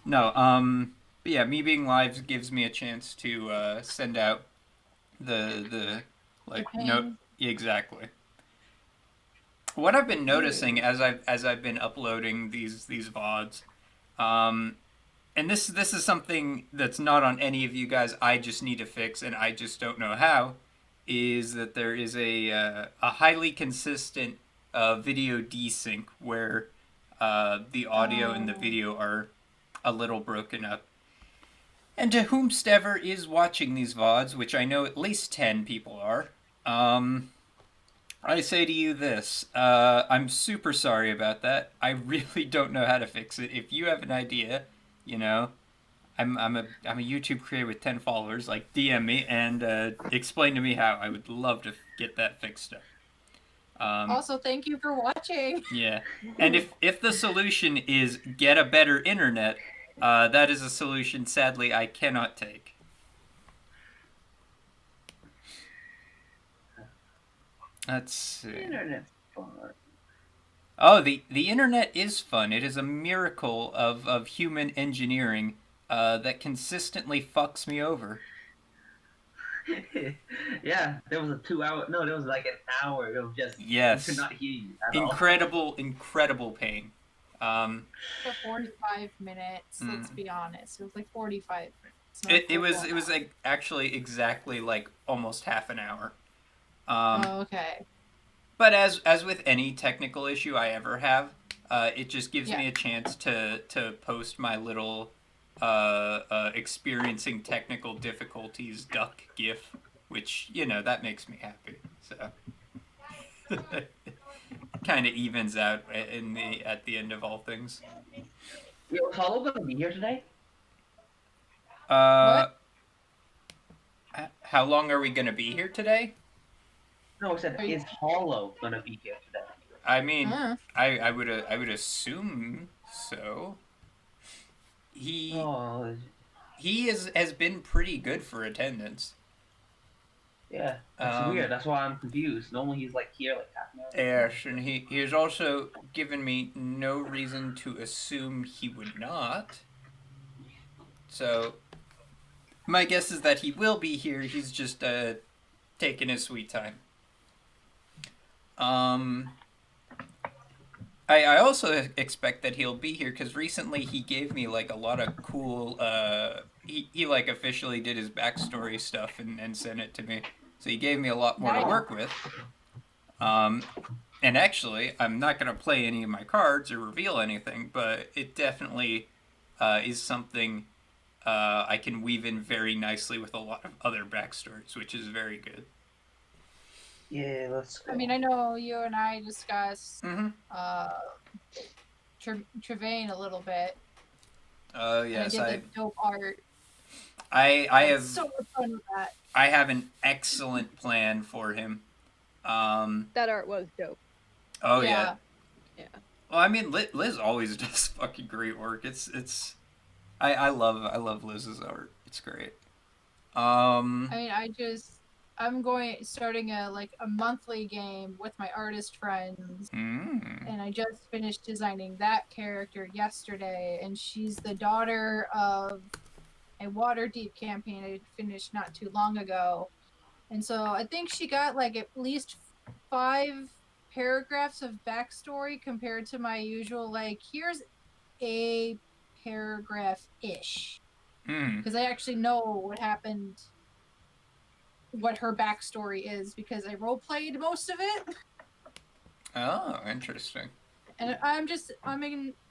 No, but yeah, me being live gives me a chance to send out the The like no pain. exactly. What I've been noticing Ew. as I've been uploading these VODs, um, and this is something that's not on any of you guys. I just need to fix, and I just don't know how. Is that there is a highly consistent video desync where the audio and the Oh. video are a little broken up. And to whomstever is watching these VODs, which I know at least 10 people are, um, I say to you this. I'm super sorry about that. I really don't know how to fix it. If you have an idea, you know, I'm a YouTube creator with 10 followers. Like DM me and explain to me how. I would love to get that fixed up. Um, Also, thank you for watching. yeah, and if the solution is get a better internet, that is a solution. Sadly, I cannot take. Let's see. Internet's fun. Oh, the internet is fun. It is a miracle of human engineering that consistently fucks me over. Yeah, there was a 2 hour. No, there was like an hour of just we could Yes, not hear you at all. incredible, incredible pain. Um, For 45 minutes, let's mm, be honest. It was like 45 minutes, not a it full was blown it was hour. like actually exactly like almost half an hour. Um, Oh, okay. but as with any technical issue I ever have, it just gives Yeah. me a chance to post my little experiencing technical difficulties duck gif, which that makes me happy. So kind of evens out in the at the end of all things. Yo, was Hollow gonna be here today? Uh, What? how long are we gonna be here today? No, I said Are you? is Hollow gonna be here today? I mean, Uh, I would assume so. He Oh, he has been pretty good for attendance. yeah, that's weird. Um, That's why I'm confused. Normally he's like here like half an hour before. yes, and he has also given me no reason to assume he would not. So my guess is that he will be here. He's just taking his sweet time. Um, I also expect that he'll be here because recently he gave me like a lot of cool. He like officially did his backstory stuff and sent it to me. So he gave me a lot more to nice. work with. Um, and actually, I'm not going to play any of my cards or reveal anything, but it definitely is something I can weave in very nicely with a lot of other backstories, which is very good. Yeah, let's I mean, go. I know you and I discussed Mm-hmm. uh, Trevain a little bit, and I Yes, did the dope art. I I had have so much fun with that. I have an excellent plan for him. Um, That art was dope. oh yeah. Yeah. Yeah. Well, I mean, Liz always does fucking great work. It's I love Liz's art. It's great. Um, I mean, I'm going starting a monthly game with my artist friends, mm, and I just finished designing that character yesterday, and she's the daughter of a Waterdeep campaign I finished not too long ago. And so I think she got like at least 5 paragraphs of backstory compared to my usual, like, here's a paragraph ish. mm. Because I actually know what happened, what her backstory is, because I role played most of it. Oh, interesting. And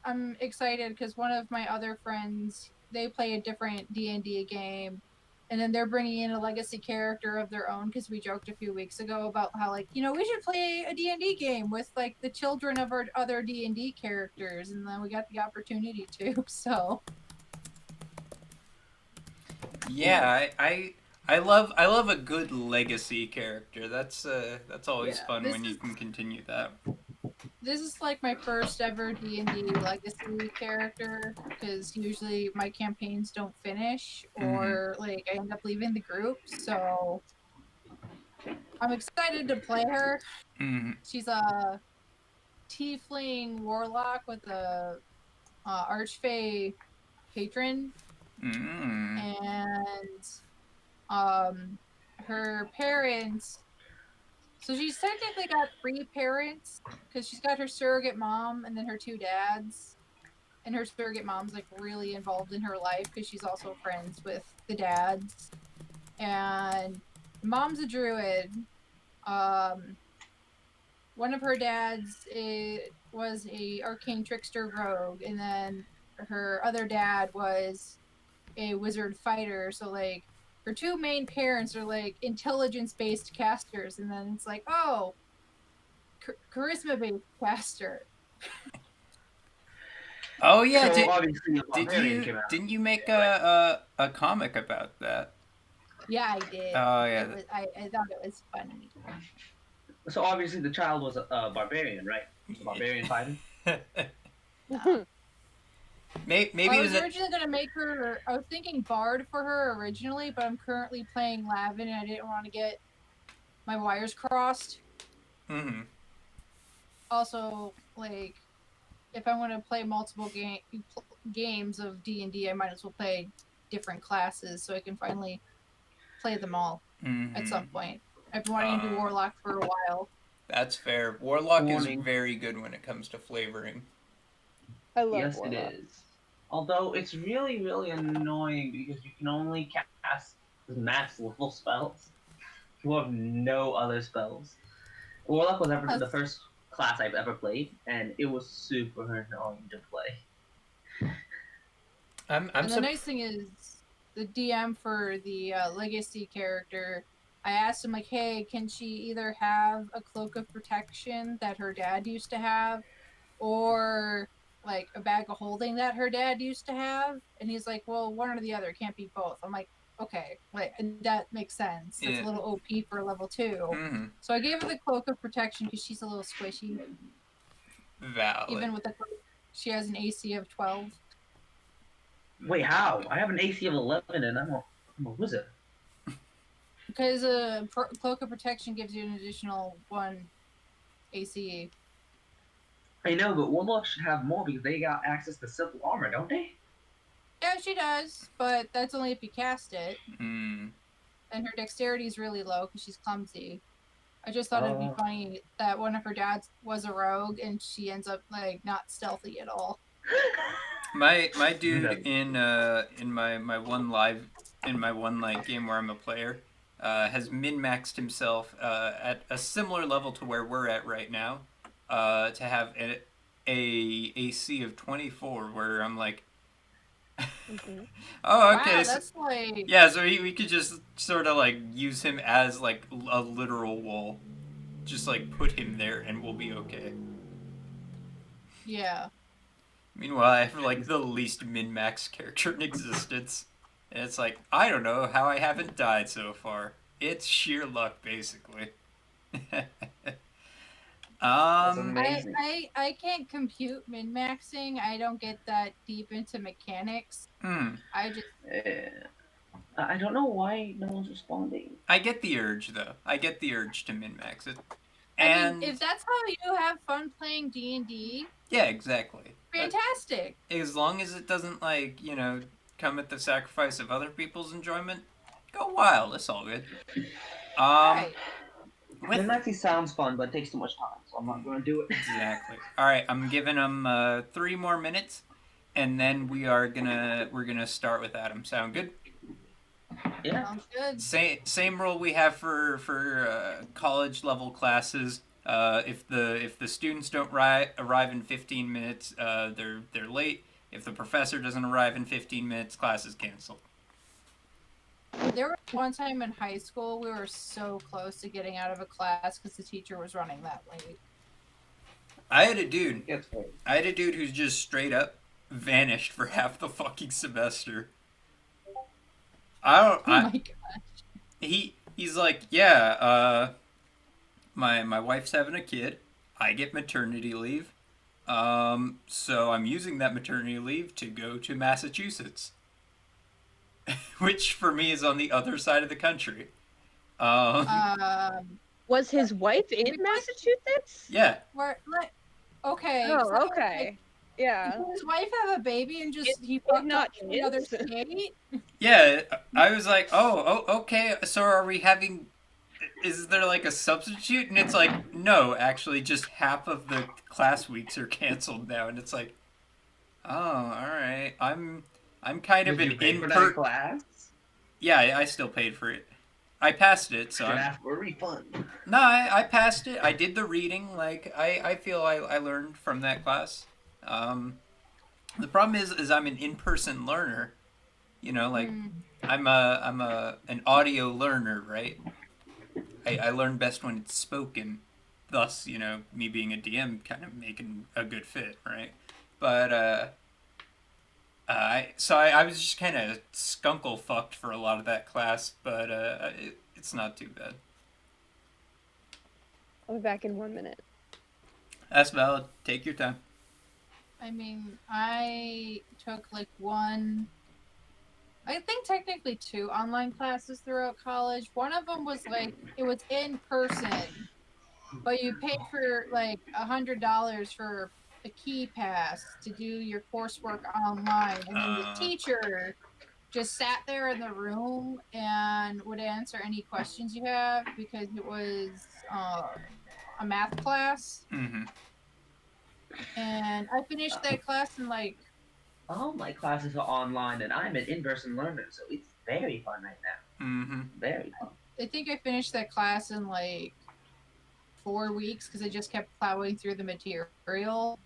I'm excited because one of my other friends, they play a different D&D game, and then they're bringing in a legacy character of their own because we joked a few weeks ago about how, like, we should play a D&D game with like the children of our other D&D characters, and then we got the opportunity to. So Yeah, I love a good legacy character. That's always yeah, fun this when you is can continue that. this is like my first ever D&D legacy character, because usually my campaigns don't finish, Mm-hmm. or like I end up leaving the group. So I'm excited to play her. Mm-hmm. She's a tiefling warlock with a archfey patron, Mm. and um, her parents. So she's technically got three parents because she's got her surrogate mom and then her two dads. And her surrogate mom's like really involved in her life because she's also friends with the dads. And mom's a druid. Um, one of her dads was a arcane trickster rogue, and then her other dad was a wizard fighter. So like her two main parents are like intelligence based casters, and then it's like, oh, charisma based caster. Oh yeah, So obviously, a did barbarian you came out. didn't you make Yeah, right. a comic about that? Yeah, I did. Oh It yeah, was I thought it was funny. So obviously, the child was a barbarian, right? A barbarian fighter. Nah. Well, maybe I it was was a. originally gonna make her. I was thinking Bard for her originally, but I'm currently playing Lavin, and I didn't want to get my wires crossed. Mm-hmm. Also, like if I want to play multiple games of D&D, I might as well play different classes so I can finally play them all at Mm-hmm. some point. I've been wanting to do Uh, Warlock for a while. that's fair. Warlock is Warning. very good when it comes to flavoring. I love Yes, it Warlock. is. Although it's really, really annoying because you can only cast max level spells. You have no other spells. Warlock was ever Plus, the first class I've ever played, and it was super annoying to play. I'm and the nice thing is the DM for the legacy character. I asked him like, "Hey, can she either have a cloak of protection that her dad used to have, or like a bag of holding that her dad used to have?" And he's like, "Well, one or the other. It can't be both." I'm like, "Okay, like that makes sense. That's a yeah. little OP for level 2." Mm-hmm. So I gave her the cloak of protection because she's a little squishy. Valid. Even with the cloak, she has an AC of 12 Wait, how? I have an AC of 11, and I'm a wizard. because a cloak of protection gives you an additional 1 ACE. I know, but Warlocks should have more because they got access to simple armor, don't they? Yeah, she does, but that's only if you cast it. Mm. And her dexterity is really low because she's clumsy. I just thought it'd be Oh. funny that one of her dads was a rogue and she ends up like not stealthy at all. My dude No. in my one live in my one like game where I'm a player has min maxed himself at a similar level to where we're at right now to have a AC of 24 where I'm like Mm-hmm. oh okay Wow, so, that's like yeah so we could just sort of like use him as like a literal wall, just like put him there and we'll be okay. yeah. Meanwhile, I have like the least min max character in existence. And it's like, I don't know how I haven't died so far. It's sheer luck, basically. That's um, amazing. I can't compute min maxing. I don't get that deep into mechanics. hmm. I just I don't know why no one's responding. I get the urge, though. I get the urge to min max it. I mean, And, if that's how you have fun playing D&D, yeah, exactly. fantastic. As long as it doesn't, like, come at the sacrifice of other people's enjoyment, go wild. It's all good. Right. With Min-maxing sounds fun, but it takes too much time, so I'm not going to do it. Exactly. All right, I'm giving them 3 more minutes, and then we're gonna start with Adam. Sound good? Yeah. Sounds good. Same rule we have for college level classes. If the students don't arrive in 15 minutes, they're late. If the professor doesn't arrive in 15 minutes, class is canceled. There was one time in high school we were so close to getting out of a class because the teacher was running that late. I had a dude. It's fine. I had a dude who's just straight up vanished for half the fucking semester. I don't. Oh my god. He's like, yeah, my wife's having a kid. I get maternity leave. So I'm using that maternity leave to go to Massachusetts, which for me is on the other side of the country. Was his wife in Massachusetts? Yeah. Where? Okay. Oh, so, okay. Yeah. Did his wife have a baby and just he If fucked not up to another kids. state? Yeah, I was like, oh, okay. So are we having? Is there like a substitute? And it's like, no, actually, just half of the class weeks are canceled now. And it's like, oh, all right. I'm kind of Did an you pay for that impert. class? Yeah, I still paid for it. I passed it, so Should I'm. ask for a refund. No, I passed it. I did the reading. Like I feel I learned from that class. Um, the problem is I'm an in-person learner. You know, like Hmm. I'm an audio learner, right? I learn best when it's spoken. Thus, me being a DM kind of making a good fit, right? But I was just kind of skunkle fucked for a lot of that class, but it's not too bad. I'll be back in 1 minute. That's valid. Take your time. I mean, I took like one, I think technically two online classes throughout college. One of them was like, it was in person, but you paid for like $100 for a key pass to do your coursework online. And then the Uh, teacher just sat there in the room and would answer any questions you have because it was a math class. mm-hmm. And I finished that class in like, All my classes are online, and I'm an in-person learner, so it's very fun right now. Mm-hmm. Very fun. I think I finished that class in like 4 weeks because I just kept plowing through the material.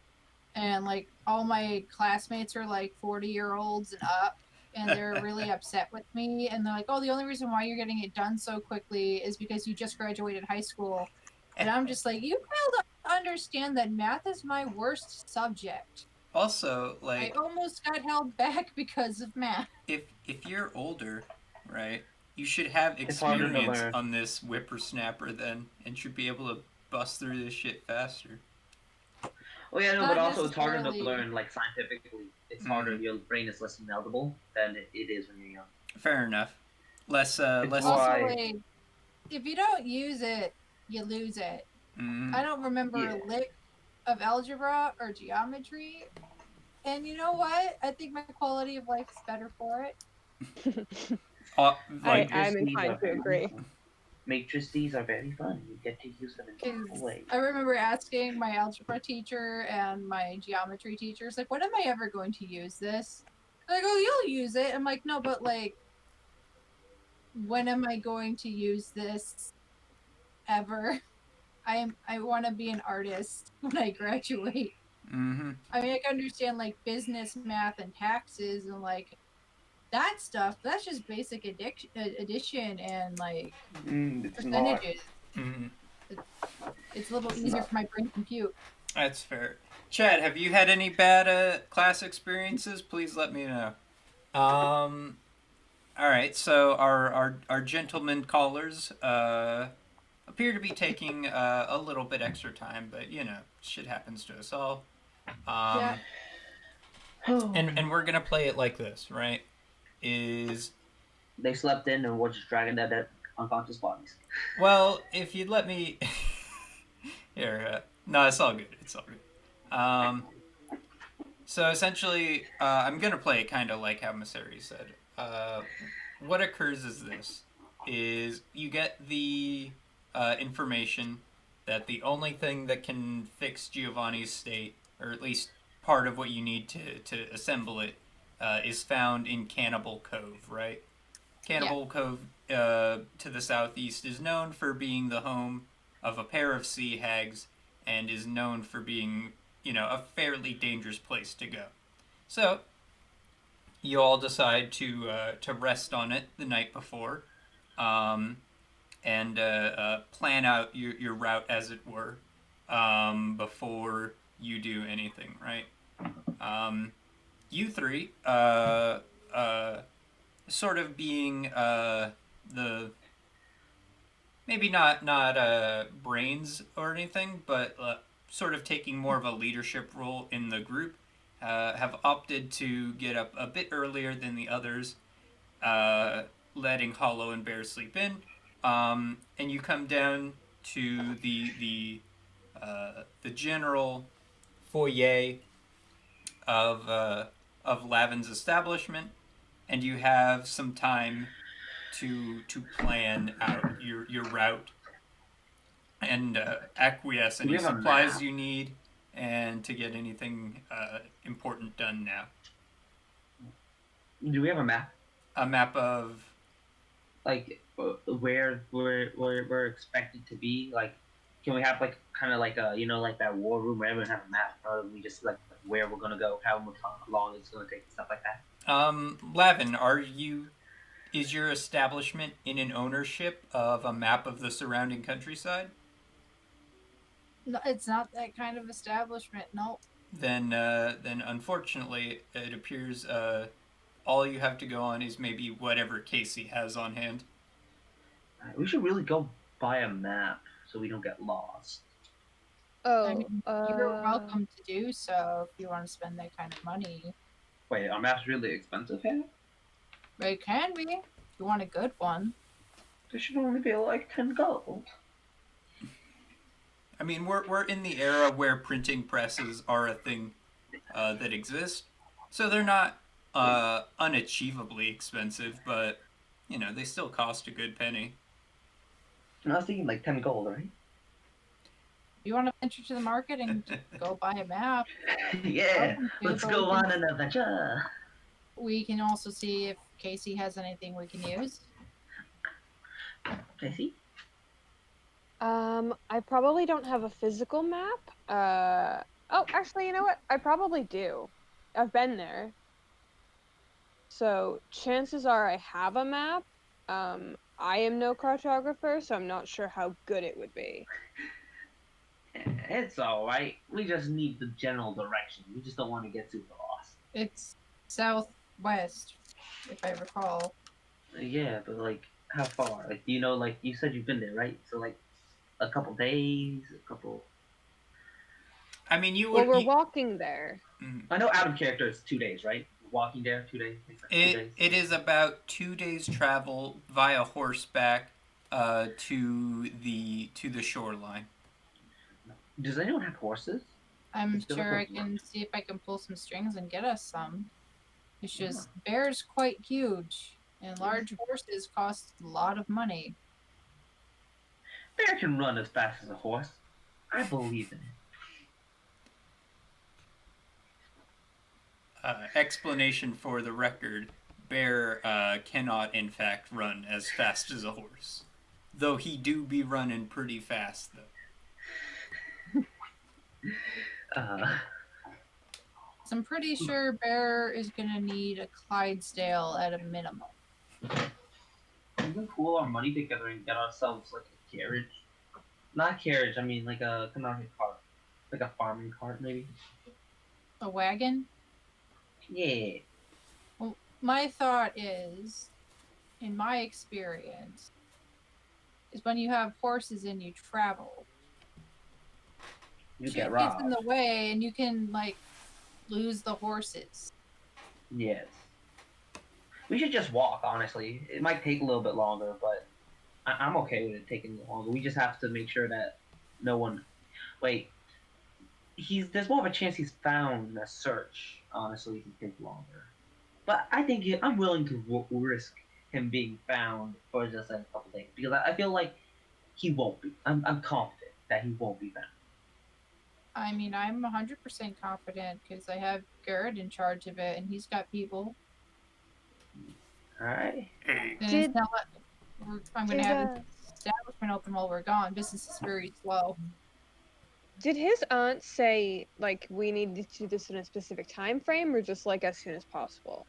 And like all my classmates are like 40-year-olds and up, and they're really upset with me. And they're like, oh, the only reason why you're getting it done so quickly is because you just graduated high school. And I'm just like, you fail to understand that math is my worst subject. Also, I like, almost got held back because of math. if you're older, right, you should have It's harder to experience learn. on this whippersnapper then, and should be able to bust through this shit faster. Oh yeah, no, but Not also it's harder to necessarily. learn, like scientifically. It's harder. Your brain is less meldable than it is when you're young. Fair enough. Less, It's less. Also, why. like, if you don't use it, you lose it. Mm, I don't remember Yeah. a lick of algebra or geometry. And you know what? I think my quality of life is better for it. like, I'm Matrices inclined are to very agree. fun. Matrices are very fun. You get to use them in multiple Because ways. I remember asking my algebra teacher and my geometry teachers, like, when am I ever going to use this? They're like, oh, you'll use it. I'm like, no, but like, when am I going to use this ever? I want to be an artist when I graduate. mm-hmm. I mean, I can understand like business math and taxes and like that stuff. That's just basic addition and like It's not. percentages. Mm-hmm. It's a little It's easier not. for my brain to compute. That's fair. Chad, have you had any bad class experiences? Please let me know. Um. All right. So our gentlemen callers appear to be taking a little bit extra time, but shit happens to us all. Yeah. Um. And we're gonna play it like this, right? Is They slept in and we're just dragging their dead unconscious bodies. well, if you'd let me. Here, no, it's all good. It's all good. So essentially, I'm gonna play it kind of like how Maseri said. What occurs is this: is you get the information that the only thing that can fix Giovanni's state, or at least part of what you need to assemble it, is found in Cannibal Cove, right? Yeah. Cannibal Cove to the southeast is known for being the home of a pair of sea hags and is known for being, a fairly dangerous place to go. So, you all decide to rest on it the night before um, and plan out your route, as it were, before you do anything, right? You three, sort of being the maybe not brains or anything, but sort of taking more of a leadership role in the group, have opted to get up a bit earlier than the others, letting Hollow and Bear sleep in, and you come down to the general foyer of Lavin's establishment, and you have some time to plan out your route and acquiesce Do we any have a supplies map? you need, and to get anything important done now. Do we have a map? A map of. Like where we're expected to be? Like, can we have like kind of like a like that war room where everyone have a map, or we just like where we're gonna go, how much long it's gonna take, and stuff like that? Lavin, is your establishment in an ownership of a map of the surrounding countryside? No, it's not that kind of establishment. No. Then unfortunately, it appears all you have to go on is maybe whatever Casey has on hand. We should really go buy a map so we don't get lost. I Oh, mean, you're welcome to do so if you want to spend that kind of money. Wait, our map's really expensive here? But it can be if you want a good one. There should only be like 10 gold. I mean, we're in the era where printing presses are a thing that exist, so they're not unachievably expensive, but they still cost a good penny. I was thinking like 10 gold, right? If you want to venture to the market and go buy a map, Yeah, welcome to, let's but go on an adventure. we can also see if Casey has anything we can use. Casey? I probably don't have a physical map. Oh, actually, you know what? I probably do. I've been there. So chances are I have a map. I am no cartographer, so I'm not sure how good it would be. It's alright. We just need the general direction. We just don't want to get super lost. It's southwest, if I recall. Yeah, but like, how far? Like, like, you said you've been there, right? So, like, a couple days, a couple. I mean, you Well, would. we're walking there. I know out of character it's 2 days, right? Walking there, 2 days. Like 2 days. It is about 2 days travel via horseback to the shoreline. Does anyone have horses? I'm Just feel like sure I those can work. see if I can pull some strings and get us some. It's just bear's quite huge, and large horses cost a lot of money. Bear can run as fast as a horse. I believe in it. Explanation for the record: Bear cannot, in fact, run as fast as a horse, though he do be running pretty fast though. Uh, So I'm pretty sure Bear is gonna need a Clydesdale at a minimum. we can pool our money together and get ourselves like a carriage. Not carriage. I mean like a economic cart, like a farming cart, maybe. A wagon? Yeah. Well, my thought is, in my experience, is when you have horses and you travel, You shit get gets in robbed. the way and you can, like, lose the horses. Yes. We should just walk. Honestly, it might take a little bit longer, but I'm okay with it taking longer. We just have to make sure that no one. Wait. There's more of a chance he's found in a search. Honestly, it can take longer. But I think I'm willing to risk him being found for just a couple days because I feel like he won't be. I'm confident that he won't be found. I mean, I'm 100% confident because I have Garrett in charge of it and he's got people. All right. Hey, And Did- it's not like I'm going to Did have this establishment open while we're gone. Business is very slow. did his aunt say like we need to do this in a specific time frame, or just like as soon as possible?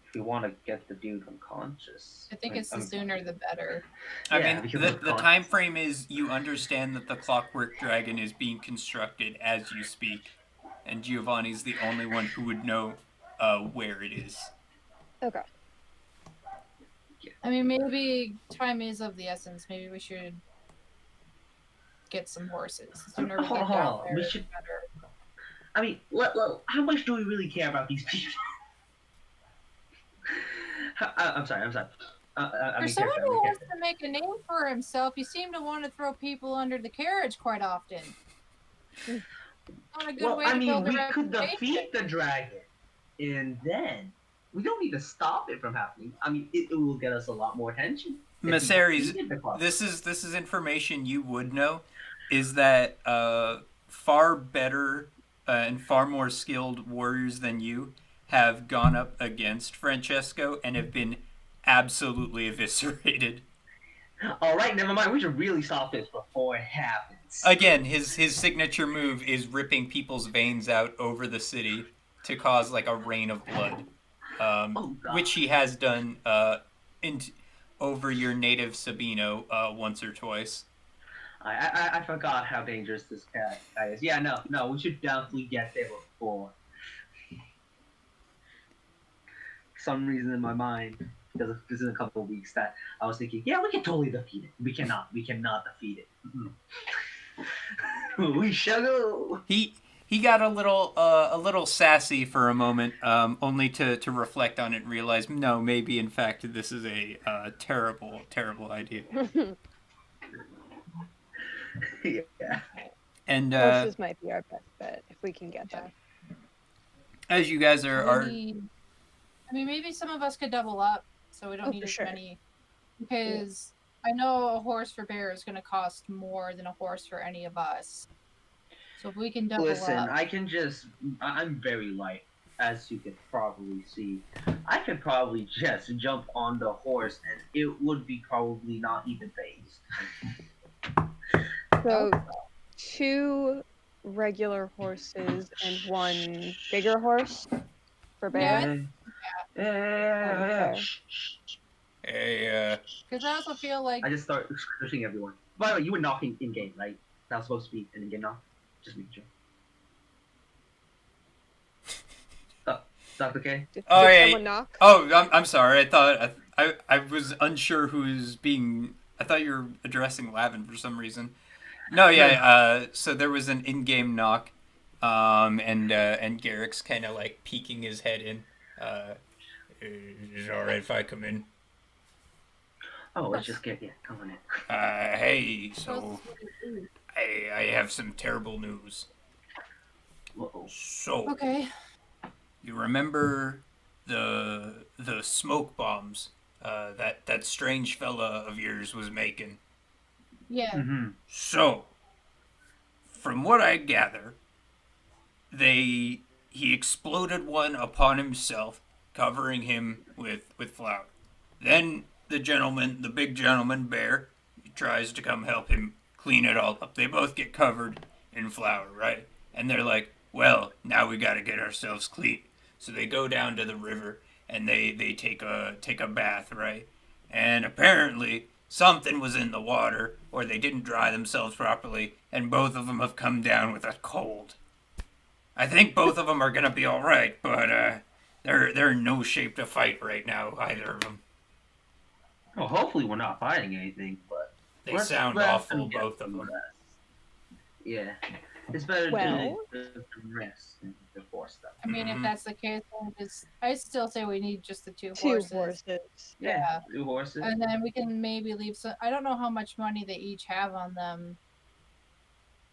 If we want to get the dude unconscious, I think it's the sooner the better. I Yeah, mean, because the of the time frame is you understand that the Clockwork Dragon is being constructed as you speak, and Giovanni's the only one who would know where it is. Okay. I mean, maybe time is of the essence. Maybe we should get some horses. The sooner we get down there, we the should. better. I mean, how much do we really care about these people? I'm sorry. For someone who wants to make a name for himself, you seem to want to throw people under the carriage quite often. Not a good Well, way I to mean, build a we could reputation. defeat the dragon, and then we don't need to stop it from happening. I mean, it will get us a lot more attention if we Masary's, defeated the club. this is information you would know, is that far better and far more skilled warriors than you have gone up against Francesco and have been absolutely eviscerated. All right, never mind. We should really stop this before it happens. Again, his signature move is ripping people's veins out over the city to cause like a rain of blood, Oh God. which he has done in over your native Sabino once or twice. I forgot how dangerous this guy is. Yeah, no, we should definitely get there before. For some reason in my mind, because this is a couple of weeks that I was thinking, yeah, we can totally defeat it. We cannot defeat it. We shall go. He got a little sassy for a moment, only to reflect on it and realize no, maybe in fact this is a terrible idea. Yeah. And Horses might be our best bet if we can get them. as you guys We are need, I mean, maybe some of us could double up, so we don't need for as sure. many. Because I know a horse for Bear is going to cost more than a horse for any of us. So if we can double Listen, up, I'm very light, as you can probably see. I could probably just jump on the horse, and it would be probably not even phased. So 2 regular horses and 1 bigger horse for Bear. Yeah. a because I also feel like I just start pushing everyone. By the way, you were knocking in game, right? That was supposed to be an in game knock. Just make sure. Dr. K? Did Oh, yeah. someone knock? Oh, I'm sorry. I thought I was unsure who's being. I thought you were addressing Lavin for some reason. No, yeah. So there was an in-game knock, and Garrick's kind of like peeking his head in. Is it all right if I come in? Oh, let's just get come on in. Hey, so I have some terrible news. Uh-oh. So okay, you remember the smoke bombs that strange fella of yours was making? yeah, Mm-hmm. So, from what I gather, he exploded one upon himself, covering him with flour. Then the big gentleman bear, he tries to come help him clean it all up. They both get covered in flour, right? And they're like, well, now we got to get ourselves clean. So they go down to the river and they take a bath, right? And apparently something was in the water, or they didn't dry themselves properly, and both of them have come down with a cold. I think both of them are gonna be all right, but they're in no shape to fight right now, either of them. Well, hopefully we're not fighting anything, but They sound awful, both of them. Yeah, it's better Well- to rest than to force stuff. I mean, if Mhm. that's the case, then I still say we need just the 2 2 horses. horses. Yeah. 2 horses. And then we can maybe leave some. I don't know how much money they each have on them,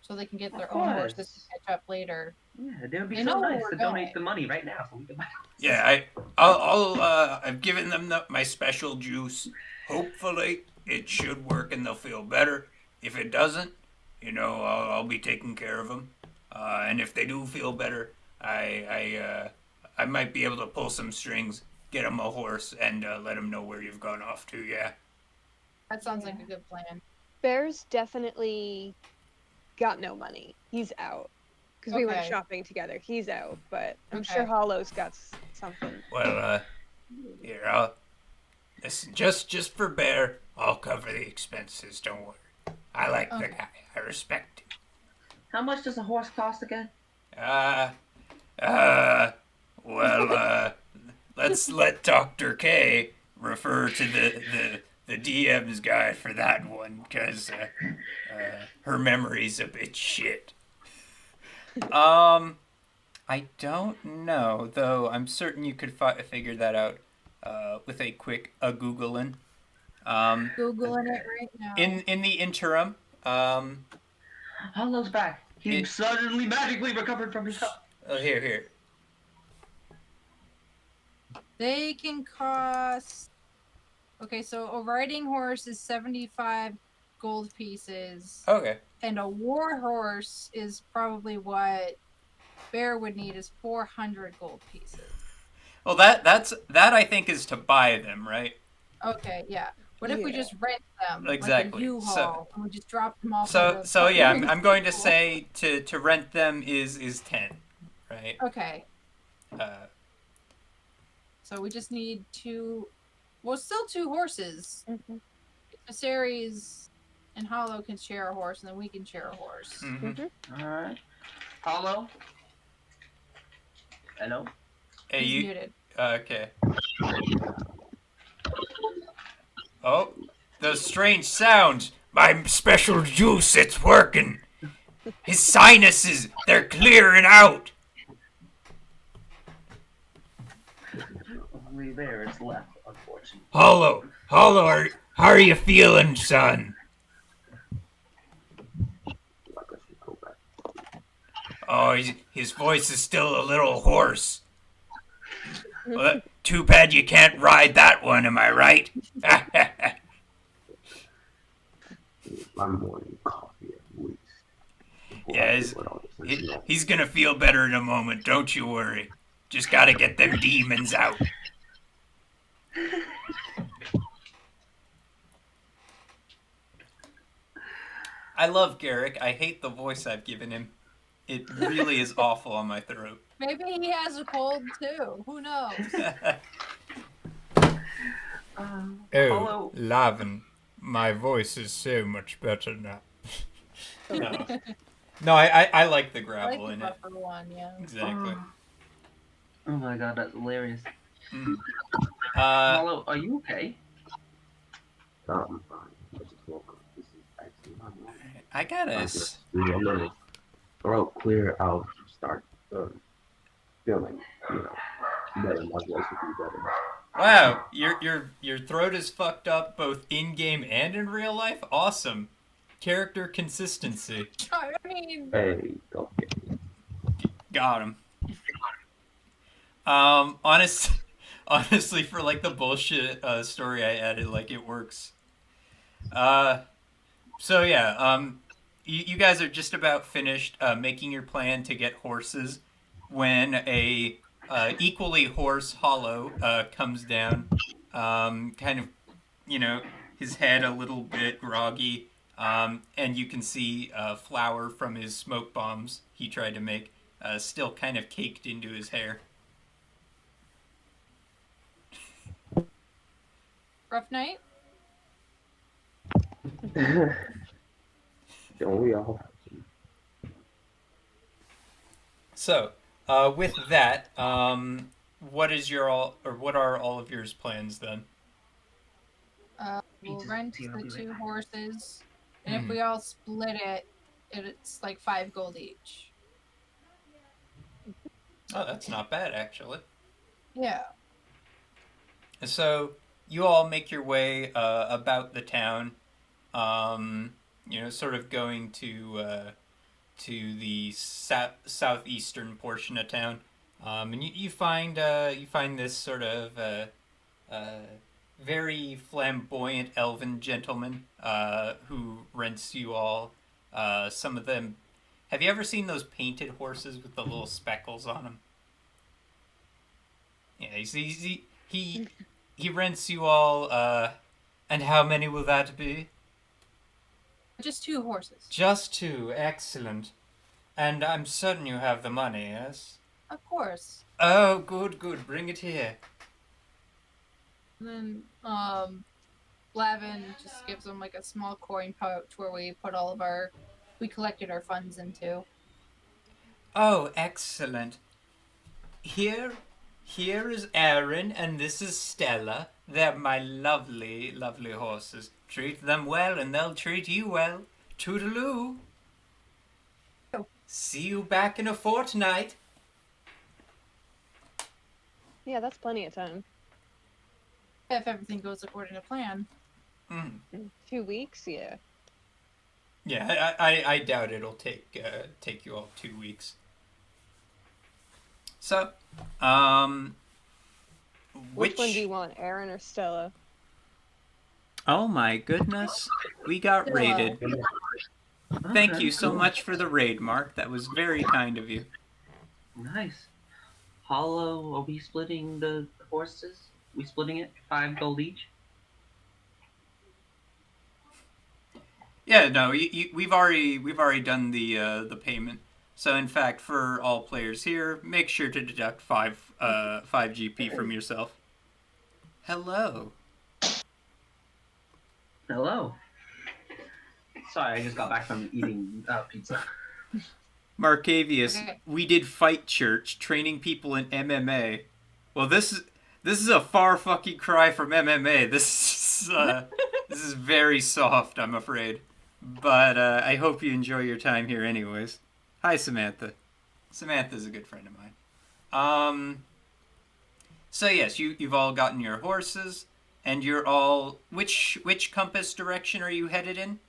so they can get their own horses to catch up later. Yeah, they would be They so know where nice we're to donate going. the money right now so we can buy. Yeah, I've given them my special juice. Hopefully, it should work and they'll feel better. If it doesn't, I'll be taking care of them. And if they do feel better, I might be able to pull some strings, get them a horse, and let them know where you've gone off to. Yeah. That sounds like a good plan. Bear's definitely got no money. He's out. Because we went Okay. shopping together. He's out, but I'm Okay. sure Hollow's got something. Well, here I'll listen. Just for Bear, I'll cover the expenses. Don't worry. I like the guy. I respect him. How much does a horse cost again? Let's let Dr. K refer to the DM's guide for that one, because her memory's a bit shit. I don't know, though I'm certain you could figure that out with a quick Googling. Googling it right now. In the interim, Hollow's back. He suddenly magically recovered from his health. Oh, here. They can cost. Okay, so a riding horse is 75 gold pieces, Okay. and a war horse is probably what Bear would need is 400 gold pieces. Well, that I think is to buy them, right? Okay, yeah. What if we Yeah. just rent them like a Exactly. U-Haul and we just drop them off at So a so yeah, fucking I'm going to stable? say to rent them is 10, right? Okay, Uh, so we just need two. Well, still two horses. Mm-hmm. Viserys and Hollow can share a horse, and then we can share a horse. mhm. All right. Hollow. Hello. Hey, He's you. muted. Okay. Oh, those strange sounds. My special juice, it's working. His sinuses, they're clearing out. Only there is left, unfortunately. Hollow, how are you feeling, son? Oh, his voice is still a little hoarse. Well, too bad you can't ride that one, am I right? My morning coffee at least. Yeah, he's gonna feel better in a moment, don't you worry. Just gotta get them demons out. I love Garrick. I hate the voice I've given him. It really is awful on my throat. Maybe he has a cold too. Who knows? Hollow. Lavin, my voice is so much better now. No, I no, I like the like gravel the in it. buffer one, yeah. Exactly. Oh my god, that's hilarious. Mm. Hollow, are you okay? I'm fine. I just woke up. This is actually my morning. I gotta. I'm just a little throat clear. I'll start feeling, better. My voice will be better. Wow, your throat is fucked up both in game and in real life. Awesome, character consistency. I mean, Hey, don't get me. Got him. Honestly, for like the bullshit story I added, like it works. So yeah, you guys are just about finished making your plan to get horses when a equally horse Hollow comes down, kind of, his head a little bit groggy, and you can see flour from his smoke bombs he tried to make still kind of caked into his hair. rough night. Don't we all? So, with that, what is what are all of yours plans then? We'll Just rent see, I'll the be right two back. horses, and if Mhm. we all split it, it's like 5 gold each. Oh, that's not bad actually. Yeah. So you all make your way about the town, sort of going to the southeastern portion of town, and you find this sort of uh, very flamboyant elven gentleman who rents you all. Some of them. Have you ever seen those painted horses with the little speckles on them? Yeah, he rents you all. And how many will that be? Just 2 horses. Just two. Excellent. And I'm certain you have the money, yes? Of course. Oh, good. Bring it here. And then, Lavin just gives them like a small coin pouch where we put all of we collected our funds into. Oh, excellent. Here is Aaron, and this is Stella. They're my lovely, lovely horses. Treat them well, and they'll treat you well. Toodaloo. Oh. See you back in a fortnight. Yeah, that's plenty of time. If everything goes according to plan. 2 weeks, yeah. Yeah, I doubt it'll take you all 2 weeks. So, um, Which one do which? you want, Aaron or Stella? Oh my goodness, we got Stella. raided. Thank Okay, you so cool. much for the raid, Mark. That was very kind of you. Nice. Hollow, are we splitting the horses? We splitting it? 5 gold each? Yeah, no, we've already done the payment. So in fact, for all players here, make sure to deduct five GP from yourself. Hello, Hello. Sorry, I just got back from eating pizza. Markavius. Okay. We did fight church, training people in MMA. Well, this is a far fucking cry from MMA. This is very soft, I'm afraid. But I hope you enjoy your time here, anyways. Hi, Samantha. Samantha's a good friend of mine. So yes, you've all gotten your horses, and you're all which compass direction are you headed in?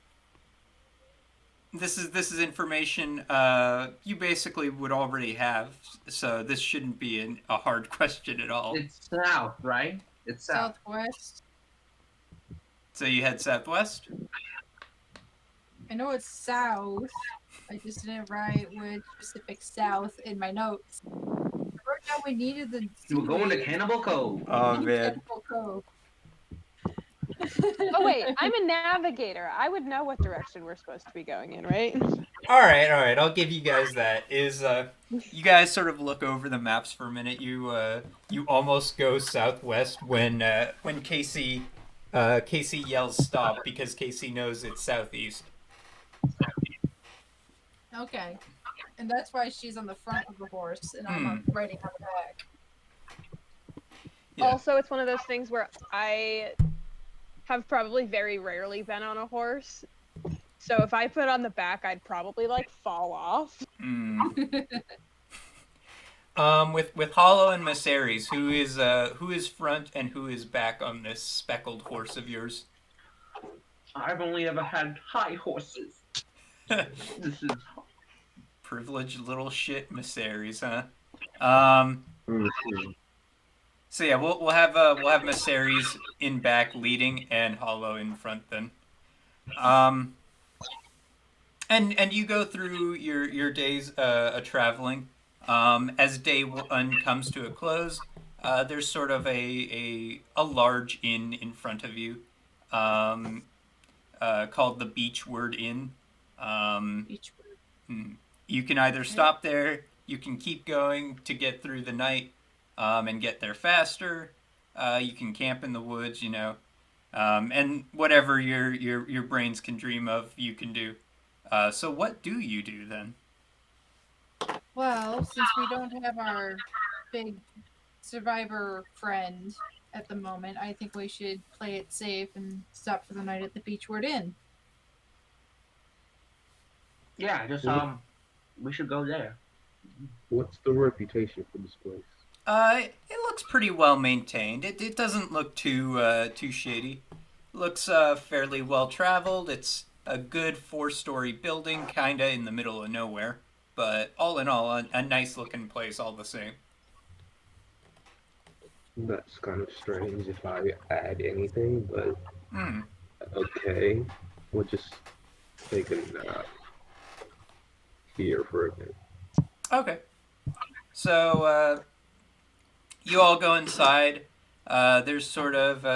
This is information you basically would already have, so this shouldn't be a hard question at all. It's south, right? It's south. Southwest. So you head southwest. I know it's south. I just didn't write which specific south in my notes. I wrote down we needed the We're going to seaweed. Cannibal Cove. Oh man. Cannibal Cove. Oh wait, I'm a navigator. I would know what direction we're supposed to be going in, right? All right. I'll give you guys that. Is you guys sort of look over the maps for a minute. You almost go southwest when Casey yells stop because Casey knows it's southeast. Okay. And that's why she's on the front of the horse and I'm riding on the back. Yeah. Also, it's one of those things where I have probably very rarely been on a horse. So if I put on the back, I'd probably like fall off. With Hollow and Maceres, who is front and who is back on this speckled horse of yours? I've only ever had high horses. This is Privileged little shit, Maceres, huh? Um, Mhm. so yeah, we'll have Maceres in back leading and Hollow in front then. Um, and you go through your days traveling. As day one comes to a close, there's sort of a large inn in front of you, um, called the Beachward Inn. Um, Each you can either stop there, you can keep going to get through the night, and get there faster. You can camp in the woods, and whatever your brains can dream of, you can do. So what do you do then? Well, since we don't have our big survivor friend at the moment, I think we should play it safe and stop for the night at the Beachward Inn. yeah. Just we should go there. What's the reputation for this place? It looks pretty well maintained. It doesn't look too shady. Looks fairly well traveled. It's a good four-story building, kinda in the middle of nowhere. But all in all, a nice looking place all the same. That's kind of strange if I add anything, but Hmm. okay. We'll just take a here for a bit. Okay. So you all go inside. There's sort of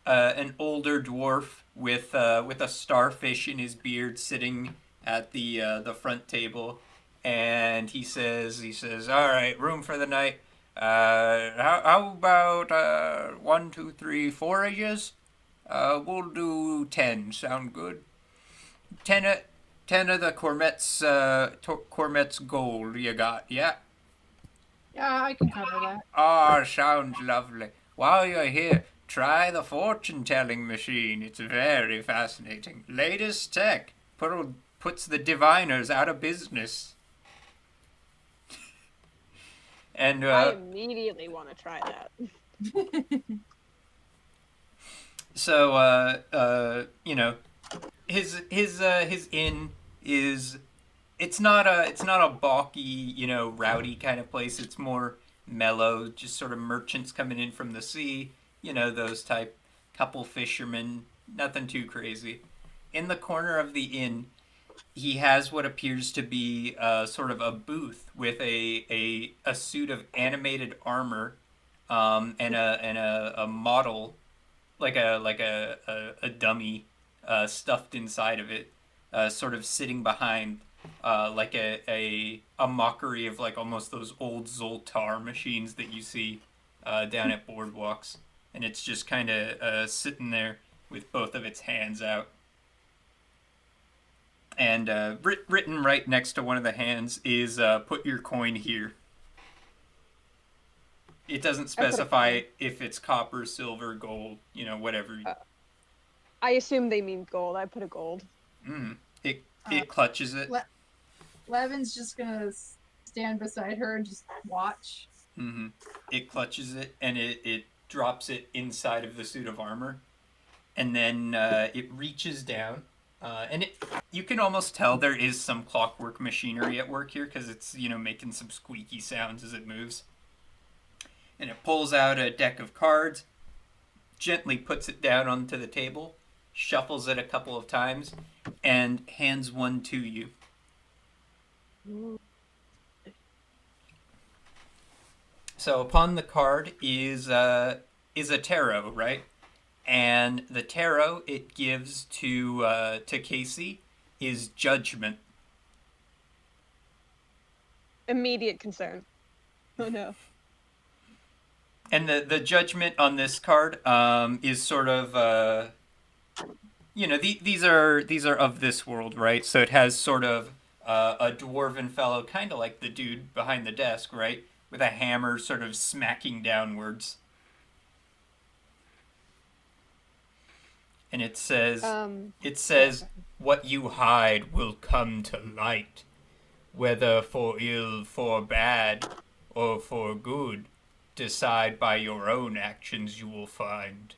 an older dwarf with a starfish in his beard sitting at the front table, and he says, all right, room for the night. How about 1, 2, 3 forages? We'll do 10. Sound good? 10 of, 10 of the Cormet's gold you got, yeah? Yeah, I can cover that. Ah, sounds lovely. While you're here, try the fortune telling machine. It's very fascinating. Latest tech. Puts the diviners out of business. And I immediately want to try that. so His inn is it's not a balky, rowdy kind of place. It's more mellow, just sort of merchants coming in from the sea, those type, couple fishermen, nothing too crazy. In the corner of the inn, he has what appears to be sort of a booth with a suit of animated armor, and a model, like a dummy, stuffed inside of it, sort of sitting behind, like a mockery of like almost those old Zoltar machines that you see down at boardwalks, and it's just kind of sitting there with both of its hands out. And written right next to one of the hands is "Put your coin here." It doesn't I put a specify coin. if it's copper, silver, gold, whatever. Uh, I assume they mean gold. I put a gold. Mm. It Uh, it clutches it. Le- Levin's just gonna stand beside her and just watch. Mm-hmm. It clutches it, and it drops it inside of the suit of armor, and then it reaches down, and you can almost tell there is some clockwork machinery at work here because it's making some squeaky sounds as it moves, and it pulls out a deck of cards, gently puts it down onto the table, shuffles it a couple of times, and hands one to you. So upon the card is a tarot, right? And the tarot it gives to Casey is judgment. Immediate concern. Oh no. And the judgment on this card is sort of these are of this world, right? So it has sort of a dwarven fellow, kind of like the dude behind the desk, right, with a hammer, sort of smacking downwards. And it Yeah. says, "What you hide will come to light, whether for ill, for bad, or for good. Decide by your own actions, you will find."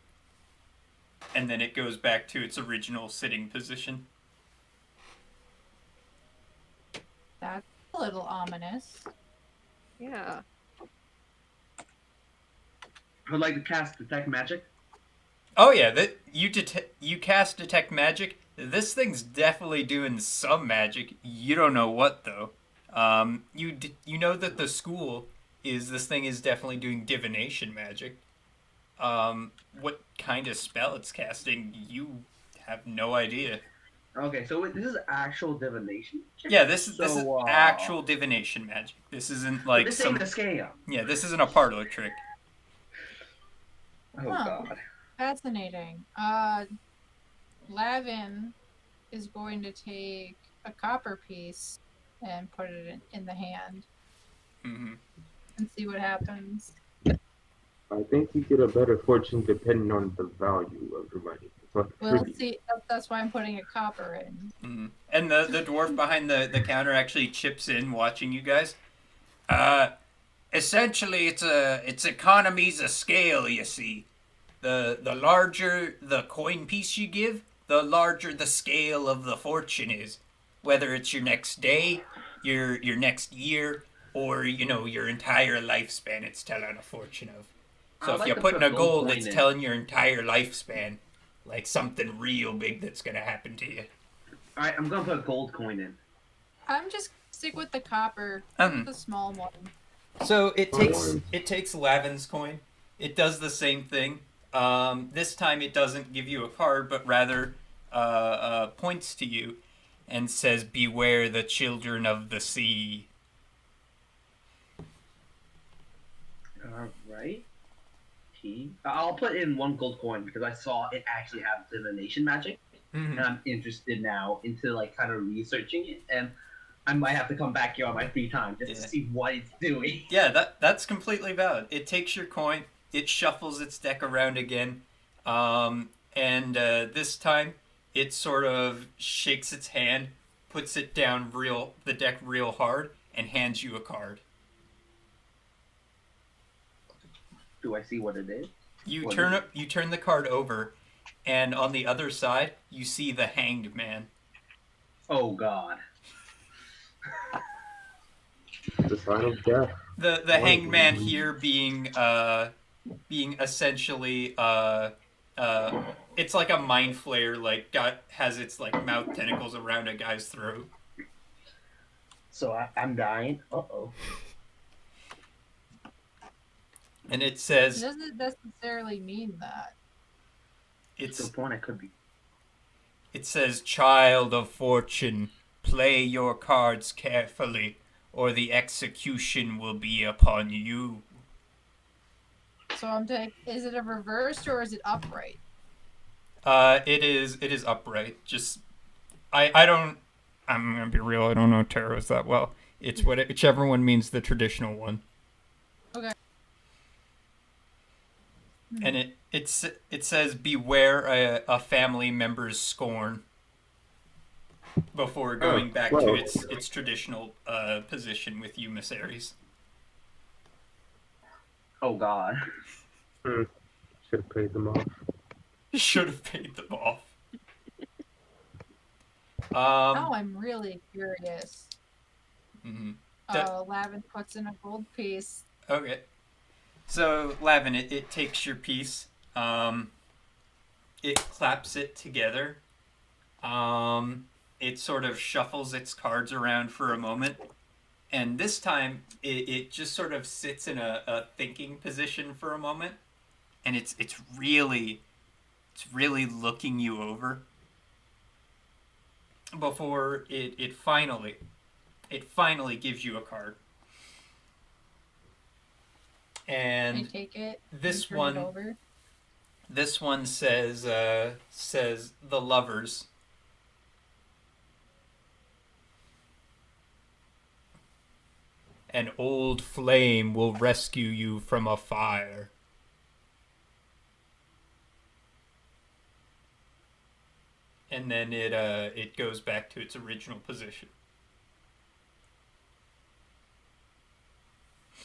And then it goes back to its original sitting position. That's a little ominous. Yeah. I would like to cast Detect Magic. Oh yeah, that you cast detect magic. This thing's definitely doing some magic. You don't know what though. You know that the school is this thing is definitely doing divination magic. What kind of spell it's casting, you have no idea. Okay, so this is actual divination. Yeah, this is So, actual divination magic. This isn't so like this ain't some a scam. yeah. This isn't a parlor trick. Oh Huh. God. Fascinating. Lavin is going to take a copper piece and put it in the hand Mm-hmm. and see what happens. I think you get a better fortune depending on the value of your money. It's like We'll trivia. see. That's why I'm putting a copper in. Mm-hmm. And the dwarf behind the counter actually chips in, watching you guys. Uh, Essentially, it's economies of scale. You see, the larger the coin piece you give, the larger the scale of the fortune is. Whether it's your next day, your next year, or your entire lifespan, it's telling a fortune of. So I'd if like you're to putting put a gold gold, coin it's in. telling your entire lifespan, like something real big that's gonna happen to you. All right, I'm gonna put a gold coin in. I'm just stick with the copper, Um, the small one. So Coins. it takes Lavin's coin. It does the same thing. This time it doesn't give you a card, but rather points to you and says, "Beware the children of the sea." All right. I'll put in one gold coin because I saw it actually have divination magic, Mm-hmm. and I'm interested now into like kind of researching it, and I might have to come back here on my free time just Yeah. to see what it's doing. Yeah, that's completely valid. It takes your coin, it shuffles its deck around again, and this time it sort of shakes its hand, puts it down the deck real hard, and hands you a card. Do I see what it is? You What turn is it? you turn the card over, and on the other side you see the Hanged Man. Oh God. The sign of death. The One of Hanged Man them. here being essentially uh it's like a mind flayer, like got has its like mouth tentacles around a guy's throat. So I'm dying. Uh-oh. And it It says doesn't necessarily mean that. It's a it's good point. I could be. it says child of fortune, play your cards carefully or the execution will be upon you. So I'm taking. Is it a reversed or is it upright? It is upright. Just I don't. I'm gonna be real. I don't know tarots that well. It's whichever one means the traditional one. Okay. And it says beware a family member's scorn before going back to well. its traditional position with you, Miss Aries. Oh God. Should have paid them off. Should have paid them off. Now I'm really curious. Mhm. Lavin puts in a gold piece. Okay. So, Lavin, it takes your piece. It claps it together. It sort of shuffles its cards around for a moment. And this time, it just sort of sits in a thinking position for a moment. And it's really looking you over before it finally gives you a card. I And take it. this and turn one it over. this one says the lovers. An old flame will rescue you from a fire. And then it goes back to its original position.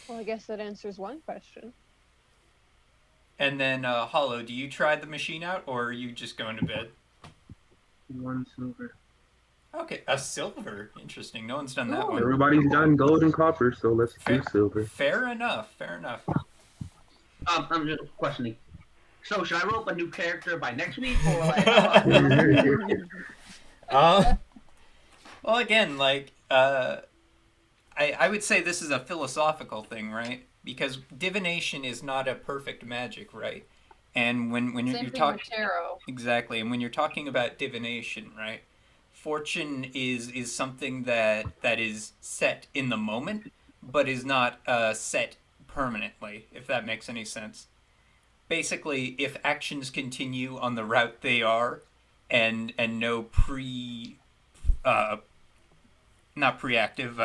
Well, I guess that answers one question. And then Hollow, do you try the machine out, or are you just going to bed? 1 silver. Okay, a silver. Interesting. No one's done that Ooh. one. Everybody's done gold and copper, so let's do silver. Fair enough. Fair enough. I'm just questioning. So should I roll up a new character by next week, or like? Well, again, like I would say this is a philosophical thing, right? Because divination is not a perfect magic, right? And when Same you're thing talking with tarot. exactly, and when you're talking about divination, right? Fortune is something that is set in the moment, but is not set permanently. If that makes any sense. Basically, if actions continue on the route they are, and no uh, not preactive,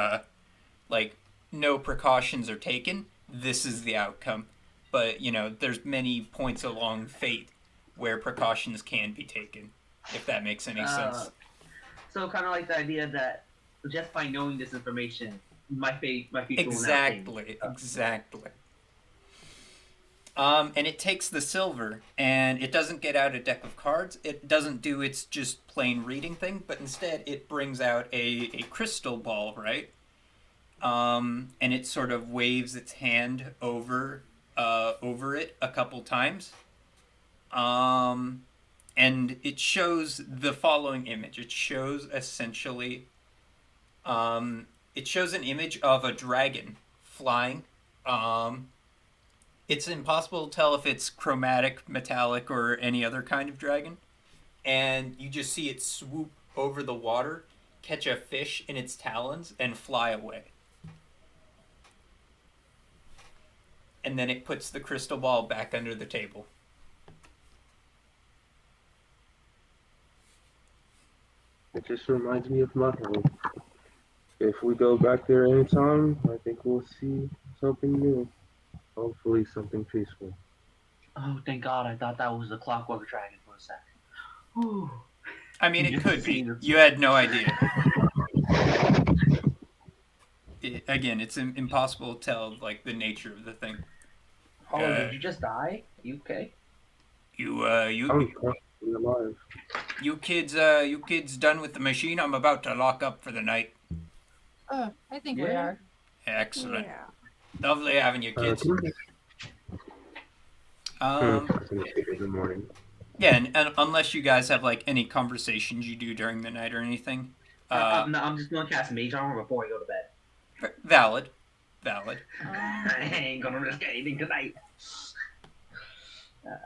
like no precautions are taken, this is the outcome. But there's many points along fate where precautions can be taken, if that makes any sense. So kind of like the idea that just by knowing this information, my future will now change. Exactly. And it takes the silver, and it doesn't get out a deck of cards. It doesn't do its just plain reading thing, but instead it brings out a crystal ball, right? And it sort of waves its hand over it a couple times. And it shows the following image. It shows essentially, it shows an image of a dragon flying. It's impossible to tell if it's chromatic, metallic, or any other kind of dragon. And you just see it swoop over the water, catch a fish in its talons, and fly away. And then it puts the crystal ball back under the table. It just reminds me of my home. If we go back there anytime, I think we'll see something new. Hopefully something peaceful. Oh, thank God! I thought that was a clockwork dragon for a second. Whew. I mean, it Just could seeing be. this- You had no idea. Again, it's impossible to tell like the nature of the thing. Oh, did you just die? You okay? You I'm hopefully alive. You kids done with the machine? I'm about to lock up for the night. Oh, I think we Yeah. are. Excellent. Yeah. Lovely having you kids. Can Um, I can make it in the morning? yeah, and unless you guys have like any conversations you do during the night or anything, No, I'm just gonna cast Mage Armor before I go to bed. valid, valid. I ain't gonna risk anything tonight.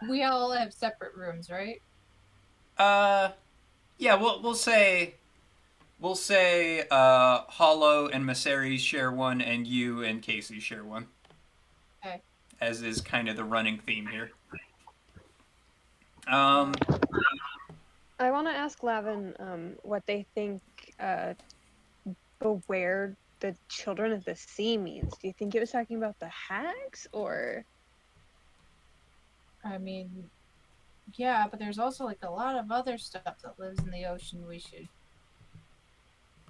We all have separate rooms, right? Uh, yeah, we'll say Hollow and Maseres share one, and you and Casey share one, Okay. as is kind of the running theme here. Um, I want to ask Lavin what they think beware the children of the sea means. Do you think it was talking about the hags or? I mean, yeah, but there's also like a lot of other stuff that lives in the ocean we should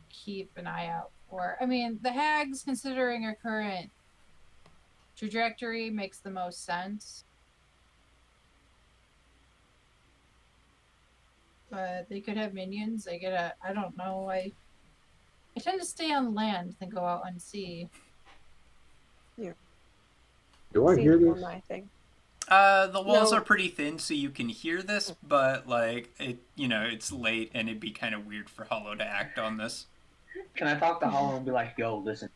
keep an eye out for. I mean, the hags, considering our current trajectory, makes the most sense. But they could have minions. They could. I don't know. I tend to stay on land than go out on sea. Do I Seems hear more this? my thing. the walls No. are pretty thin, so you can hear this, but like it's late, and it'd be kind of weird for Hollow to act on this. Can I talk to Hollow and be like, "Yo, listen,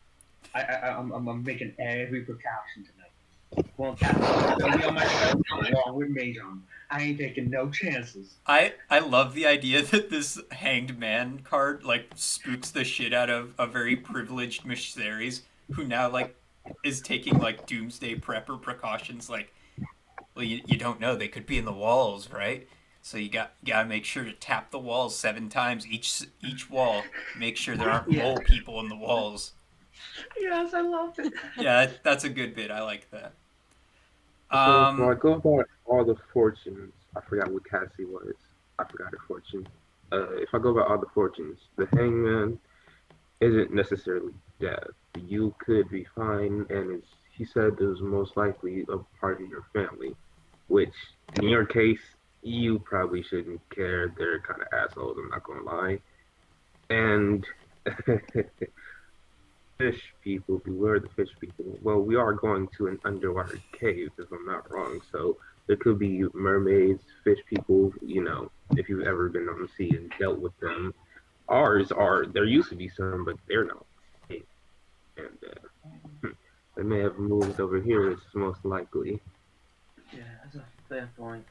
I'm making every precaution tonight. Well, Captain, gonna be on my show along with Mage Armor. I ain't taking no chances." I love the idea that this hanged man card like spooks the shit out of a very privileged Mysteries who now like is taking like doomsday prepper precautions. Like, well, you don't know, they could be in the walls, right? So you gotta make sure to tap the walls 7 times each wall. Make sure there aren't Yeah. mole people in the walls. Yes, I love it. Yeah, that's a good bit. I like that. So if I Um, go by all the fortunes, I forgot what Cassie was. I forgot her fortune. If I go by all the fortunes, the hangman isn't necessarily death. You could be fine, and he said it was most likely a part of your family, which in your case, you probably shouldn't care. They're kind of assholes, I'm not gonna lie. And fish people, beware the fish people. Well, we are going to an underwater cave, if I'm not wrong, so there could be mermaids, fish people, if you've ever been on the sea and dealt with them. There used to be some, but they're not. And they may have moved over here, it's most likely. Yeah, that's a fair point.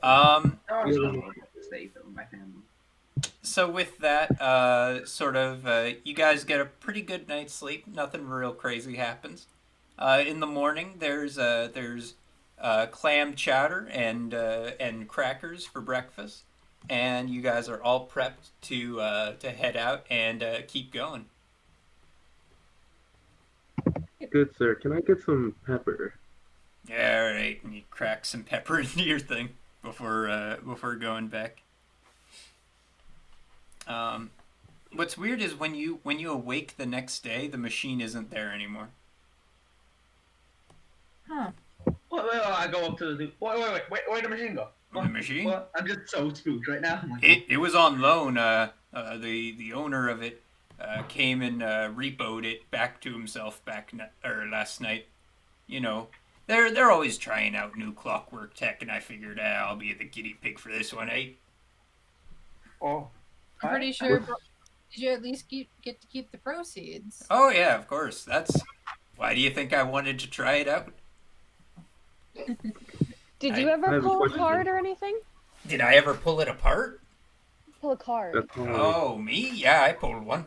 um, I was Yeah. gonna stay with my family. so with that, you guys get a pretty good night's sleep. Nothing real crazy happens. In the morning, there's clam chowder and crackers for breakfast, and you guys are all prepped to head out and keep going. Good sir, can I get some pepper? Yeah, all right, and you crack some pepper into your thing before going back. Um, what's weird is when you awake the next day, the machine isn't there anymore. Huh. Wait, I go up to the dude. Where'd the machine go? The machine? What? I'm just so spooked right now. I'm like, It was on loan. The owner of it came and repoed it back to himself last night. You know, they're always trying out new clockwork tech, and I figured I'll be the guinea pig for this one, eh? oh. I'm pretty sure. Did you at least get to keep the proceeds? Oh yeah, of course. That's why do you think I wanted to try it out? Did I you I ever have a pull a question. card or anything? Did I ever pull it apart? Pull a card. That's all. Oh, me? Yeah, I pulled one.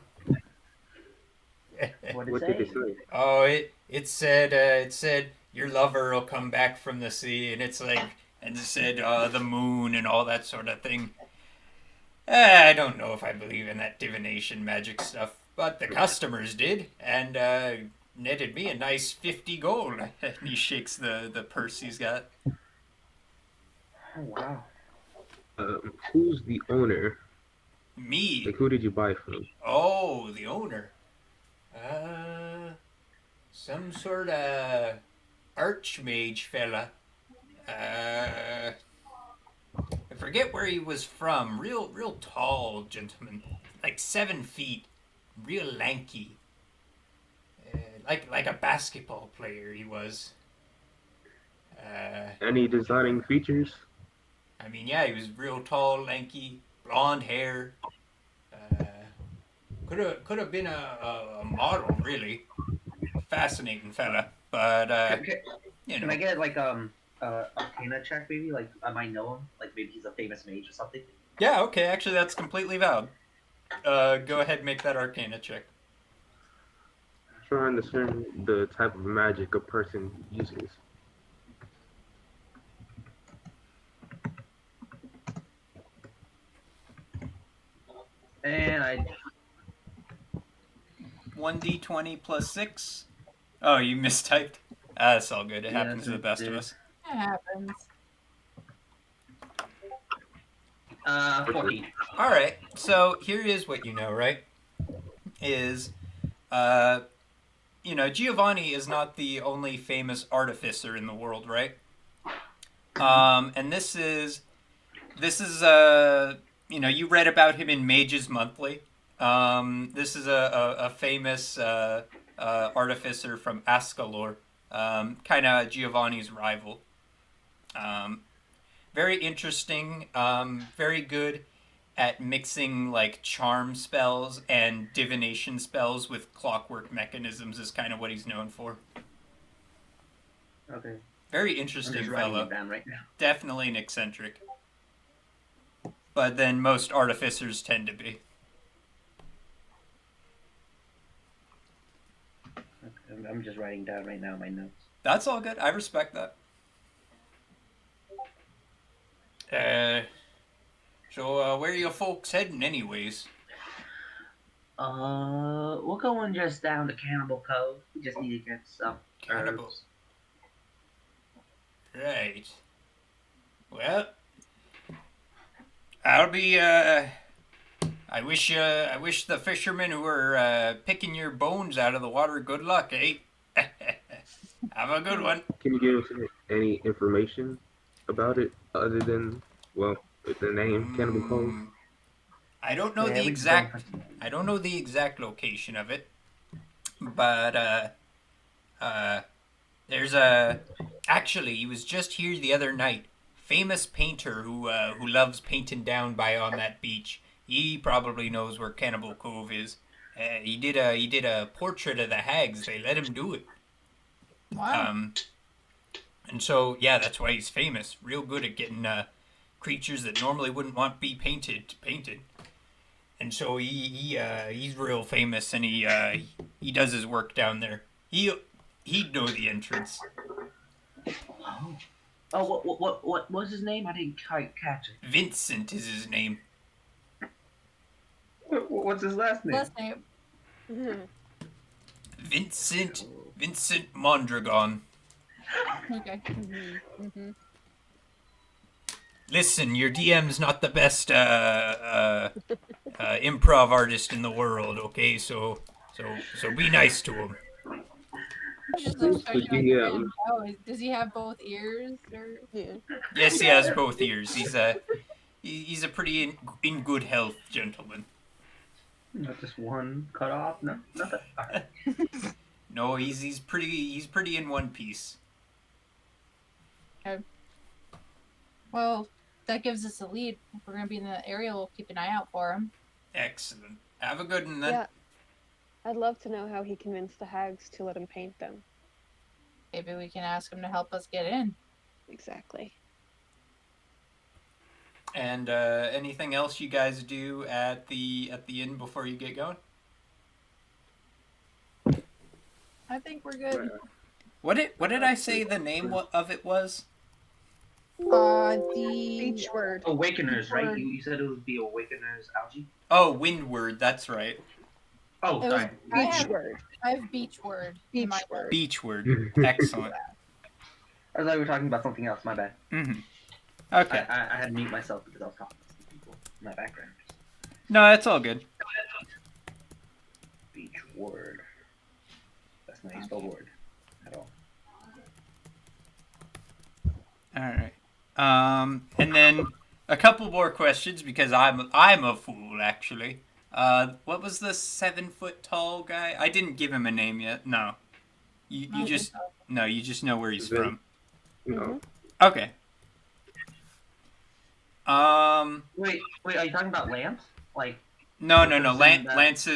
What What did they say? Oh, it said your lover will come back from the sea, and it said the moon and all that sort of thing. I don't know if I believe in that divination magic stuff, but the customers did, and netted me a nice 50 gold. And he shakes the purse he's got. Oh, wow. Who's the owner? Me? Like, who did you buy from? Oh, the owner. Uh, some sort of archmage fella. Uh, forget where he was from. Real tall gentleman, like 7 feet, real lanky, like a basketball player. He was. Any designing features? I mean, yeah, he was real tall, lanky, blonde hair. Uh, could have been a model, really. Fascinating fella, but Can, can, you can know. I get like Arcana check maybe? Like I might know him. Like maybe he's a famous mage or something. Yeah, okay, actually, that's completely valid. Go ahead and make that Arcana check. Trying to discern the type of magic a person uses. And I 1d20 plus 6. Oh, you mistyped. That's all good. It yeah, happens to the best of us. It happens. 14. All right. So here is what you know, right? Is uh, Giovanni is not the only famous artificer in the world, right? And this is you read about him in Mages Monthly. This is a famous artificer from Ascalor, kind of Giovanni's rival. Um, Very interesting. Very good at mixing like charm spells and divination spells with clockwork mechanisms is kind of what he's known for. Okay. Very I'm interesting just writing fellow. it down right now. Definitely an eccentric. But then most artificers tend to be. Okay, I'm just writing down right now my notes. That's all good. I respect that. So where are you folks heading anyways? We're going just down to Cannibal Cove. We just need to get some Cannibal. herbs. Right. Well, I'll be. I wish the fishermen who are picking your bones out of the water good luck, eh? Have a good one. Can you give us any information about it other than, well, the name Cannibal Cove? I don't know Yeah, the we just going exact. for some- I don't know the exact location of it, but there's a. Actually, he was just here the other night. Famous painter who loves painting down by on that beach. He probably knows where Cannibal Cove is. He did a portrait of the hags. They let him do it. Wow. And so yeah, that's why he's famous. Real good at getting creatures that normally wouldn't want to be painted. And so he's real famous, and he does his work down there. He'd know the entrance. Oh. Oh, what was his name? I didn't quite catch it. Vincent is his name. What's his last name? Last name. Vincent Mondragon. Okay. Listen, your DM's not the best improv artist in the world, okay? So be nice to him. Just Who's expecting, the like, DM? random- oh, does he have both ears? Or... Yeah. Yes, he has both ears. He's a pretty in good health gentleman. Not just one cut off? No, nothing. Alright. No, he's pretty in one piece. Well, that gives us a lead. If we're gonna be in the area, we'll keep an eye out for him. Excellent. Have a good one then. Yeah. I'd love to know how he convinced the hags to let him paint them. Maybe we can ask him to help us get in. Exactly. And anything else you guys do at the inn before you get going? I think we're good. What did I say the name of it was? The Each word. Awakeners, right? Word. You said it would be Awakeners algae? Oh, Windward. That's right. Oh, It was- sorry. I Each have- word. I have beach word. in my Beach word. Beachward. Excellent. I thought we were talking about something else. My bad. Mm-hmm. Okay. I had to mute myself because I was talking to some people in my background. No, that's all good. Beach word. That's not how you spell word at all. All right. And then a couple more questions because I'm a fool actually. What was the 7 foot tall guy? I didn't give him a name yet. No, you Not Mm-mm. just yourself. no, you just know where he's Vin, from. Mm-hmm. no. Okay. Um. Wait, are you talking about Lance? Like No, no, the no. Zen that? Lance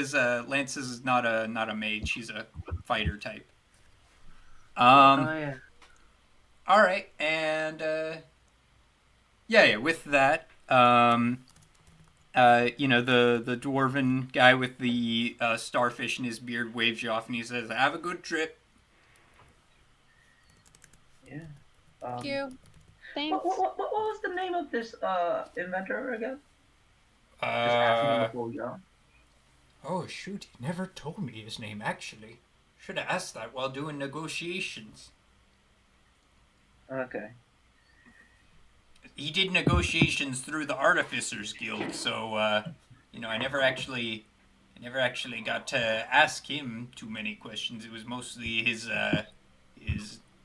is not a mage. She's a fighter type. Oh Um. yeah. All right, and yeah, yeah. With that, the dwarven guy with the starfish in his beard waves you off, and he says, "Have a good trip." Yeah. Thank you. What, Thanks. what, what, what was the name of this inventor again? Just asking him Uh. before we go. Oh shoot! He never told me his name. Actually, should have asked that while doing negotiations. Okay. He did negotiations through the Artificers Guild, so I never actually got to ask him too many questions. It was mostly his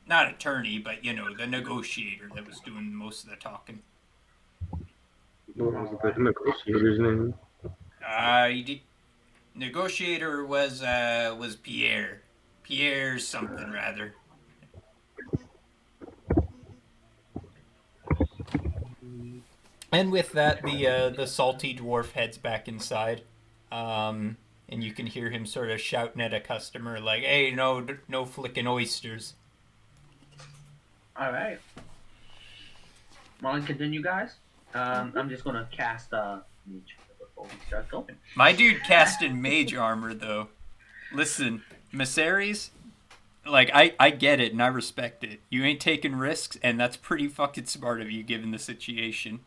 not attorney, but the negotiator that was doing most of the talking. What was Alright. the negotiator's name? He did, negotiator was Pierre, Pierre something rather. And with that, the salty dwarf heads back inside, and you can hear him sort of shouting at a customer like, "Hey, no flicking oysters." Alright. Want to continue, guys? I'm just gonna cast mage before we start going. My dude cast in mage armor though. Listen, Mysaries, like I get it and I respect it. You ain't taking risks, and that's pretty fucking smart of you given the situation.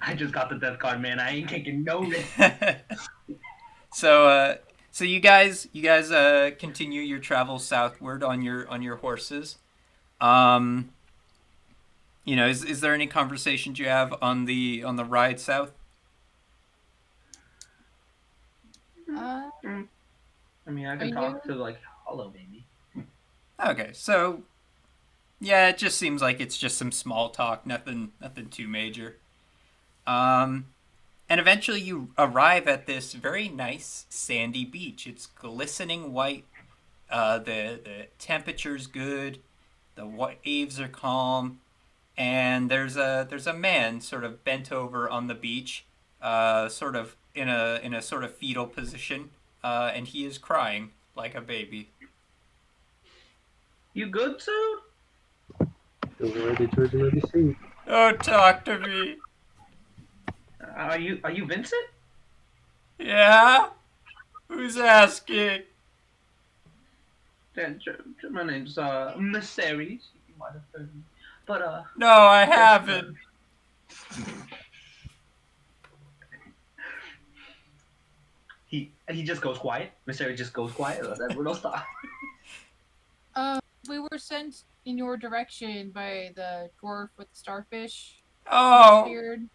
I just got the death card, man. I ain't taking no risk. so so you guys continue your travel southward on your horses. Um, is there any conversations you have on the ride south? Uh, I mean, I Are can talk you- to like Hollow maybe. Okay, so yeah, it just seems like it's just some small talk, nothing too major. Um, and eventually you arrive at this very nice sandy beach. It's glistening white. The temperature's good. The waves are calm, and there's a man sort of bent over on the beach, sort of in a sort of fetal position, and he is crying like a baby. You good, Sue? The word the children of the sea. Don't talk to me. Are you Vincent? Yeah? Who's asking? My name's Mysaries. You might have heard me. But No, I haven't. he just goes quiet. Mysaries just goes quiet. Everyone else stop. we were sent in your direction by the dwarf with the starfish Oh, beard.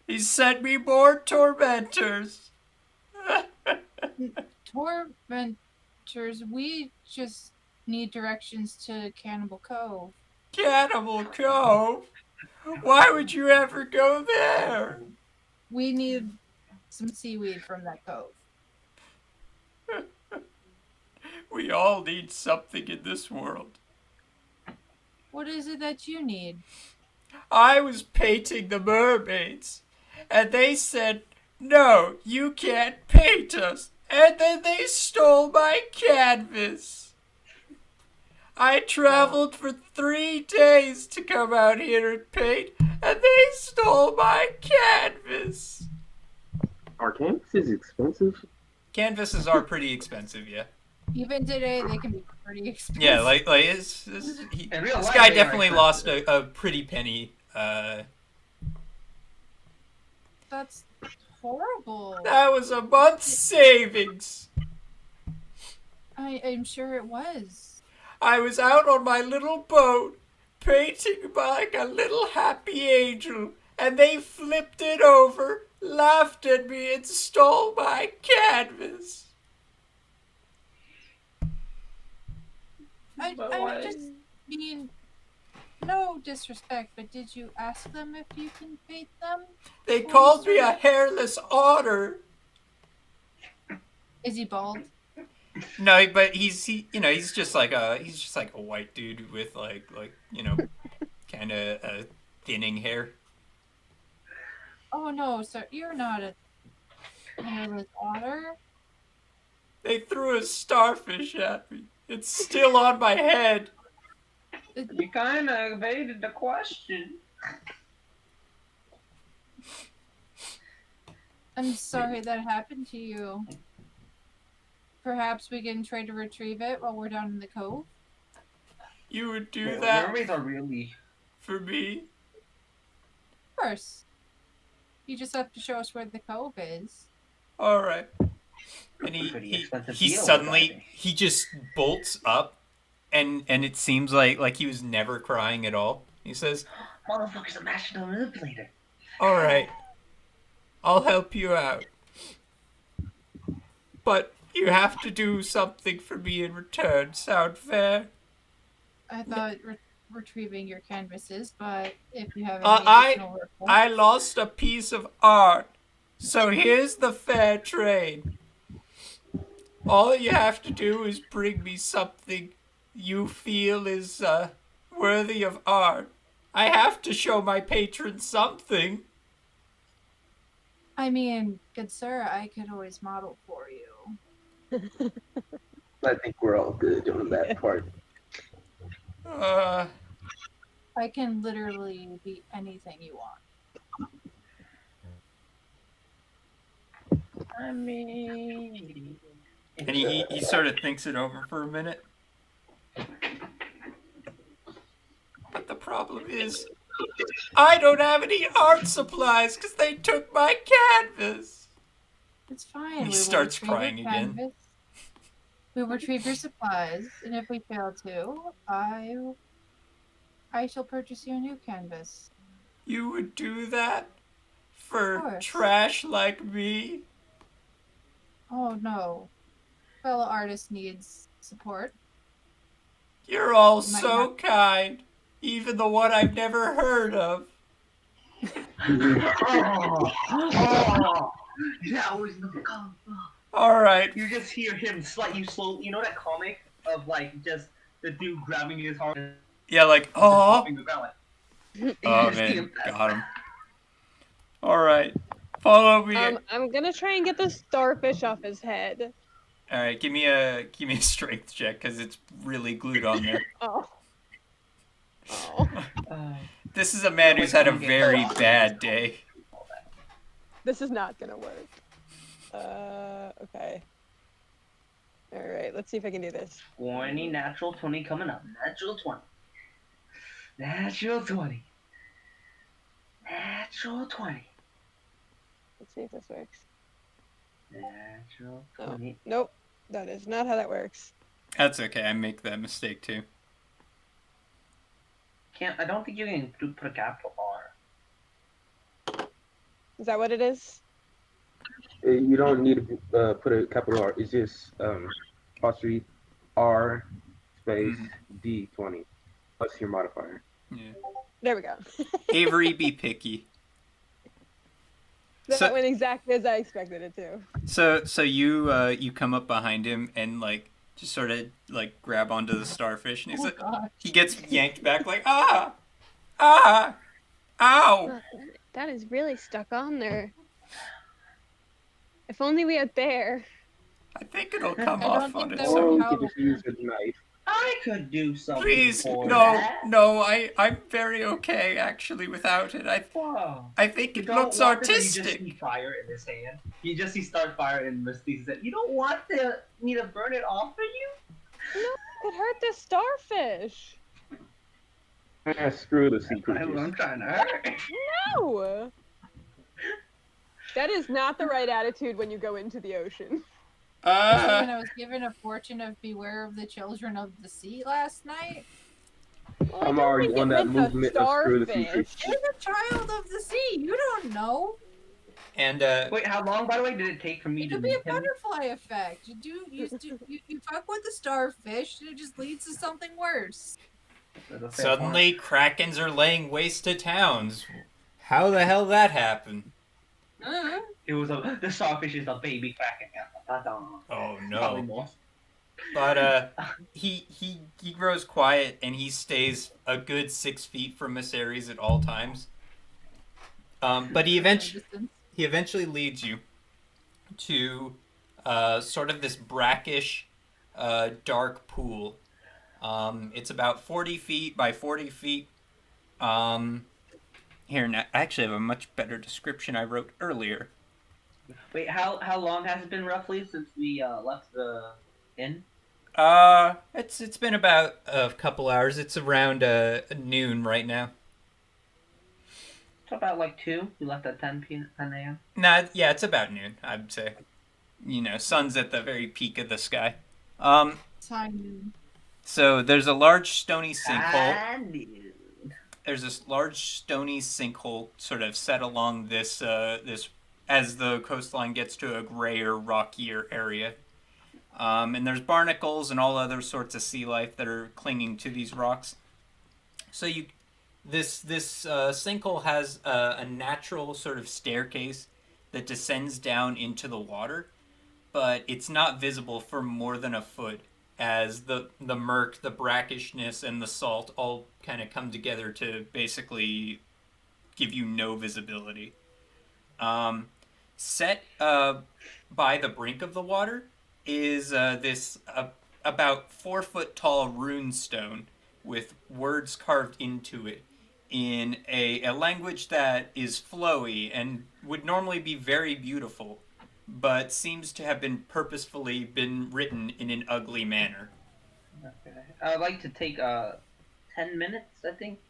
he sent me more tormentors. Tormentors, we just need directions to Cannibal Cove. Cannibal Cove? Why would you ever go there? We need some seaweed from that cove. We all need something in this world. What is it that you need? I was painting the mermaids, and they said, "No, you can't paint us." And then they stole my canvas. I traveled for 3 days to come out here and paint, and they stole my canvas. Our campus is expensive. Canvases are pretty expensive, yeah. Even today, they can be pretty expensive. Yeah, like In real this life, guy they are definitely lost expensive. a pretty penny. That's horrible. That was a month's savings. I'm sure it was. I was out on my little boat, painting like a little happy angel, and they flipped it over, laughed at me, and stole my canvas. I But why? just mean, No disrespect, but did you ask them if you can bait them? They for called me a dessert? hairless otter. Is he bald? No, but he's just like a white dude with kind of thinning hair. Oh no, sir, you're not a hairless otter. They threw a starfish at me. It's still on my head. You kind of evaded the question. I'm sorry that happened to you. Perhaps we can try to retrieve it while we're down in the cove? You would do Wait, that mermaids are really. for me? Of course. You just have to show us where the cove is. All right. And Pretty expensive he deal we're suddenly driving. he just bolts up, and it seems like he was never crying at all. He says, Motherfucker's a master manipulator. "All right, I'll help you out, but you have to do something for me in return. Sound fair?" I thought retrieving your canvases, but if you have Uh, any I additional requests... I lost a piece of art, so here's the fair trade. All you have to do is bring me something you feel is worthy of art. I have to show my patron something. I mean, good sir, I could always model for you. I think we're all good on that part. Uh, I can literally be anything you want. I mean. and he sort of thinks it over for a minute. But the problem is, I don't have any art supplies because they took my canvas. It's fine. He We will starts retrieve your crying again. canvas. We will retrieve your supplies, and if we fail to, I shall purchase you a new canvas. You would do that for course. trash like me? Oh no. Fellow artist needs support. You're all You might so kind. Even the one I've never heard of. Oh, that was the cover. All right. You just hear him slightly slow. You know that comic of like just the dude grabbing his heart and Yeah, like, just oh. popping the ground. Like, Oh, man. Got him. All right. Follow me. I'm gonna try and get the starfish off his head. All right, give me a strength check because it's really glued on there. Oh. Oh. This is a man who's had a very bad day. This is not gonna work. Okay. All right, let's see if I can do this. 20, natural 20 coming up. Natural 20. Natural 20. Natural 20. Let's see if this works. Natural Oh, 20. nope, that is not how that works. That's okay. I make that mistake too. I don't think you can put a capital R. Is that what it is? You don't need to put a capital R. It's just apostrophe R space D20 plus your modifier. Yeah. There we go. Avery, be picky. That went exactly as I expected it to. So you come up behind him and like just sort of like grab onto the starfish, and he's like, he gets yanked back like ow. Oh, that is really stuck on there. If only we had bear. I think it'll come I off don't on think its that would Or own. you help. could just use a knife. I could do something Please, for no, that. no, I'm very okay actually without it. Wow. I think You it don't looks want it, or you artistic. just see fire in his hand. You just see start fire in Misty's hand. You don't want me to burn it off for you? No, it hurt the starfish. Screw the sea That's what I'm creatures. trying to hurt. No. That is not the right attitude when you go into the ocean. Especially when I was given a fortune of Beware of the Children of the Sea last night. Well, I I'm don't already think on it that meant a movement of screw the sea starfish. creatures. It's a child of the sea. You don't know. And Wait, how long, by the way, did it take for me It to could be a meet him? butterfly effect. You fuck with the starfish, and it just leads to something worse. That's a fair point. Suddenly, krakens are laying waste to towns. How the hell that happened? It was the starfish is a baby kraken. Oh Probably no! more. But he grows quiet and he stays a good 6 feet from Miss Aries at all times. But he Personal eventually distance. he eventually leads you to sort of this brackish, dark pool. It's about 40 feet by 40 feet. Um, Here, now, I actually have a much better description I wrote earlier. Wait, how long has it been roughly since we left the inn? It's been about a couple hours. It's around noon right now. It's about like 2. We left at 10 a.m. Nah, yeah, it's about noon, I'd say. Sun's at the very peak of the sky. Um, Time. so there's a large stony sinkhole. And There's this large stony sinkhole sort of set along this as the coastline gets to a grayer, rockier area. And there's barnacles and all other sorts of sea life that are clinging to these rocks. So this sinkhole has a natural sort of staircase that descends down into the water, but it's not visible for more than a foot as the murk, the brackishness, and the salt all kind of come together to basically give you no visibility. Um, Set by the brink of the water is this about 4 foot tall rune stone with words carved into it in a language that is flowy and would normally be very beautiful, but seems to have been purposefully been written in an ugly manner. okay. I'd like to take 10 minutes. I think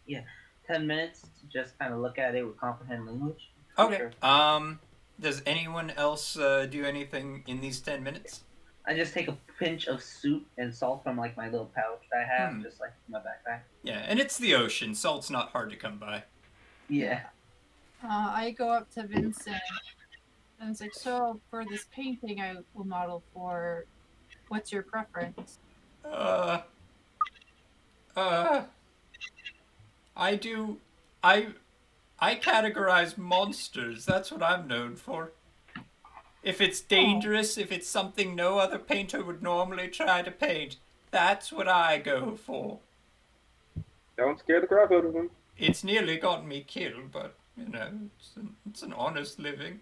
10 minutes to just kind of look at it with comprehend language. For Okay. sure. Does anyone else do anything in these 10 minutes? I just take a pinch of soup and salt from like my little pouch that I have, Hmm. just like in my backpack. Yeah, and it's the ocean. Salt's not hard to come by. Yeah. I go up to Vincent and it's like, so for this painting I will model for, what's your preference? Uh, uh, I do. I I categorize monsters. That's what I'm known for. If it's Oh, dangerous, if it's something no other painter would normally try to paint, that's what I go for. Don't scare the crap out of them. It's nearly got me killed, but it's an honest living,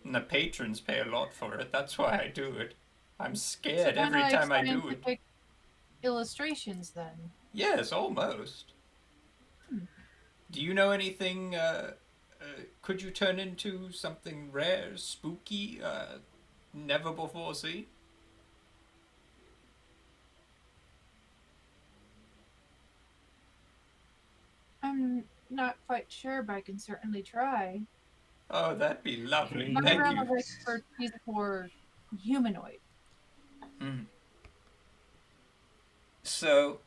and the patrons pay a lot for it. That's why I do it. I'm so scared kind every of like time I do it. scientific illustrations then. Yes, almost. Hmm. Do you know anything? Could you turn into something rare, spooky, never before seen? I'm not quite sure, but I can certainly try. Oh, that'd be lovely. My Okay. Thank realm you. of expertise for humanoid. Mm. So,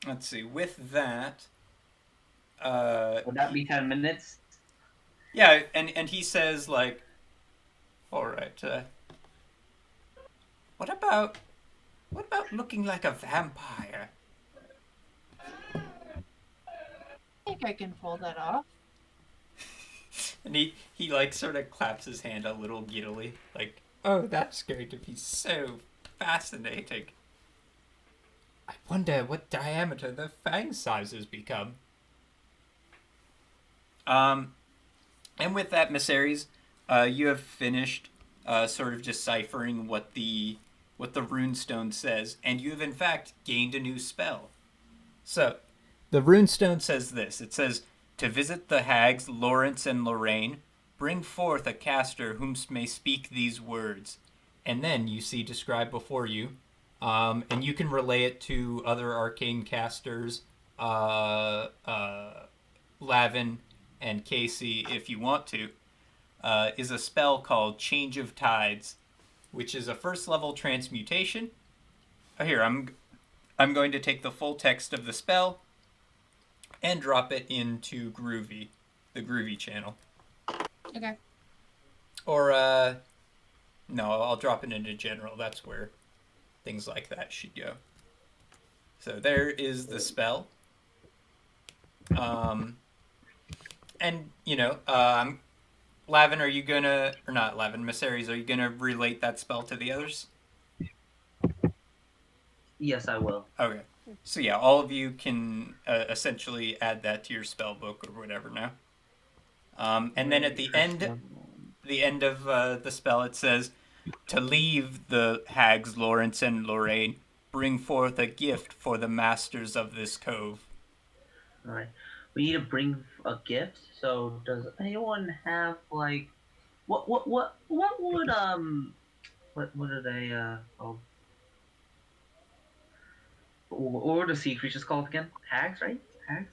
let's see. With that, Would that be 10 minutes? yeah, and he says like, all right. What about what about looking like a vampire? I think I can pull that off. And he like sort of claps his hand a little giddily, like, oh, that's going to be so fascinating. I wonder what diameter the fang sizes become. Um, and with that, Miss Aries, you have finished sort of deciphering what the runestone says, and you have in fact gained a new spell. So, the runestone says this. It says, to visit the hags Lawrence and Lorraine, bring forth a caster whom may speak these words. And then you see described before you, and you can relay it to other arcane casters, Lavin and Casey, if you want to, is a spell called Change of Tides, which is a first level transmutation. Oh, here, I'm going to take the full text of the spell and drop it into Groovy, the Groovy channel. Okay. Or, no, I'll drop it into general. That's where things like that should go. So there is the spell. Um, and Lavin, are you gonna or not Lavin, Miseries, are you gonna relate that spell to the others? Yes, I will. Okay. So yeah, all of you can essentially add that to your spell book or whatever now. And then at Wait the for end, someone. the spell, it says to leave the hags Lawrence and Lorraine, bring forth a gift for the masters of this cove. All right. We need to bring a gift. So, does anyone have like what would what are they called? What were the sea creatures called again? Hags, right? Hags.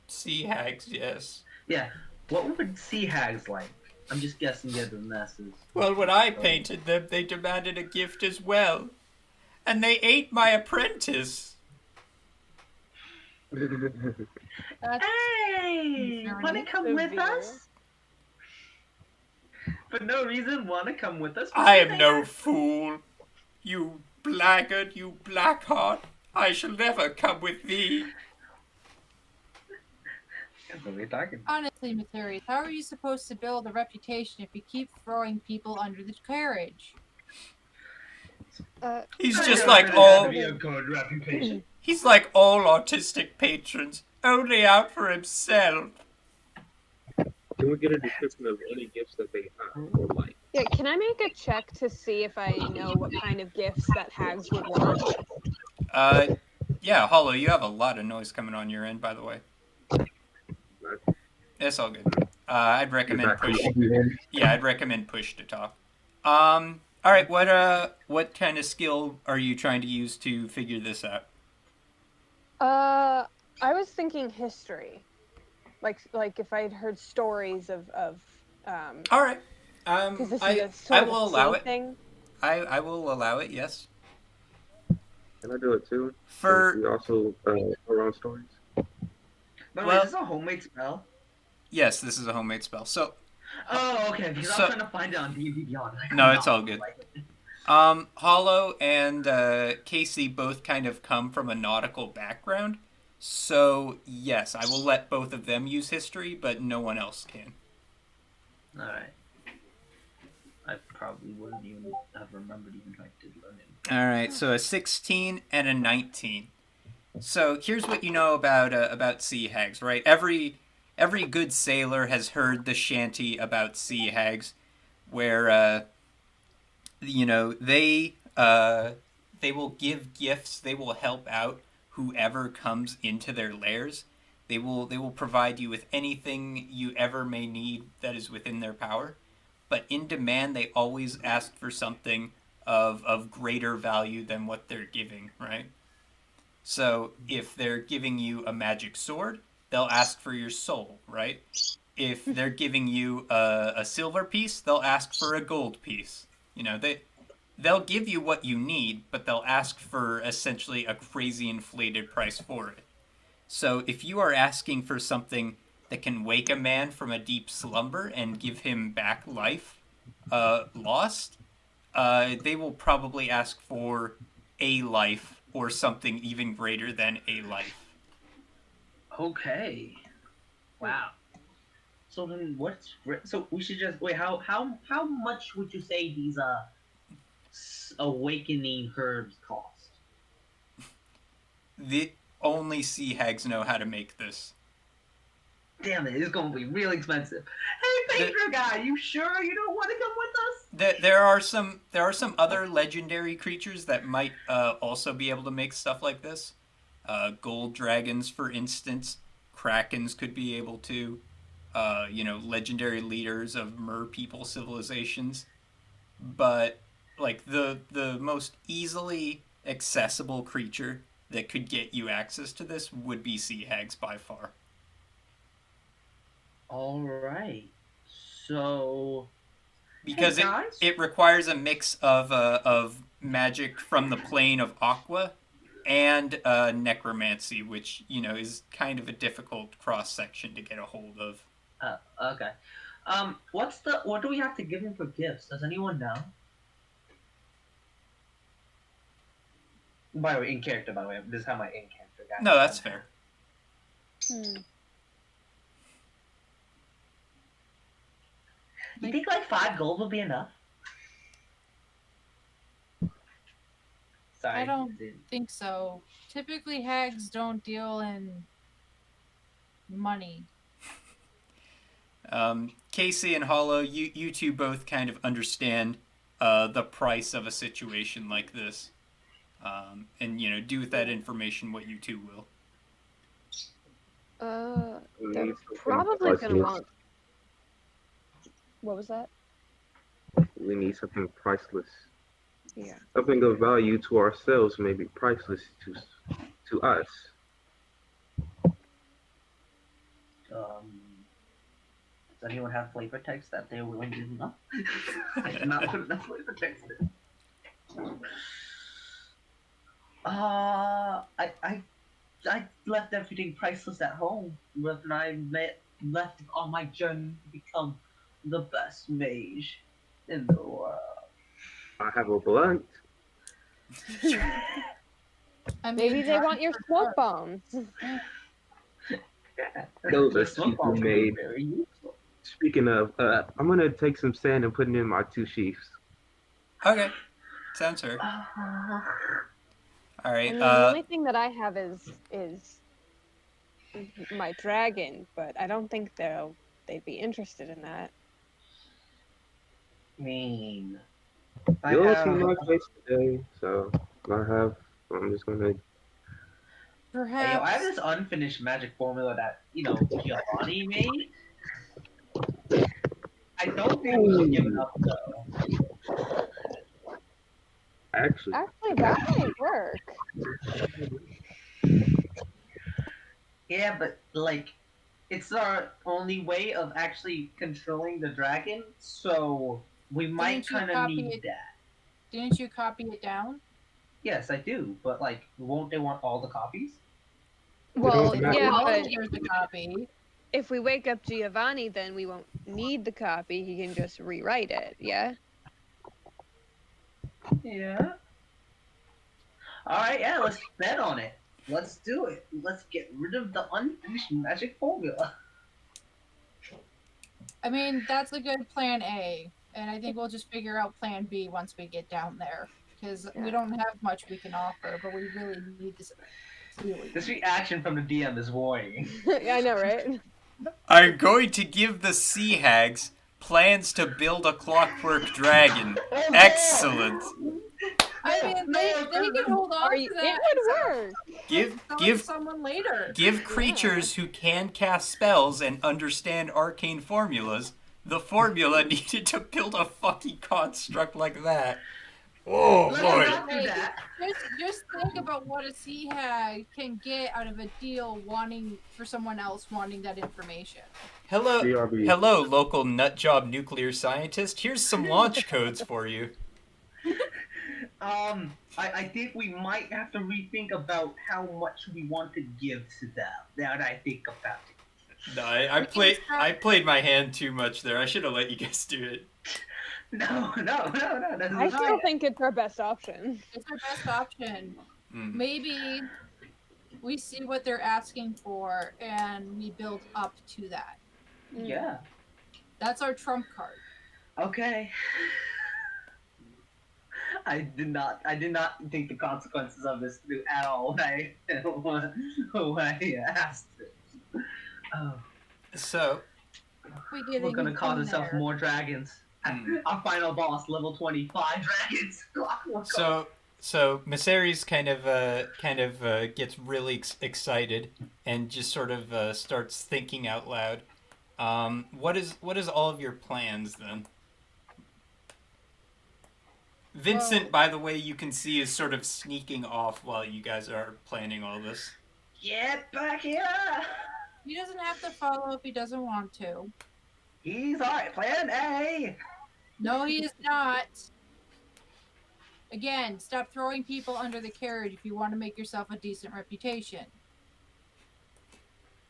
Sea hags, yes. Yeah. What would sea hags like? I'm just guessing they're the masses Well, when of the I code. painted them, they demanded a gift as well. And they ate my apprentice. That's Hey, wanna concerning. come with Severe. us? For no reason, wanna come with us? We I should am hang no out. fool. You blackguard, you blackheart. I shall never come with thee. That's what we're talking. Honestly, Mysterious, how are you supposed to build a reputation if you keep throwing people under the carriage? He's I just never like said it had to all be a good reputation. he's like all autistic patrons, only out for himself. Can we get a description of any gifts that they have or like? Yeah, can I make a check to see if I know what kind of gifts that hags would want? Uh yeah, Hollow, you have a lot of noise coming on your end, by the way. Like, It's all good. I'd is recommend that push. cool? Yeah, I'd recommend push to talk. All right. What kind of skill are you trying to use to figure this out? I was thinking history, like if I'd heard stories of All right. because this is I a I sort of a will allow sea it. thing. I will allow it. Yes. Can I do it too? Since For we also around stories. By the way, is well, this a homemade spell? yes, this is a homemade spell. So Oh, okay. Because I was so trying to find it on D&D Beyond. I could no, it's not all good. like it. Hollow and Casey both kind of come from a nautical background. So yes, I will let both of them use history, but no one else can. All right. I probably wouldn't even have remembered even if I did learn it. All right, so a 16 and a 19. So here's what you know about sea hags, right? Every good sailor has heard the shanty about sea hags, where they will give gifts, they will help out whoever comes into their lairs. They will provide you with anything you ever may need that is within their power. But in demand, they always ask for something of greater value than what they're giving, right? So if they're giving you a magic sword, they'll ask for your soul, right? If they're giving you a silver piece, they'll ask for a gold piece. They'll give you what you need, but they'll ask for essentially a crazy inflated price for it. So if you are asking for something that can wake a man from a deep slumber and give him back life lost, they will probably ask for a life or something even greater than a life. Okay. Wow. So then, so we should just wait. How much would you say these awakening herbs cost? The only sea hags know how to make this. Damn it! It's gonna be real expensive. Hey, Pedro guy, you sure you don't want to come with us? There are some other legendary creatures that might also be able to make stuff like this. Gold dragons, for instance, krakens could be able to. Legendary leaders of mer people civilizations. But like the most easily accessible creature that could get you access to this would be sea hags by far. All right. So, hey Because it guys. it requires a mix of magic from the plane of Aqua and necromancy, which is kind of a difficult cross section to get a hold of. Okay. What do we have to give him for gifts? Does anyone know? By the way, in character. By the way, this is how my in character guy. No, that's fair. Hmm. You think like 5 gold would be enough? Sorry. I don't think so. Typically, hags don't deal in money. Casey and Hollow, you two both kind of understand the price of a situation like this, and do with that information what you two will. We They're need something probably gonna priceless. want. What was that? We need something priceless. Yeah. Something of value to ourselves may be priceless to us. Does anyone have flavor text that they're willing to give up? I did not put enough flavor text in. I left everything priceless at home when I left on my journey to become the best mage in the world. I have a blunt. I mean, Maybe they want your for smoke sure. bombs. Those The are smoke cheaply bombs would be made. very useful. Speaking of, I'm gonna take some sand and put it in my 2 sheaths. Okay, sounds fair. All I right. mean, the only thing that I have is my dragon, but I don't think they'd be interested in that. I mean, I You'll see have. my face today, so I'm just gonna. Hey, yo, I have Perhaps this unfinished magic formula that Giovanni made. I don't think we should give it up though. Actually, Actually, that might work. Yeah, but like, it's our only way of actually controlling the dragon, so we might Didn't you kind of copy need it? that. Didn't you copy it down? Yes, I do, but like, won't they want all the copies? Well, don't matter. yeah, No, but there's a copy. if we wake up Giovanni, then we won't need the copy. He can just rewrite it. Yeah. Yeah. All right, yeah, let's bet on it. Let's do it. Let's get rid of the unfinished magic formula. I mean, that's a good plan A, and I think we'll just figure out plan B once we get down there, because we don't have much we can offer, but we really need this. Really. This reaction from the DM is worrying. Yeah, I know, right? I'm going to give the Sea Hags plans to build a clockwork dragon. Oh, no! Excellent. I mean, they can hold on to that. It would work. Give someone later. Give creatures who can cast spells and understand arcane formulas the formula needed to build a fucking construct like that. Oh Let's boy. not do that. Just think about what a sea hag can get out of a deal for someone else wanting that information. BRB. Hello, local nutjob nuclear scientist. Here's some launch codes for you. I think we might have to rethink about how much we want to give to them. Now that I think about it. No, I played my hand too much there. I should have let you guys do it. No. That's I not still it. think it's our best option. It's our best option. Mm. Maybe we see what they're asking for and we build up to that. Yeah. That's our trump card. Okay. I did not think the consequences of this through at all when I asked it. Oh, So, we're gonna cause ourselves more dragons. Our final boss, level 25 dragons. so Miseries kind of gets really excited and just sort of starts thinking out loud. What is all of your plans then? Vincent, by the way, you can see is sort of sneaking off while you guys are planning all this. Get back here! He doesn't have to follow if he doesn't want to. He's alright, plan A! No, he is not. Again, stop throwing people under the carriage if you want to make yourself a decent reputation.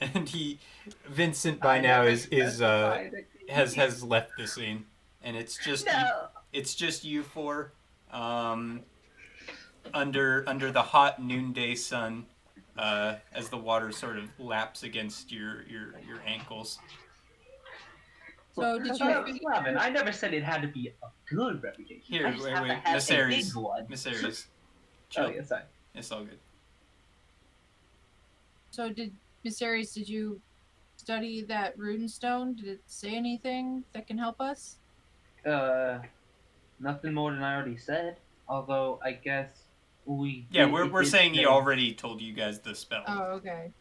And Vincent by now has left the scene, and it's just No. it's just you four. under the hot noonday sun, as the water sort of laps against your ankles. So did you Okay. figure? Robin, I never said it had to be a good reputation. I Here, just wait, have to wait, have Miss a big Aries, one. Miss Aries, Oh, chill. yeah, sorry. It's all good. So did Miss Aries? Did you study that rune stone? Did it say anything that can help us? Uh, Nothing more than I already said. Although I guess Yeah, it we're did saying he say. already told you guys the spell. Oh, okay.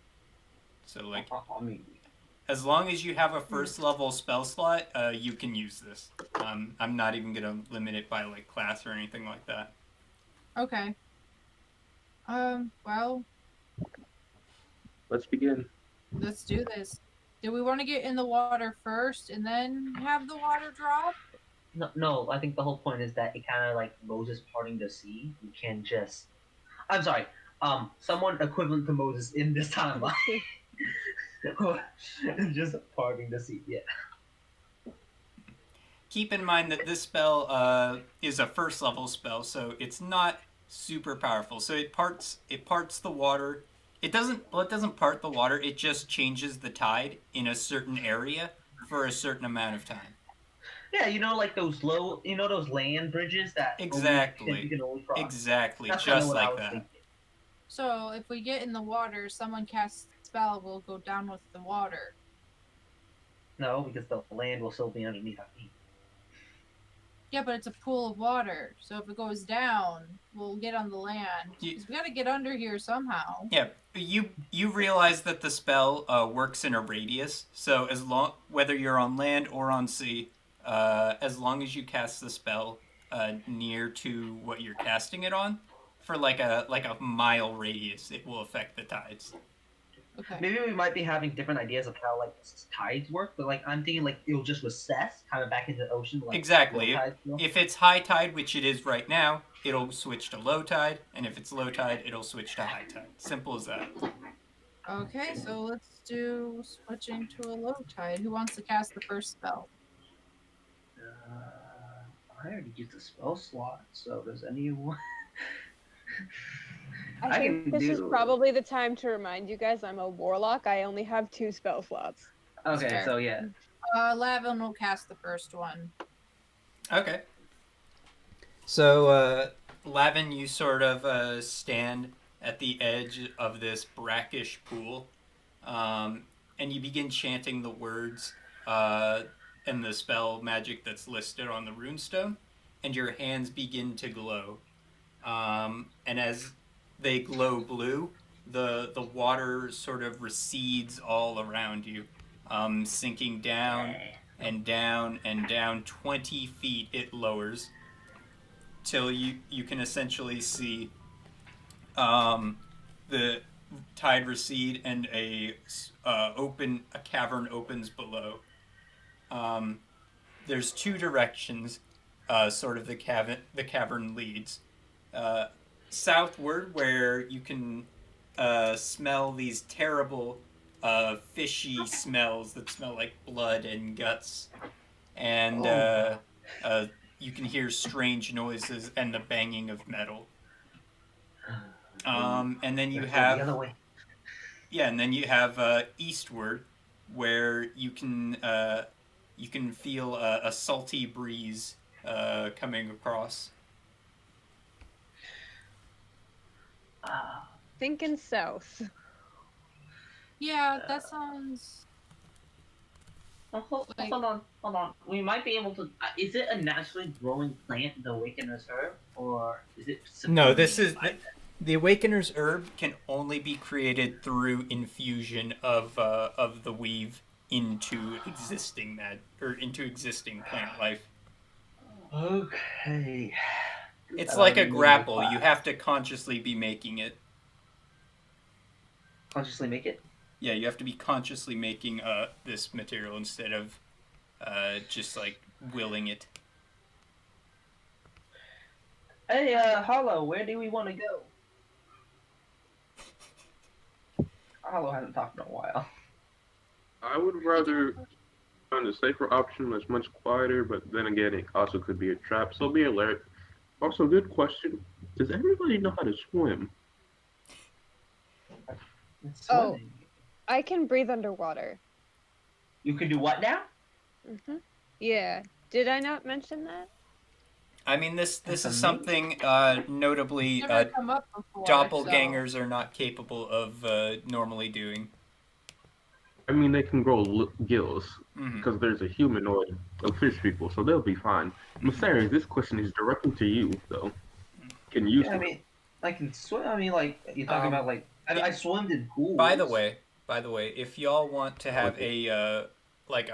So like, I mean, as long as you have a first level spell slot, you can use this. I'm not even gonna limit it by like class or anything like that. Okay. Well, Let's begin. let's do this. Do we want to get in the water first and then have the water drop? no. I think the whole point is that it kind of like Moses parting the sea. You can just. I'm sorry. Someone equivalent to Moses in this timeline. Just parting the sea. Yeah. Keep in mind that this spell is a first level spell, so it's not super powerful. So it parts the water. It doesn't part the water. It just changes the tide in a certain area for a certain amount of time. Yeah, like those those land bridges that you Exactly. can only cross. Exactly. That's kind of Just what I like was that. thinking. So if we get in the water, someone casts a spell will go down with the water. No, because the land will still be underneath our feet. Yeah, but it's a pool of water. So if it goes down, we'll get on the land. You, Because we got to get under here somehow. yeah, you realize that the spell works in a radius. So as long whether you're on land or on sea, as long as you cast the spell near to what you're casting it on, for like a mile radius, it will affect the tides. Okay. Maybe we might be having different ideas of how like tides work, but like I'm thinking like it'll just recess kind of back into the ocean like low Exactly. tides. If it's high tide, which it is right now, it'll switch to low tide, and if it's low tide, it'll switch to high tide. Simple as that. Okay, so let's do switching to a low tide. Who wants to cast the first spell? I already used a spell slot, so does anyone? I think can this is do. probably the time to remind you guys I'm a warlock. I only have 2 spell slots. Okay, Fair. so yeah. Lavin will cast the first one. Okay. So, Lavin, you sort of stand at the edge of this brackish pool, and you begin chanting the words and the spell magic that's listed on the runestone, and your hands begin to glow. And as they glow blue, the water sort of recedes all around you, sinking down and down and down 20 feet. It lowers till you can essentially see the tide recede and a cavern opens below. Um, there's two directions, sort of the cavern leads. Uh, Southward, where you can smell these terrible fishy smells that smell like blood and guts, and Oh. you can hear strange noises and the banging of metal. And then you Let's go the have other way. yeah, and then you have eastward, where you can feel a salty breeze coming across. Thinking south. Yeah, that sounds like Hold on. We might be able to. Is it a naturally growing plant, the Awakener's herb, or is it? No, this is by the Awakener's herb can only be created through infusion of the weave into into existing plant life. Okay. It's like a grapple. You have to consciously be making it. Consciously make it. Yeah, you have to be consciously making this material instead of just like willing it. Hey, Hollow, where do we want to go? Hollow hasn't talked in a while. I would rather find a safer option that's much quieter, but then again, it also could be a trap, so be alert. Also, good question. Does everybody know how to swim? It's Oh. swimming. I can breathe underwater. You can do what now? Yeah. Did I not mention that? I mean, this That's is amazing. something notably Never come up before. doppelgangers are not capable of normally doing. I mean, they can grow gills Mhm. because there's a humanoid of fish people, so they'll be fine. Mysterious, this question is directly to you, though. Can you Yeah, I swim? mean, I can swim. I mean, like you're talking Um, about, like I swimmed in By the pools. way, if y'all want to have Okay. like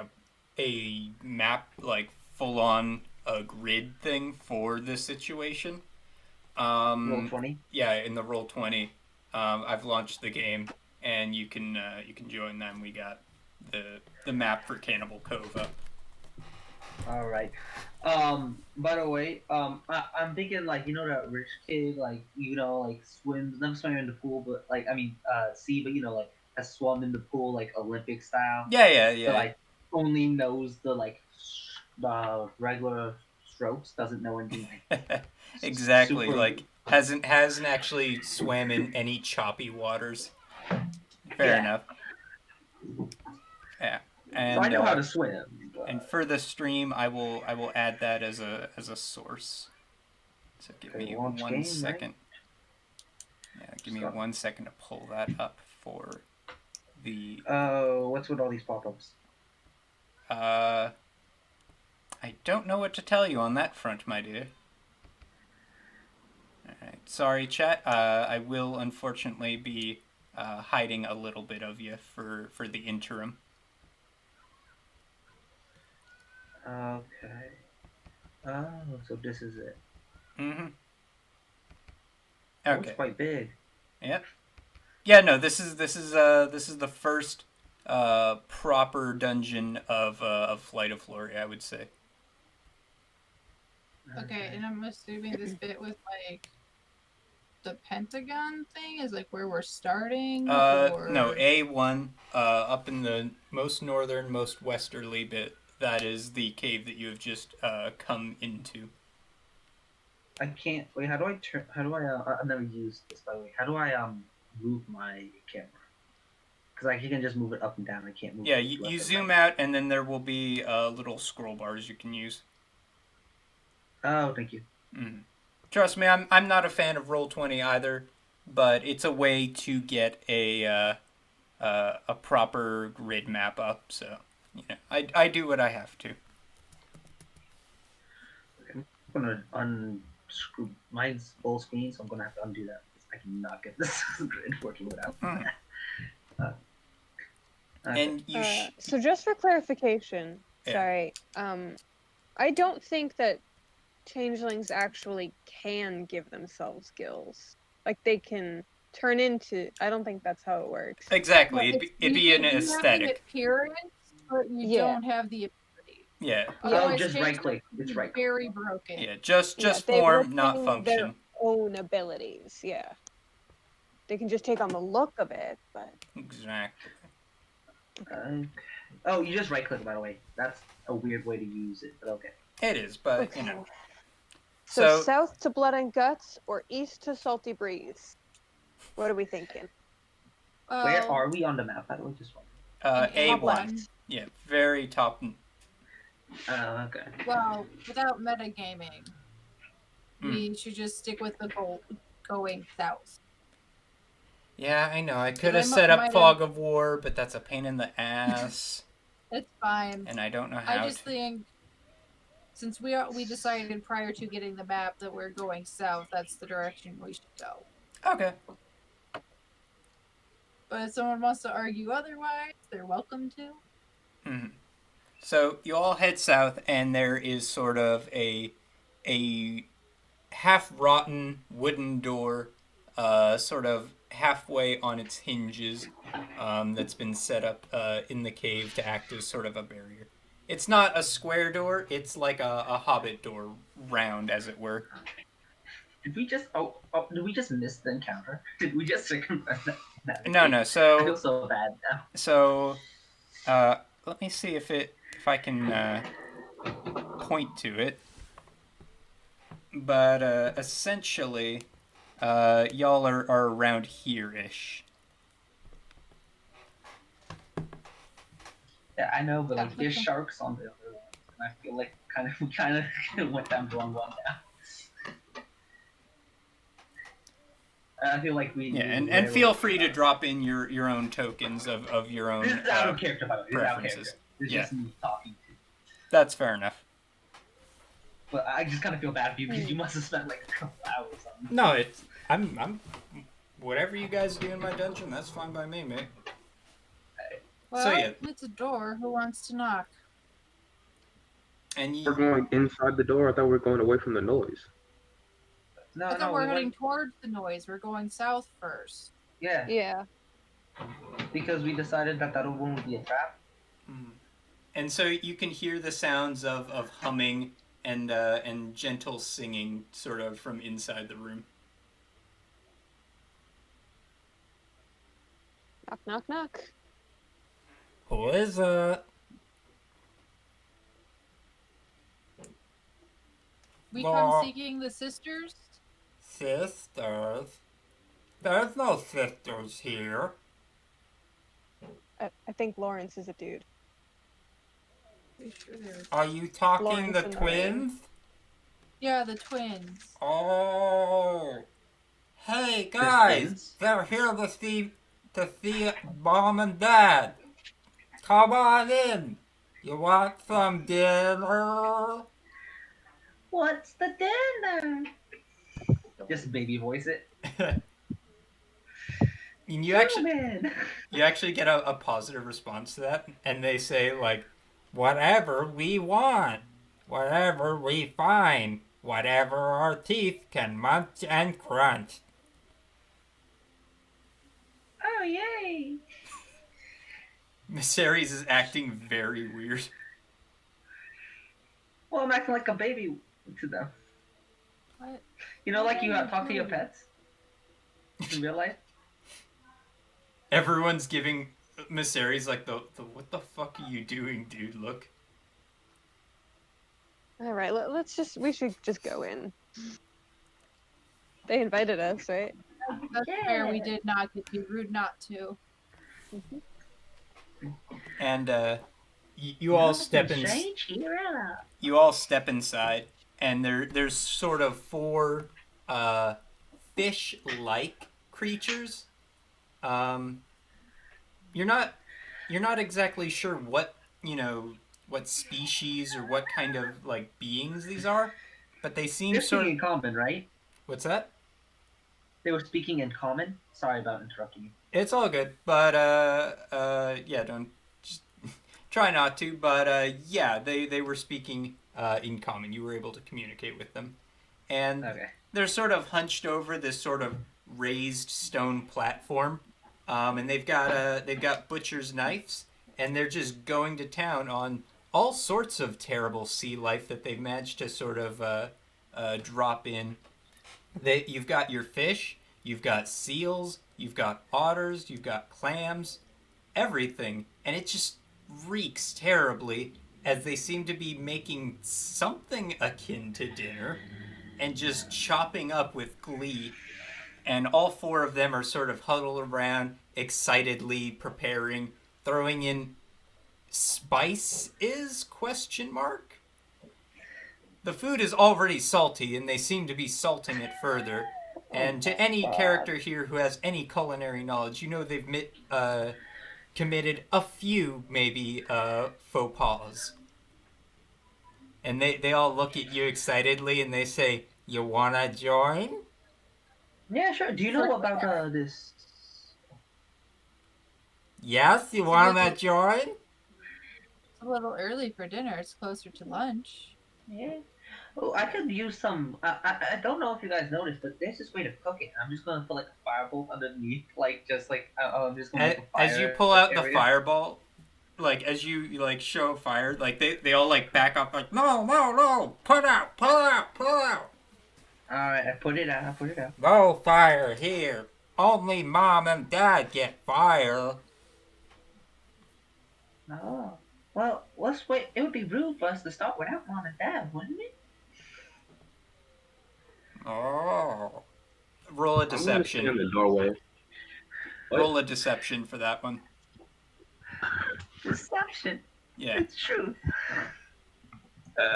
a map like full on a grid thing for this situation, Roll 20. yeah, in the Roll20, I've launched the game and you can join them. We got the map for Cannibal Cove up. All right. By the way, I'm thinking, like, that rich kid, like, like swims, never swam in the pool, but like, I mean, sea, but like has swum in the pool like Olympic style, Yeah, but yeah, like only knows the like regular strokes, doesn't know anything like yeah. Exactly. super. Like hasn't actually swam in any choppy waters. Fair Yeah. enough. Yeah. So I And know how to swim. and But, for the stream, I will add that as a source. So give okay, me launch one game, right? second. Yeah, give me Stop. 1 second to pull that up for the. What's with all these pop-ups? Uh, I don't know what to tell you on that front, my dear. All right, sorry, chat. I will unfortunately be hiding a little bit of you for the interim. Okay. Oh, so this is it. Mm-hmm. Oh, it's Okay. quite big. Yep. Yeah. No. This is the first proper dungeon of Flight of Floria, I would say. Okay, and I'm assuming this bit with like the Pentagon thing is like where we're starting, or No, A1, up in the most northern, most westerly bit. That is the cave that you have just come into. I can't. Wait, how do I turn? How do I? I've never used this, by the way. How do I move my camera? Because like you can just move it up and down. I can't move Yeah, it you left and zoom right. out, and then there will be little scroll bars you can use. Oh, thank you. Mm. Trust me, I'm not a fan of Roll20 either, but it's a way to get a proper grid map up. So I do what I have to. Okay, I'm gonna unscrew mine's full screen, so I'm gonna have to undo that because I cannot get this grid working without Mm. that. Okay. And you So just for clarification, Yeah. sorry, I don't think that changelings actually can give themselves gills. Like they can turn into. I don't think that's how it works. exactly. Well, It'd be an you have the aesthetic. appearance, but you Yeah. don't have the ability. Yeah. Oh, Otherwise, just right changelings click. would It's be right click. very broken. Yeah. Just They form, not retain their function. own abilities. Yeah. They can just take on the look of it, but Exactly. Okay. Oh, you just right click, by the way. That's a weird way to use it, but okay. It is, but okay. you know. So So south to Blood and Guts or east to Salty Breeze? What are we thinking? Where are we on the map? By the way, just one. A1. A1. Yeah, very top. Oh, okay. Well, without metagaming, we should just stick with the goal going south. Yeah, I know. I could I have set up might Fog of War, but that's a pain in the ass, It's fine. and I don't know how. I just think since we decided prior to getting the map that we're going south, that's the direction we should go. Okay. But if someone wants to argue otherwise, they're welcome to. Mm-hmm. So you all head south, and there is sort of a half rotten wooden door, sort of halfway on its hinges, that's been set up in the cave to act as sort of a barrier. It's not a square door; it's like a hobbit door, round as it were. Did we just? Did we just miss the encounter? Did we just circumvent that? No. I So feel so bad now. so let me see if I can point to it. But essentially, Y'all are around here-ish. Yeah, I know, but Yeah, like there's sharks on the other ones, and I feel like we kind of went down the wrong one now. I feel like Yeah, we and ran feel away too free to fast. drop in your own tokens of your This own is out of character, by the way. This is out of character. preferences. It's Yeah, just me talking to you. that's fair enough. But I just kind of feel bad for you because Hmm. you must have spent like a couple hours on. No, it's I'm whatever you guys do in my dungeon, that's fine by me, mate. Well, So yeah, it's a door. Who wants to knock? and We're you, going inside the door. I thought we were going away from the noise. I No, thought no, we're we heading went. towards the noise. We're going south first. Yeah, Yeah. because we decided that that one would be a trap. and so you can hear the sounds of humming and gentle singing sort of from inside the room. Knock, knock, knock. Who is it? We come Well, seeking the sisters. sisters. There's no sisters here. I think Lawrence is a dude. Pretty sure they're- Are you talking Lawrence the and Lorraine. twins? Yeah, the twins. Oh. Hey The guys, twins. they're here to see mom and dad. Come on in. You want some dinner? What's the dinner? Just baby voice it. And you actually Human. you actually get a positive response to that, and they say like, whatever we want, whatever we find, whatever our teeth can munch and crunch. Oh yay! Miss Aries is acting very weird. Well, I'm acting like a baby to them. What? You know, like you What are talk to your doing? pets in real life. Everyone's giving Miss Aries like the what the fuck are you doing, dude? Look. All right, we should just go in. They invited us, right? That's fair. We did not. It'd be rude not to. And you all step in. Strange hero. You all step inside, and there's sort of four fish-like creatures. Um, you're not exactly sure what species or what kind of like beings these are, but they seem They're sort speaking of. in common, right? What's that? They were speaking in common. Sorry about interrupting you. It's all good, but yeah, don't just try not to. But yeah, they were speaking in common. You were able to communicate with them, and Okay. they're sort of hunched over this sort of raised stone platform, and they've got butcher's knives, and they're just going to town on all sorts of terrible sea life that they've managed to sort of drop in. You've got your fish, you've got seals, you've got otters, you've got clams, everything, and it just reeks terribly as they seem to be making something akin to dinner and just chopping up with glee. And all four of them are sort of huddled around, excitedly preparing, throwing in spice is question mark. The food is already salty, and they seem to be salting it further. And to any character here who has any culinary knowledge, you know they've committed a few, maybe, faux pas. And they all look at you excitedly and they say, you wanna join? Yeah, sure. Do you know about this? Yes, you wanna join? It's a little early for dinner. It's closer to lunch. Yeah. Oh, I could use some. I don't know if you guys noticed, but there's this way to cook it. I'm just gonna put like a fireball underneath, like just like I'm just gonna make a fire. As you pull out the area. fireball, like as you like show fire, like they all like back up, like no, no, no, put out, pull out, pull out. All right, I put it out. I put it out. No fire here. Only mom and dad get fire. Oh. Well, let's wait. It would be rude for us to start without mom and dad, wouldn't it? Oh, Roll a I'm gonna stay in deception. the doorway. What? Roll a deception for that one. Deception. Yeah, It's true.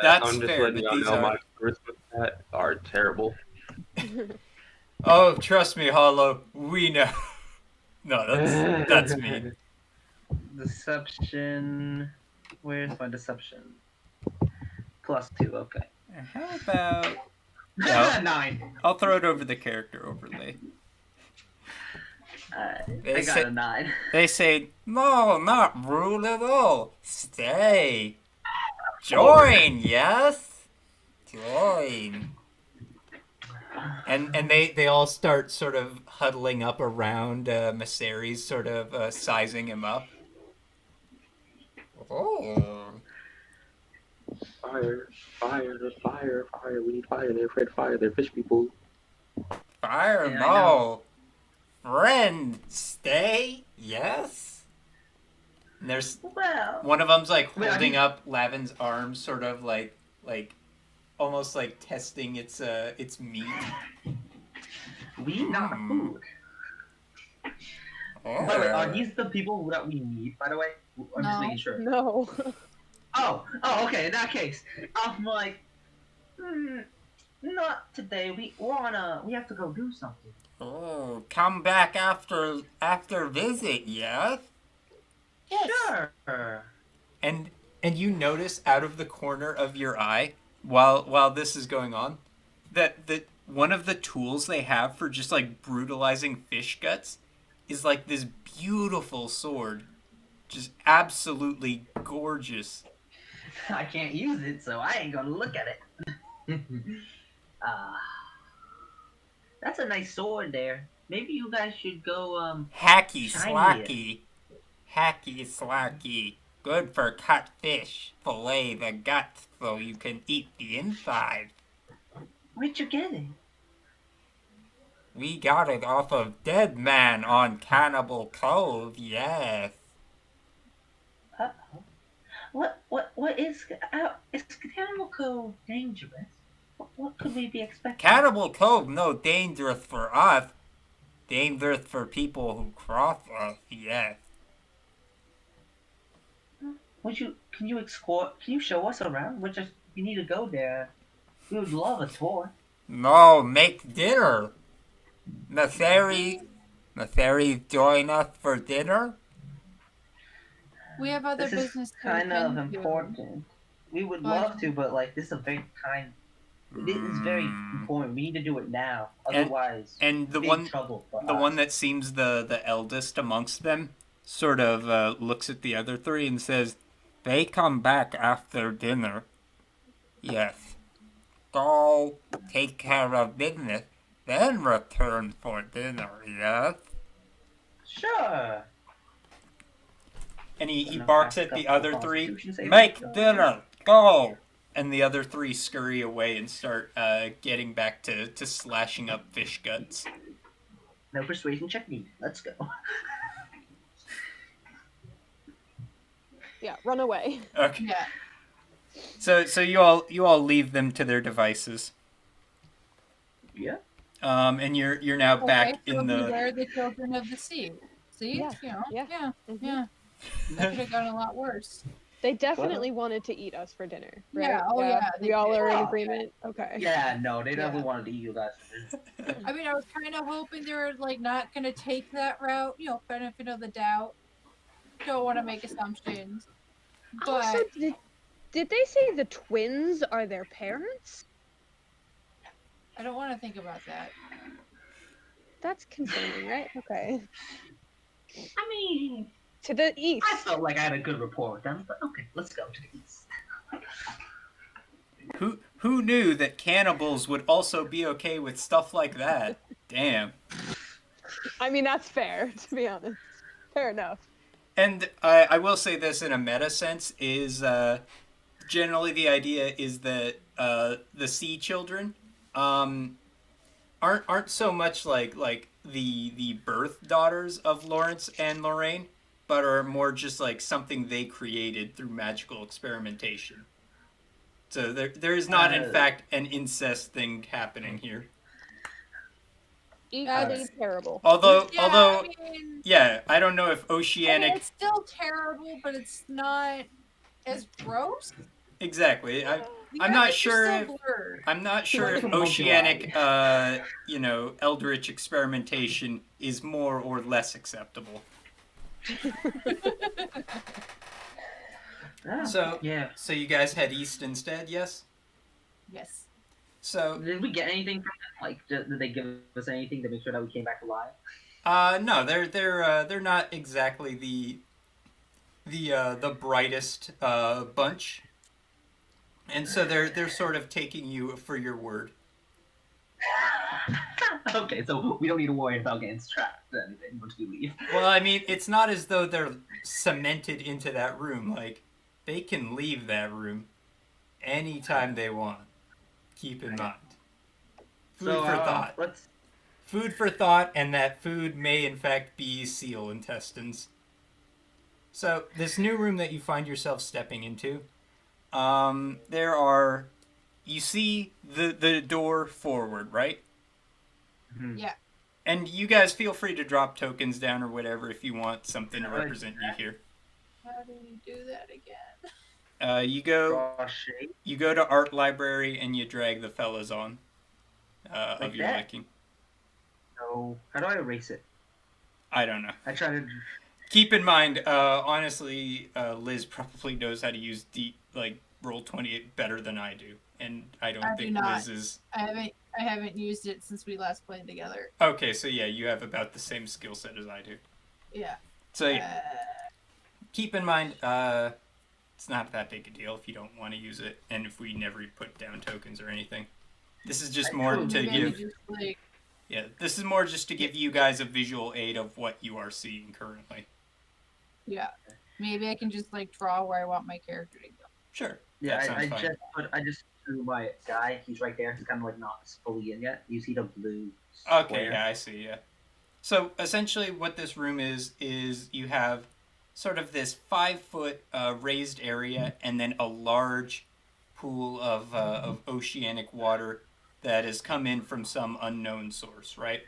that's I'm just fair, letting but y'all these know are. my scores with that are terrible. Oh, trust me, Hollow. We know. No, that's mean. Deception. Where's my deception? +2. Okay. How about? Yeah, 9. I'll throw it over the character overlay. They I got say a 9. they say no, not rude at all. Stay, join, yes, join. And they all start sort of huddling up around Maseres, sort of sizing him up. Oh, Fire, fire, fire, fire. We need fire. They're afraid of fire. They're fish people. fire, Yeah, I know. no, friend, stay, yes. And there's Well, one of them's like wait, are holding you- up Lavin's arm, sort of like almost like testing its meat. we not Hmm. food. By the way, are Oh. these the people that we need? By the way, I'm just No. making sure. No. Oh, okay. In that case, I'm like, not today. We have to go do something. Oh, come back after visit, yes? Yes. Sure. And you notice out of the corner of your eye, while this is going on, that one of the tools they have for just like brutalizing fish guts is like this beautiful sword. Just absolutely gorgeous. I can't use it, so I ain't gonna look at it. uh, that's a nice sword there. Maybe you guys should go Hacky shiny it. slacky. Hacky slacky. Good for cut fish. Fillet the guts so you can eat the inside. Where'd you get it? We got it off of Dead Man on Cannibal Cove, yes. Uh-oh. What is Cannibal Cove dangerous? What could we be expecting? Cannibal Cove no dangerous for us. Dangerous for people who cross us, yes. Can you show us around? We need to go there. We would love a tour. No, make dinner. Matheri join us for dinner? We have other This is business to kind of attend to. important. We would But- love to, but like this is a very kind. It is very important. We need to do it now, otherwise, And the big one trouble for the us. one that seems the eldest amongst them sort of looks at the other three and says, "They come back after dinner." Yes. Go take care of business, then return for dinner, yes? Sure. And he No, barks that's at the got other the three, Constitution saving "Make throw." dinner, go!" And the other three scurry away and start getting back to slashing up fish guts. No persuasion check needed. Let's go. Yeah, run away. Okay. Yeah. So you all leave them to their devices. Yeah. And you're now back Okay, so in the. beware the children of the sea. See? Yeah, You know? yeah. Yeah. Mhm. Yeah. That could have gone a lot worse. They definitely wanted to eat us for dinner, right? Yeah, oh yeah, they We all did. are in Oh, agreement. Okay. Yeah. No, they Yeah. definitely wanted to eat you guys. I mean, I was kind of hoping they were like not going to take that route. You know, benefit of the doubt. Don't want to make assumptions. But Also, did they say the twins are their parents? I don't want to think about that. That's concerning, right? Okay. I mean, To the east. I felt like I had a good rapport with them, but okay, let's go to the east. Who knew that cannibals would also be okay with stuff like that? Damn. I mean, that's fair, to be honest. Fair enough. And I will say this in a meta sense is generally the idea is that the sea children aren't so much like the birth daughters of Lawrence and Lorraine, but are more just like something they created through magical experimentation. So there is not in fact an incest thing happening here. Equally terrible. Although, Yeah, although, I mean, yeah, I don't know if oceanic. it's still terrible, but it's not as gross. Exactly. The I'm not areas are sure still if blurred. I'm not Too sure much if of a monkey oceanic, ride. eldritch experimentation is more or less acceptable. Ah, So, yeah. so you guys head east instead, yes? Yes. So, Did we get anything from them? Like, did they give us anything to make sure that we came back alive? no, they're not exactly the brightest bunch, and so they're sort of taking you for your word. Okay, so we don't need to worry about getting trapped or anything once we leave. Well, I mean, it's not as though they're cemented into that room. Like, they can leave that room anytime they want. Keep in Okay. mind. Food So for thought. let's. Food for thought, and that food may in fact be seal intestines. So, this new room that you find yourself stepping into, there are. You see the door forward, right? Hmm. Yeah. And you guys feel free to drop tokens down or whatever if you want something to How do I do represent you here. How do we do that again? You go draw a shape you go to art library and you drag the fellas on of like your that? liking. No. How do I erase it? I don't know. I try to. Keep in mind, honestly, Liz probably knows how to use roll 28 better than I do, and I I don't do think not. Liz is. I haven't used it since we last played together. Okay, so yeah, you have about the same skill set as I do. Yeah. So Uh, keep in mind, it's not that big a deal if you don't want to use it, and if we never put down tokens or anything. This is just I more could. to maybe I could give. just like Yeah, this is more just to give you guys a visual aid of what you are seeing currently. yeah. Maybe I can just like draw where I want my character to go. Sure, Yeah, that sounds fine. I just threw my guy. He's right there. He's kind of like not fully in yet. You see the blue Okay, square? yeah, I see. Yeah. So essentially, what this room is you have sort of this 5 foot raised area, and then a large pool of oceanic water that has come in from some unknown source, right?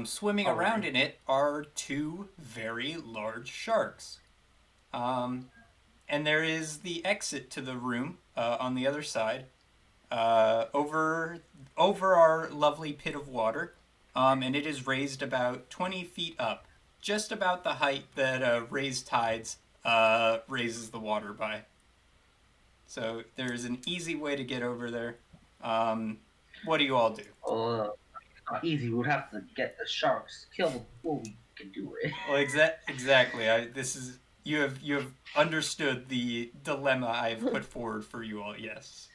Swimming All around right. in it are two very large sharks. Um, and there is the exit to the room on the other side, over our lovely pit of water, and it is raised about 20 feet up, just about the height that raised tides raises the water by. So there's an easy way to get over there. What do you all do? Not easy. We'd have to get the sharks killed before we can do it. Well, exactly. This is you have understood the dilemma I've put forward for you all. Yes.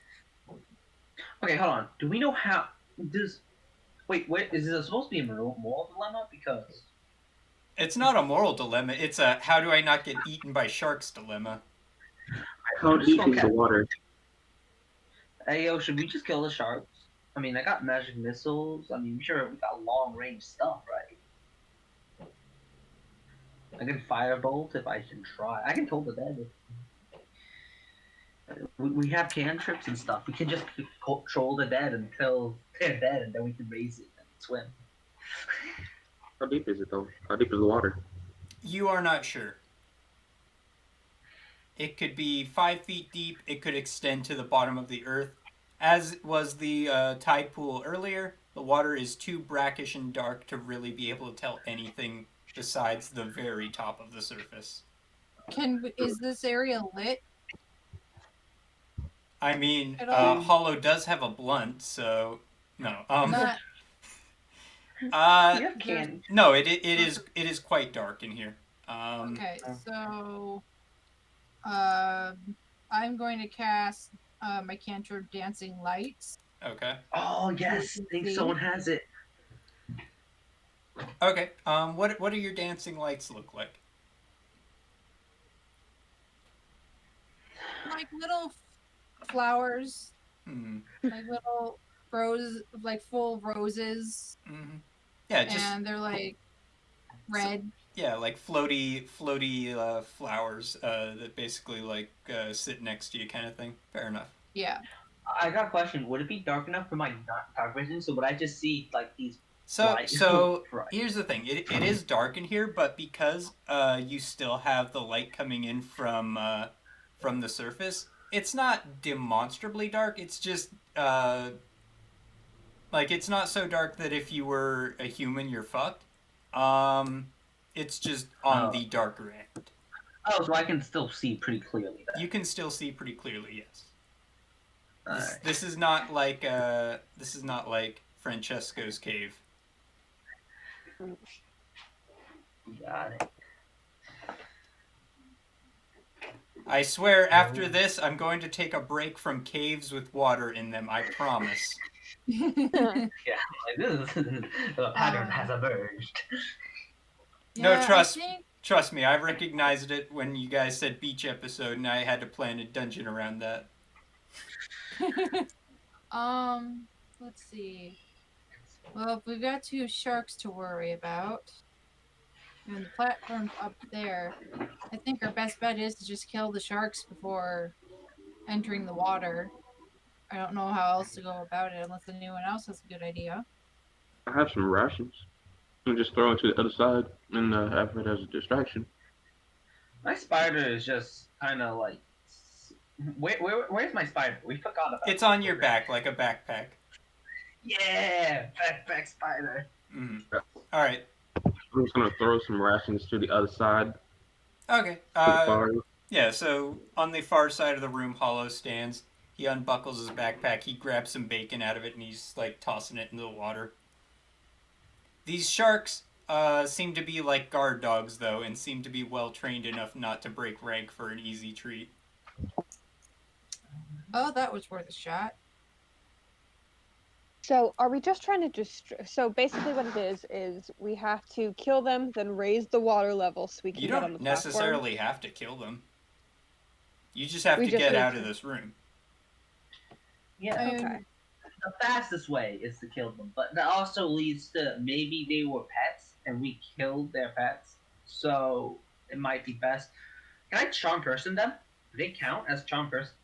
Okay, hold on. Do we know how this? Wait. Is this supposed to be a moral dilemma? Because It's not a moral dilemma. It's a how do I not get eaten by sharks dilemma. How just deep go is the catch. water? Hey, yo, should we just kill the sharks? I mean, I got magic missiles. I mean, sure, we got long range stuff, right? I can firebolt if I can try. I can kill the dead. We have cantrips and stuff. We can just control the dead until they're dead, and then we can raise it and swim. How deep is it though? How deep is the water? You are not sure. It could be 5 feet deep. It could extend to the bottom of the earth. As was the tide pool earlier, the water is too brackish and dark to really be able to tell anything besides the very top of the surface. Is this area lit I mean, at all? Hollow does have a blunt, so no. Not. We Uh, have can. no, it is quite dark in here. Okay, so I'm going to cast my cantrip Dancing Lights. Okay. Oh yes, I think someone has it. Okay. What do your dancing lights look like? Like little flowers, Hmm. like little rose, like full roses, Mm-hmm. Yeah, just and they're like red. yeah, like floaty flowers that basically like sit next to you, kind of thing. Fair enough. Yeah. I got a question. Would it be dark enough for my dark vision? So would I just see like these So, Right. so Right. here's the thing. It is dark in here, but because you still have the light coming in from the surface, it's not demonstrably dark. It's just like it's not so dark that if you were a human, you're fucked. Um, it's just on Oh, the darker end. oh, so I can still see pretty clearly You then. can still see pretty clearly. Yes. All This right. this is not like Francesco's cave. Got it. I swear, after this, I'm going to take a break from caves with water in them. I promise. Yeah, like this is the pattern has emerged. No, Yeah, I think trust me. I recognized it when you guys said beach episode, and I had to plan a dungeon around that. um let's see. Well, we've got two sharks to worry about. And the platform's up there. I think our best bet is to just kill the sharks before entering the water. I don't know how else to go about it unless anyone else has a good idea. I have some rations. And just throw it to the other side and have it as a distraction. My spider is just kind of like. Where's my spider? We forgot about It's it. on your back like a backpack. Yeah, backpack spider. Mm. All right. I'm just gonna throw some rations to the other side, Okay. to the far. Yeah. So on the far side of the room, Hollow stands. He unbuckles his backpack. He grabs some bacon out of it, and he's like tossing it into the water. These sharks seem to be like guard dogs, though, and seem to be well trained enough not to break rank for an easy treat. Oh, that was worth a shot. So are we just trying to so basically what it is we have to kill them, then raise the water level so we can You get on don't the platform? necessarily have to kill them. You just have We to just get need out of to- this room. Yeah, I mean, Okay. the fastest way is to kill them, but that also leads to maybe they were pets and we killed their pets, so it might be best. Can I charm person them? Do they count as charm person?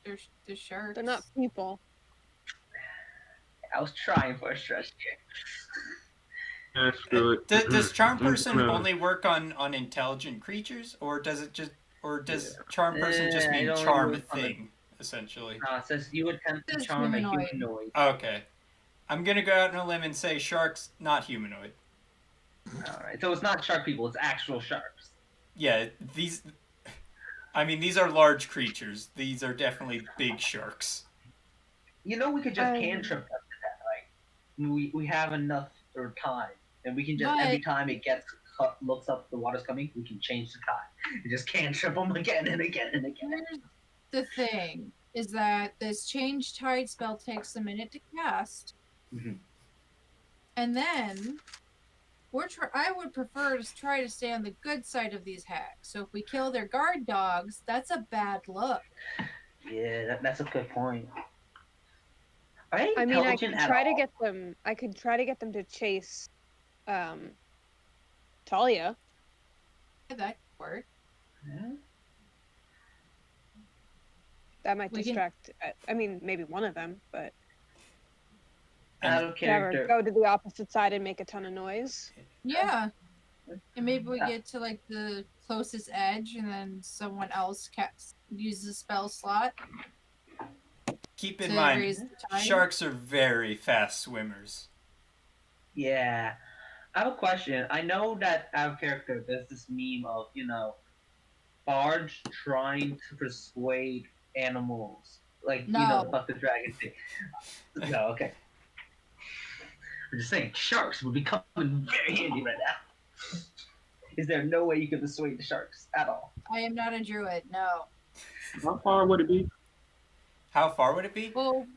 they're sharks. They're not people. I was trying for a stretch here. Yeah, screw it. Does charm I'm just person gonna- only work on intelligent creatures, or does charm person just It mean only charm works on the- thing essentially? It says you attempt to Says charm humanoid. a humanoid. Okay, I'm gonna go out on a limb and say sharks not humanoid. Alright, so it's not shark people, it's actual sharks. Yeah, these. I mean, these are large creatures. These are definitely big sharks. You know, we could just Um, cantrip them to that, right? We have enough for time, and we can just But- every time it gets looks up the water's coming, we can change the time. We just cantrip them again and again and again. Here's the thing: is that this change tide spell takes a minute to cast, Mhm. and then I would prefer to try to stay on the good side of these hacks. So if we kill their guard dogs, that's a bad look. Yeah, that's a good point. Are they I mean, I intelligent could at try to all? get them. I could try to get them to chase, Talia. Yeah, that could work. Yeah. That might We can- distract. I mean, maybe one of them, but Out of have her character. go to the opposite side and make a ton of noise. Yeah. And maybe we Yeah. get to like the closest edge, and then someone else uses a spell slot Keep in to mind, raise the tide. sharks are very fast swimmers. Yeah. I have a question. I know that out of character there's this meme of, Barge trying to persuade animals. Like, No. the Buck the Dragon thing. No, okay. I'm just saying, sharks would be coming very handy right now. Is there no way you could persuade the sharks at all? I am not a druid, no. How far would it be? How far would it be? Well,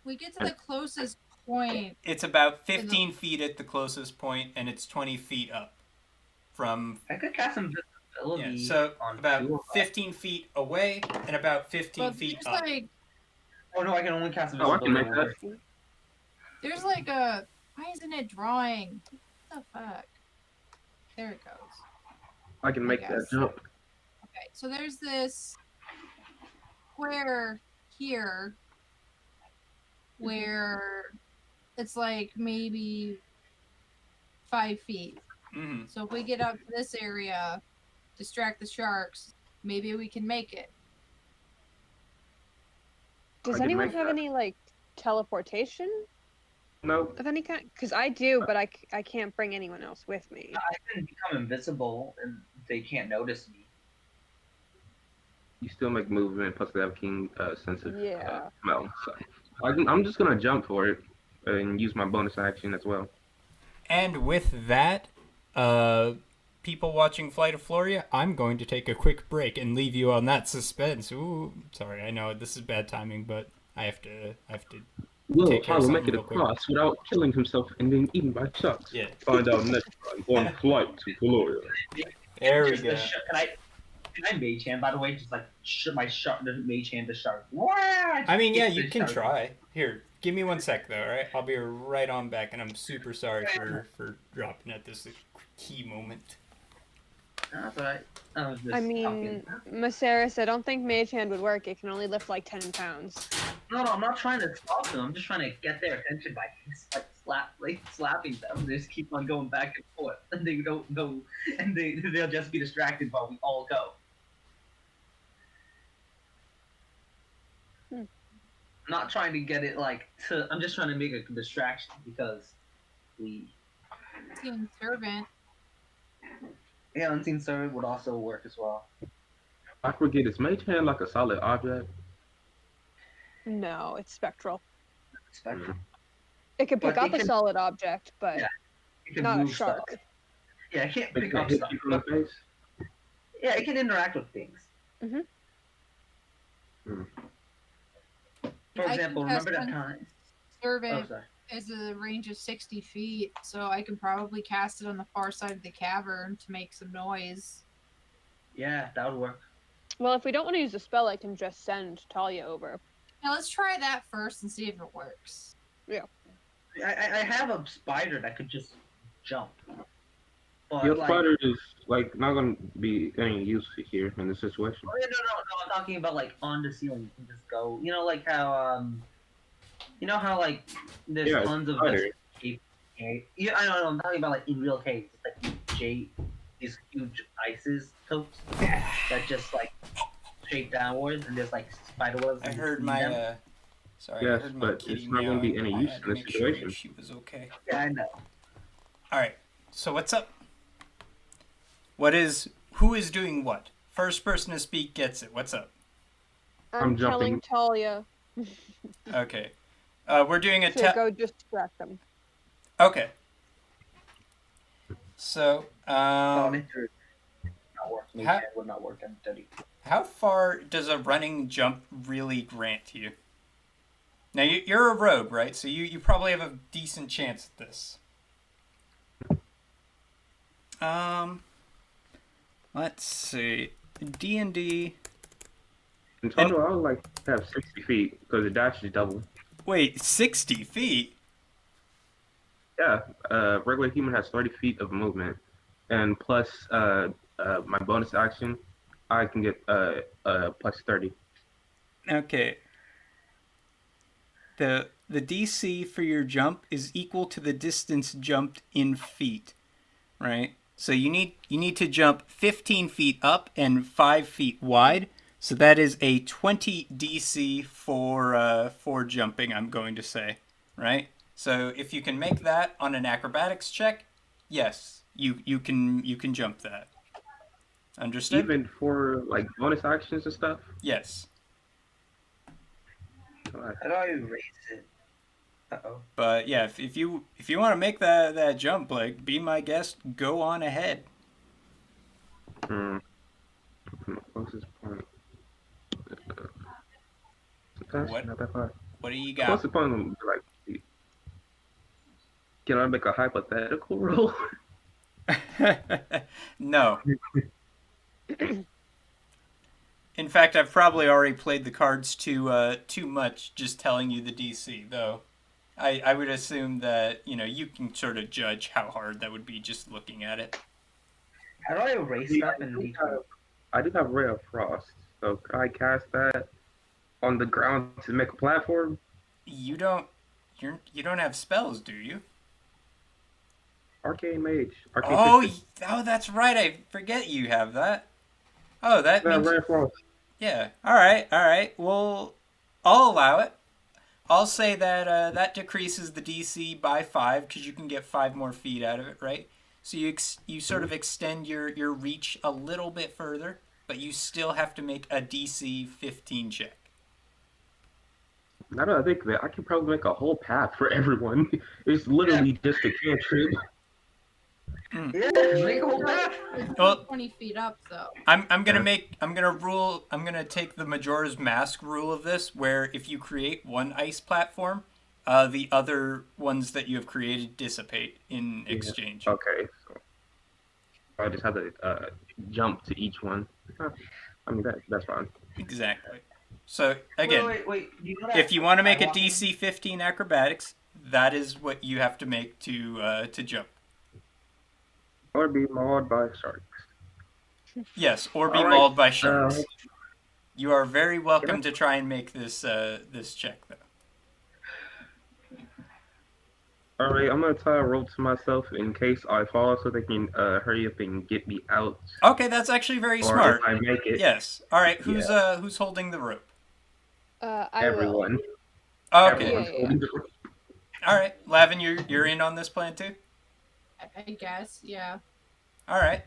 we get to the closest point. It's about 15 feet at the closest point, and it's 20 feet up from. I could cast invisibility Yeah, so on about 2 of us. 15 feet away and about 15 Well, feet there's up. like Oh no, I can only cast Oh, I can invisibility. make on that. person. there's like a why isn't it drawing? What the fuck? There it goes. I can make that guess. jump. Okay, so there's this square here where it's like maybe 5 feet. Mm-hmm. So if we get out to this area, distract the sharks, maybe we can make it. Does I can anyone make have that. any like teleportation No, of any kind? Because I do, but I can't bring anyone else with me. I can become invisible and they can't notice me. you still make movement, plus they have keen sense of Yeah. smell. So I'm just gonna jump for it and use my bonus action as well. And with that, uh, people watching Flight of Floria, I'm going to take a quick break and leave you on that suspense. Ooh, sorry, I know this is bad timing, but I have to Will take care of Harlow make something it real quick. across without killing himself and being eaten by sharks? Yeah, Find out next time on Flight to Floria. there we Just the go. can I mage hand by the way? Just like my shark the mage hand the shark. Wah! I Just mean, yeah, hit you the can shark. try. Here, give me 1 sec though, alright? I'll be right on back, and I'm super sorry for dropping at this key moment. That's alright. I was I just talking. mean, Maceris, I don't think Mage Hand would work. It can only lift like 10 pounds. No, I'm not trying to stop them. I'm just trying to get their attention by slapping them. They just keep on going back and forth, and they don't go, and they'll just be distracted while we all go. Hmm. I'm not trying to get it like to. I'm just trying to make a distraction because we. Team servant. Yeah, unseen servant would also work as well. I forget, is Mage Hand like a solid object? No, it's spectral. Spectrum. It can pick But up a solid object, but yeah, it can not a move stuff. shark. Yeah, it can't It pick can up hit stuff, you from the but face? yeah, it can interact with things. Hmm. Hmm. For I example, can cast remember that unseen time? Oh, servant sorry. is a range of 60 feet, so I can probably cast it on the far side of the cavern to make some noise. Yeah, that would work. Well, if we don't want to use a spell, I can just send Talia over. Now let's try that first and see if it works. Yeah. I have a spider that could just jump, Your but like, spider is like not gonna be any use here in this situation. oh, yeah, no, I'm talking about like on the ceiling. You can just go. You know, like how you know how like there's Yeah, it's tons a of spider. just cave. Yeah, I know. I'm talking about like in real caves, it's like these huge ices totes that just like shape downwards, and there's like spider webs I in heard between my them. sorry, I Yes, heard my but kitty it's not gonna be meowing. any I use had to in this make sure situation. she was okay. Yeah, I know. All right. So what's up? What is who is doing what? First person to speak gets it. What's up? I'm telling jumping. Talia Okay. We're doing a to go distract them. Okay. So, Not work. Mage how hand would not work. I'm telling you. how far does a running jump really grant you? Now you're a rogue, right? So you probably have a decent chance at this. Um, let's see. D&D. In And total, I would like to have 60 feet because the dash is double. wait, 60 feet? Yeah, regular human has 30 feet of movement, and plus my bonus action, I can get plus 30. Okay. The DC for your jump is equal to the distance jumped in feet, right? So you need to jump 15 feet up and 5 feet wide. So that is a 20 DC for jumping, I'm going to say, right? So if you can make that on an acrobatics check, yes, you can jump that. Understood? Even for like bonus actions and stuff. Yes. How do I erase it? Uh-oh. But yeah, if you want to make that jump, like be my guest, go on ahead. Hmm. From the closest point. That's What not that far. what do you got? Closest point would be like, can I make a hypothetical roll? No. In fact, I've probably already played the cards too much just telling you the DC, though. I would assume that, you can sort of judge how hard that would be just looking at it. How do I erase Yeah, stuff in D20? I do have Ray of Frost, so could I cast that on the ground to make a platform? You don't you don't have spells, do you? Arcane Mage. Arcane Oh, Trickster. oh, that's right. I forget you have that. Oh, that Yeah, means Red Frost. yeah. All right, all right. Well, I'll allow it. I'll say that that decreases the DC by 5 because you can get 5 more feet out of it, right? So you sort of extend your reach a little bit further, but you still have to make a DC 15 check. Now that I think of it, I could probably make a whole path for everyone. It's Yeah, literally just a cantrip. yeah, make a whole path. It's still Well, 20 feet up, though. I'm gonna Yeah. make I'm gonna take the Majora's Mask rule of this, where if you create one ice platform, the other ones that you have created dissipate in Yeah. exchange. Okay. So I just have to jump to each one. Huh. I mean that's fine. Exactly. So Wait, again, wait. You know that if you want to make a skywalking? DC 15 acrobatics, that is what you have to make to jump. Or be mauled by sharks. Yes, or be All right. mauled by sharks. Uh, You are very can I welcome to try and make this check though. All right, I'm gonna tie a rope to myself in case I fall, so they can hurry up and get me out. Okay, that's actually very Or if smart. I make it, Yes. All right. yeah, Who's holding the rope? I will. everyone, Okay. everyone's Yeah. holding the rope. All right. Lavin, you're in on this plan too. I guess, yeah. All right.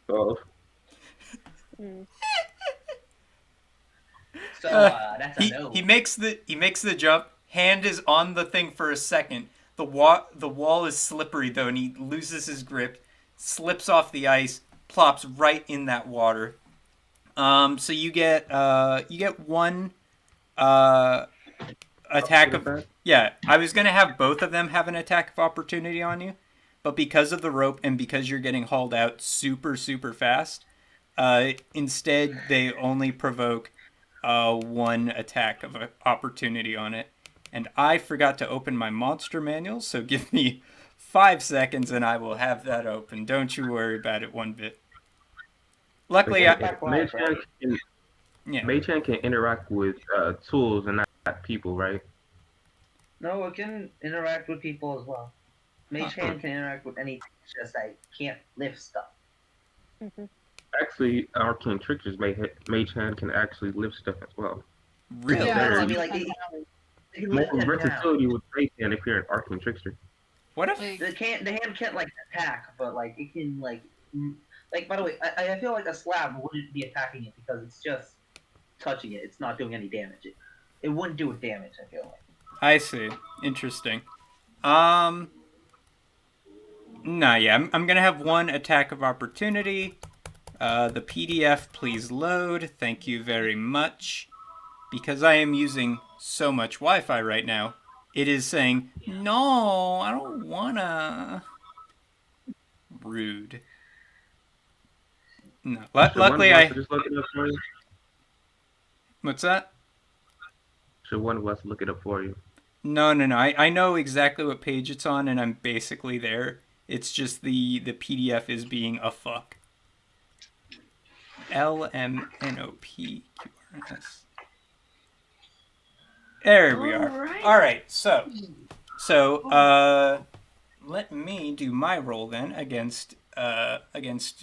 So Mm. So that's a He no. he makes the jump. Hand is on the thing for a second. The wall is slippery though, and he loses his grip, slips off the ice, plops right in that water. So you get one uh attack get it of back. yeah. I was gonna have both of them have an attack of opportunity on you, but because of the rope and because you're getting hauled out super fast, instead they only provoke one attack of opportunity on it. And I forgot to open my monster manual, so give me 5 seconds and I will have that open. Don't you worry about it one bit. But Luckily, Bring I it back Mage life, right? Hand can, yeah. Mage Hand can interact with tools and not people, right? No, it can interact with people as well. Mage Huh. Hand can interact with anything. It's just I can't lift stuff. Hmm. Actually, Arcane Tricksters Mage Hand can actually lift stuff as well. Really? Yeah, There, I it's mean, you like like, it can more lift 10 pounds. versatility with Mage Hand if you're an Arcane Trickster. What if like, The hand can't like attack, but like it can like. By the way, I feel like a slab wouldn't be attacking it because it's just touching it. It's not doing any damage. It wouldn't do damage. I feel like. I see. Interesting. Um yeah, I'm gonna have one attack of opportunity. The PDF, please load. Thank you very much. Because I am using so much Wi-Fi right now, it is saying, no, I don't wanna. Rude. No. Should one of Luckily, us I. just look it up for you? What's that? Should one of us look it up for you? No. I know exactly what page it's on, and I'm basically there. It's just the PDF is being a fuck. LMNOPQRS. There we are. Alright. All right. So let me do my roll then against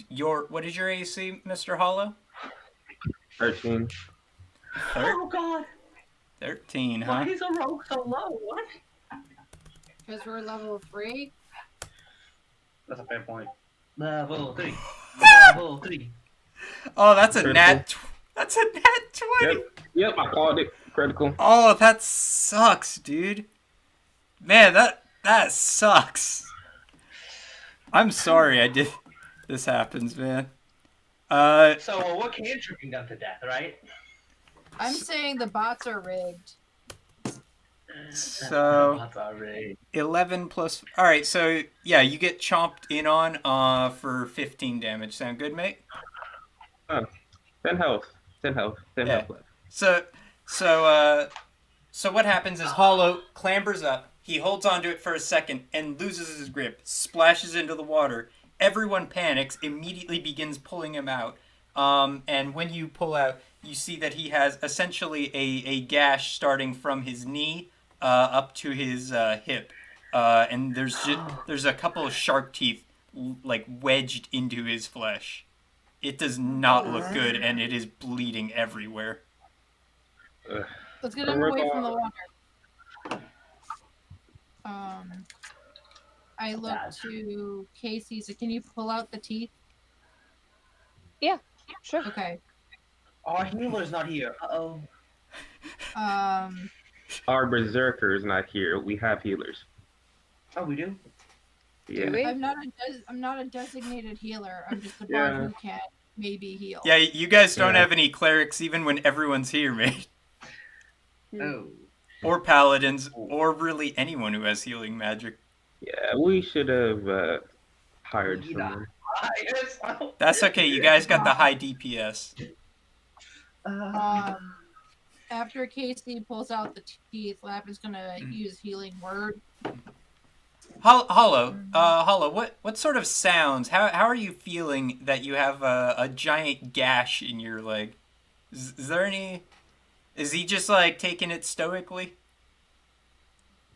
your what is your AC, Mr. Hollow? 13. Oh God! 13, huh? Why is a rogue so low? What? because we're level 3. That's a fair point. Level 3. Level 3. Oh, that's a Critical. nat. That's a nat 20. Yep, I called it. Critical. Oh, that sucks, dude. Man, that sucks. I'm sorry I did. This happens, man. So what can tripping done to death, right? I'm saying the bots are rigged. So That's alright. 11 plus. All right, so yeah, you get chomped in on for 15 damage. Sound good, mate? 10 health. 10 health. 10 Yeah. health left. So what happens is Hollow clambers up. He holds onto it for a second and loses his grip, splashes into the water. Everyone panics, immediately begins pulling him out. And when you pull out, you see that he has essentially a gash starting from his knee up to his hip, and there's a couple of shark teeth like wedged into his flesh. It does not look good, and it is bleeding everywhere. Ugh. Let's get Don't him worry away from the about- water. I look Bad. to Casey. So can you pull out the teeth? Yeah, sure. Okay. Our healer's not here. Uh-oh. Our berserker is not here. We have healers. Oh, we do? Yeah. we? I'm not a designated healer. I'm just a bard Yeah. who can maybe heal. Yeah, you guys don't Yeah. have any clerics even when everyone's here, mate. Oh. Or paladins, or really anyone who has healing magic. Yeah, we should have hired You die. someone. Yes. That's okay, you guys got the high DPS. After Casey pulls out the teeth, Lap is gonna use healing word. Hollow, what sort of sounds, how are you feeling that you have a giant gash in your leg? Is there any, is he just like taking it stoically?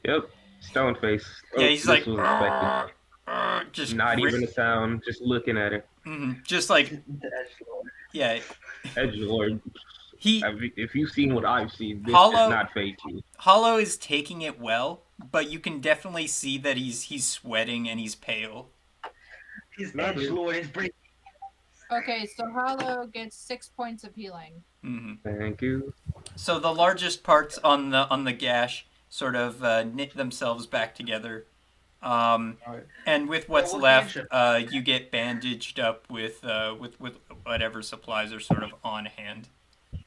Yep. Stone face. Yeah, he's this like, was expected. just Not grit- even a sound, just looking at it. just like, yeah. Edgelord. He If you've seen what I've seen, this Hollow- does not fade you. Hollow is taking it well, but you can definitely see that he's sweating and he's pale. His edgelord is breaking. Okay, so Hollow gets 6 points of healing. Thank you. So the largest parts on the gash sort of knit themselves back together, and with what's Well, left, cantrip. you get bandaged up with whatever supplies are sort of on hand.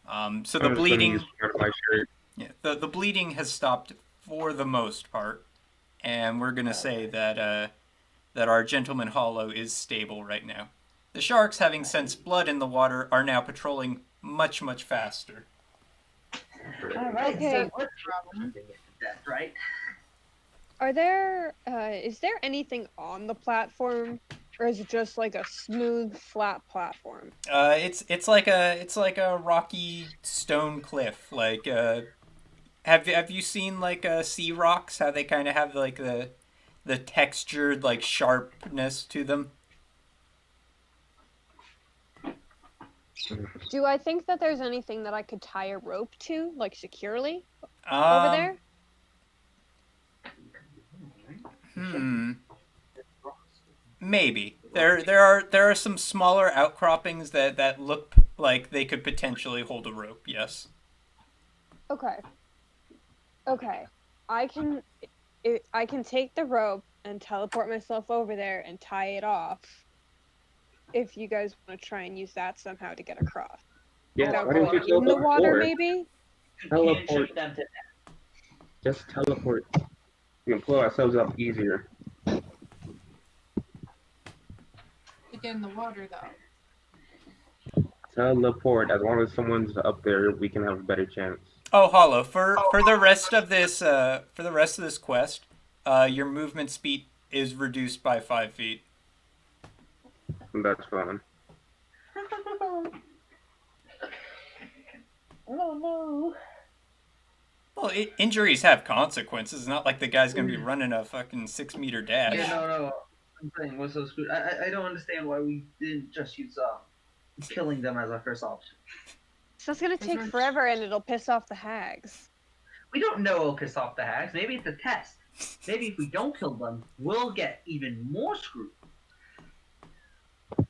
So the I'm just gonna bleeding, use part of my shirt. yeah, the bleeding has stopped for the most part, and we're gonna say that that our gentleman Hollow is stable right now. The sharks, having sensed blood in the water, are now patrolling much faster. All right. Okay. So what's problem? Death, right? Are there is there anything on the platform, or is it just like a smooth, flat platform? It's like a rocky stone cliff. Like have you seen like sea rocks? How they kind of have like the textured like sharpness to them. Do I think that there's anything that I could tie a rope to, like securely, over Um, there? Maybe there are some smaller outcroppings that look like they could potentially hold a rope. Yes. Okay. Okay. I can I can take the rope and teleport myself over there and tie it off. If you guys want to try and use that somehow to get across. Yeah, Without why don't you going in the water, teleport? maybe? Teleport. Cantrip them to death. Just teleport. We can pull ourselves up easier. To get in the water, though. Teleport. As long as someone's up there, we can have a better chance. Oh, Hollow, for the rest of this quest, your movement speed is reduced by 5 feet. That's fine. Oh no. Well, injuries have consequences. It's not like the guy's gonna be running a fucking 6 meter dash. Yeah, no. I'm saying we're so screwed. I don't understand why we didn't just use killing them as our first option. So it's gonna take we're- forever and it'll piss off the hags. We don't know it'll piss off the hags. Maybe it's a test. Maybe if we don't kill them, we'll get even more screwed.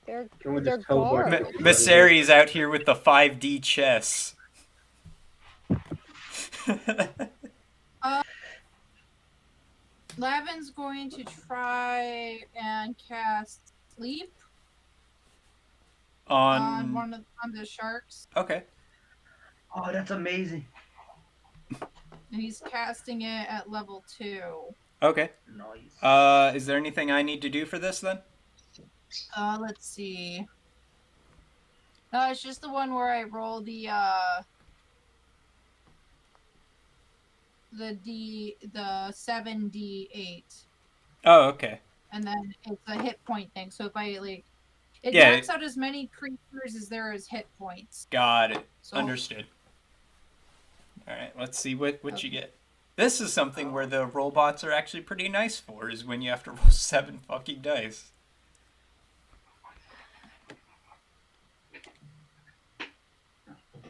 They're Can we they're just teleport? guards. Maseri's out here with the 5D chess. Lavin's going to try and cast sleep on on the sharks, Okay. Oh, that's amazing. and he's casting it at level 2. Okay. Nice. Is there anything I need to do for this then? Let's see. No, it's just the one where I roll the 7d8, Oh, okay. and then it's a hit point thing. So if I like, it Yeah. knocks out as many creatures as there is hit points. Got it. So Understood. All right. Let's see what you Okay. get. This is something where the robots are actually pretty nice for, is when you have to roll 7 fucking dice.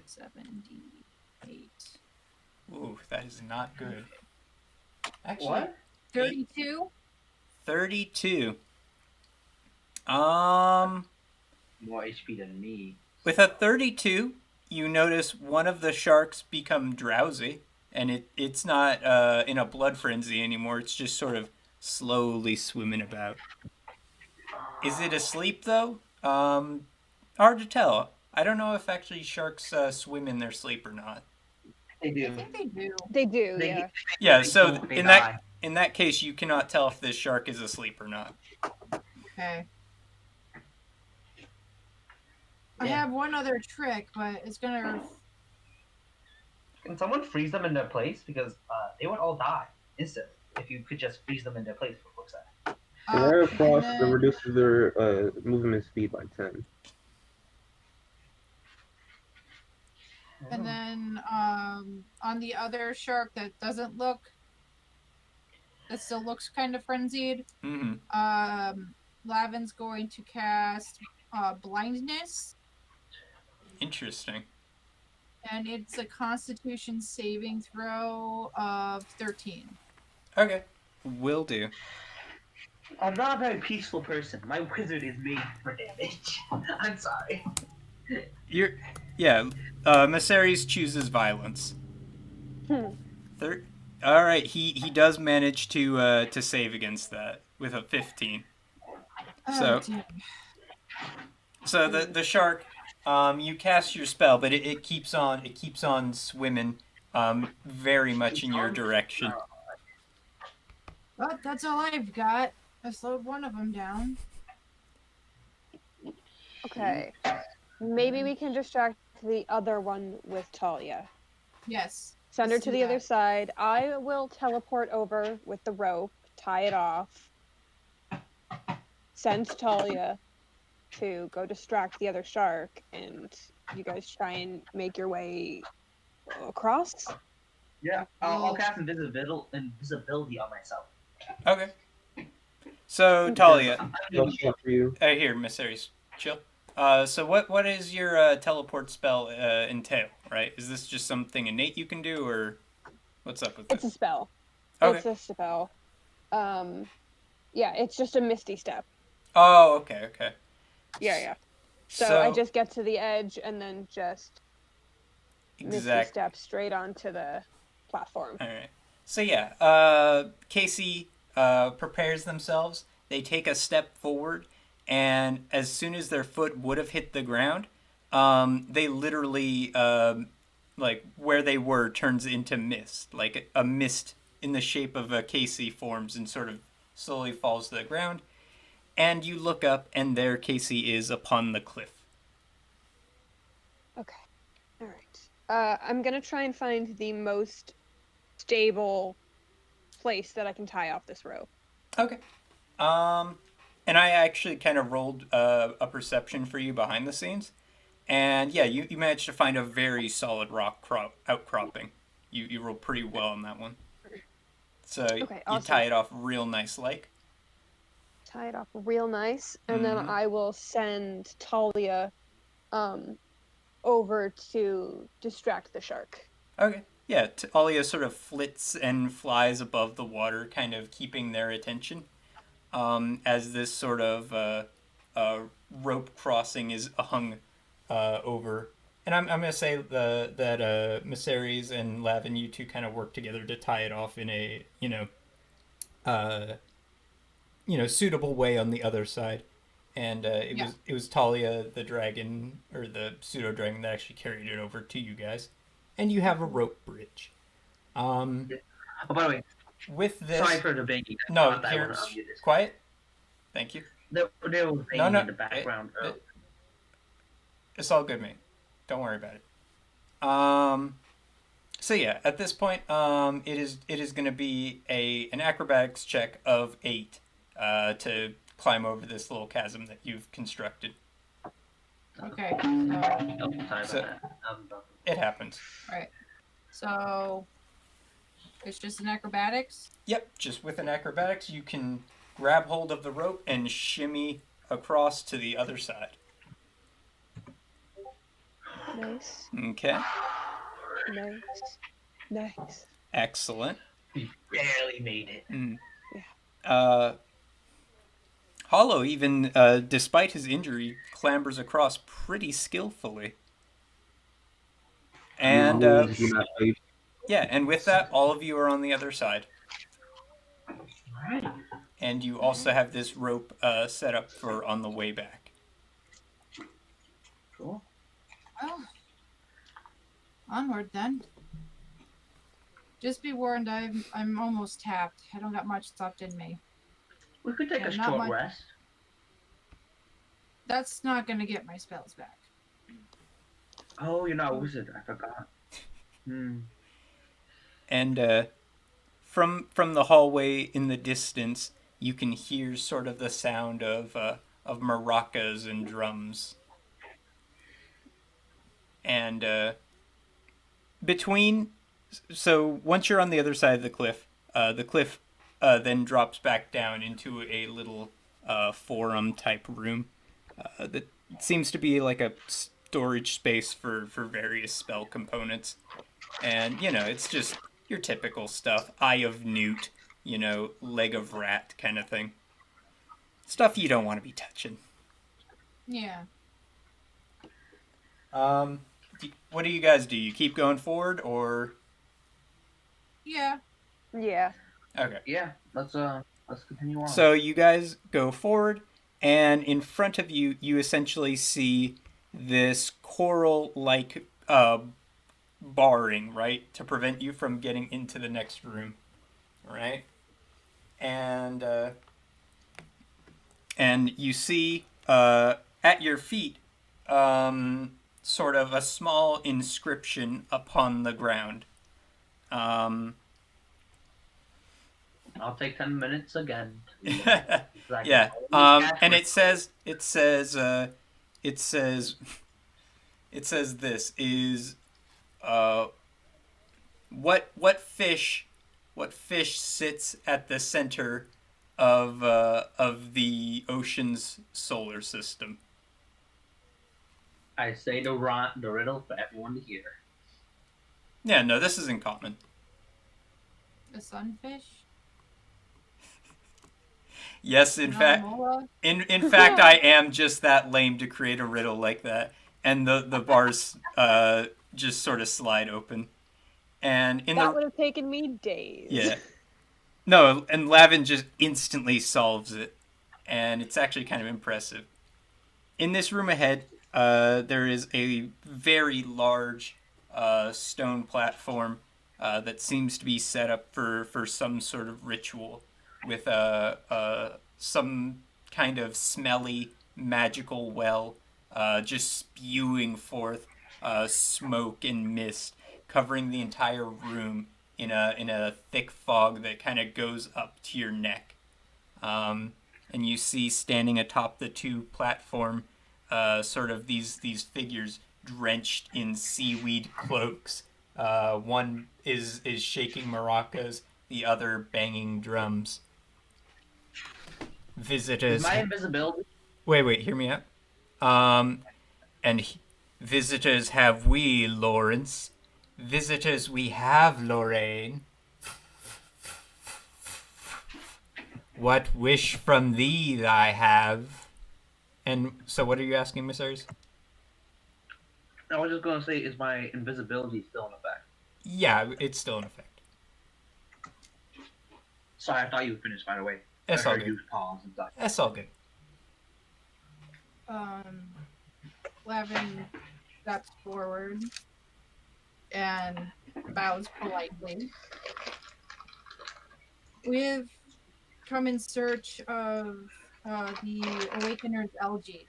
78. Ooh, that is not good. Actually, What? 32. 32. Um, More HP than me. with a 32, you notice one of the sharks become drowsy, and it's not in a blood frenzy anymore. It's just sort of slowly swimming about. Is it asleep though? Hard to tell. I don't know if actually sharks swim in their sleep or not. They I do. think they do. They do, They yeah. Yeah, they so don't. They in die. that case, you cannot tell if this shark is asleep or not. Okay. I Yeah. have one other trick, but it's gonna. Can someone freeze them in their place? Because they would all die instantly if you could just freeze them in their place. What looks like. Rare And frost then reduces their movement speed by 10. and then on the other shark that doesn't look, that still looks kind of frenzied. Mm-hmm. Lavin's going to cast blindness, Interesting. and it's a Constitution saving throw of 13. Okay, will do. I'm not a very peaceful person. My wizard is made for damage. I'm sorry. You're, yeah. Maceres chooses violence. Hmm. Third. All right, he does manage to save against that with a 15. So dear. so the shark, you cast your spell, but it keeps on swimming, very much in your direction. Well, that's all I've got. I slowed one of them down. Okay. Maybe we can distract the other one with Talia. Yes. Send her let's to do the other that. side. I will teleport over with the rope, tie it off, send Talia to go distract the other shark, and you guys try and make your way across. Yeah, I'll cast invisibility on myself. Okay. So Because Talia, No shot for you. here, Maceres, chill. So what is your teleport spell entail? Right? Is this just something innate you can do, or what's up with It's it? a spell. Okay. It's a spell. Yeah, it's just a misty step. Oh, okay, okay. Yeah. So So I just get to the edge and then just misty exact. step straight onto the platform. All right. So yeah, Casey prepares themselves. They take a step forward, and as soon as their foot would have hit the ground, they literally like where they were turns into mist, like a mist in the shape of a Casey forms and sort of slowly falls to the ground. And you look up, and there Casey is upon the cliff. Okay. All right. I'm gonna try and find the most stable place that I can tie off this rope. Okay. And I actually kind of rolled a perception for you behind the scenes. And yeah, you managed to find a very solid outcropping. You rolled pretty well on that one. So Okay, you awesome. tie it off real nice like. Tie it off real nice, and then I will send Talia over to distract the shark. Okay. Yeah, Talia sort of flits and flies above the water, kind of keeping their attention. As this sort of rope crossing is hung over. And I'm going to say that Maceres and Lavin, you two kind of work together to tie it off in a, uh, suitable way on the other side. And it was Talia, the dragon, or the pseudo dragon, that actually carried it over to you guys. And you have a rope bridge. Oh, by the way, With this, sorry for the banging. no, I here, wasn't unmuted. quiet. Thank you. There was No, banging no, in the background. it's all good, mate. Don't worry about it. So yeah, at this point, it is going to be an acrobatics check of 8 to climb over this little chasm that you've constructed. Okay. Oh, sorry So- about that. It happens. Right. So It's just an acrobatics. Yep, just with an acrobatics, you can grab hold of the rope and shimmy across to the other side. Nice. Okay, Nice. Nice. excellent. We barely made it. Uh, Hollow, even despite his injury, clambers across pretty skillfully. And Rules do not pay. yeah, and with that, all of you are on the other side. Alright. And you also have this rope set up for on the way back. Cool. Well, onward then. Just be warned, I'm almost tapped. I don't got much left in me. We could take Yeah, a not short much. rest. That's not gonna get my spells back. Oh, you're not a wizard. I forgot. And from the hallway in the distance, you can hear sort of the sound of maracas and drums. And between, so once you're on the other side of the cliff then drops back down into a little forum type room that seems to be like a storage space for various spell components. And it's just your typical stuff: eye of newt, leg of rat kind of thing. Stuff you don't want to be touching. Yeah. What do you guys do? You keep going forward, or Yeah. Yeah. okay? Yeah, let's continue on. So you guys go forward, and in front of you, you essentially see this coral-like barring, right, to prevent you from getting into the next room, right? And you see at your feet sort of a small inscription upon the ground. I'll take 10 minutes again. Yeah. And it says this is what fish sits at the center of the ocean's solar system. I say the riddle for everyone to hear. Yeah, no, this isn't common. A sunfish. Yes, in fact, Mola. in fact, I am just that lame to create a riddle like that, and the bars just sort of slide open, and That would have taken me days. yeah, no, and Lavin just instantly solves it, and it's actually kind of impressive. In this room ahead, there is a very large stone platform that seems to be set up for some sort of ritual with some kind of smelly magical well just spewing forth smoke and mist, covering the entire room in a thick fog that kind of goes up to your neck. And you see standing atop the two platform sort of these figures drenched in seaweed cloaks. One is shaking maracas, the other banging drums. Visitors. Is my invisibility? Wait, hear me out. Visitors have we, Lawrence. Visitors we have, Lorraine. What wish from thee I have? And so what are you asking, Miss Ayers? I was just gonna say, is my invisibility still in effect? Yeah, it's still in effect. Sorry, I thought you were finished, by the way. That's I all heard good. you pause and stuff. That's all good. Lavin steps forward and bows politely. We've come in search of the Awakener's algae.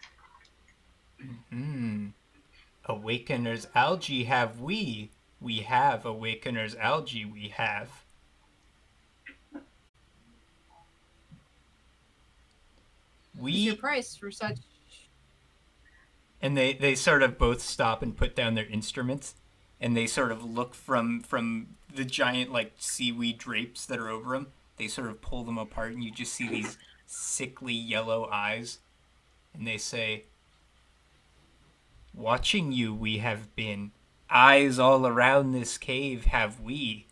Awakener's algae have we. We have Awakener's algae we have. What's your price for such? And they sort of both stop and put down their instruments, and they sort of look from the giant like seaweed drapes that are over them. They sort of pull them apart, and you just see these sickly yellow eyes, and they say, "Watching you we have been. Eyes all around this cave have we.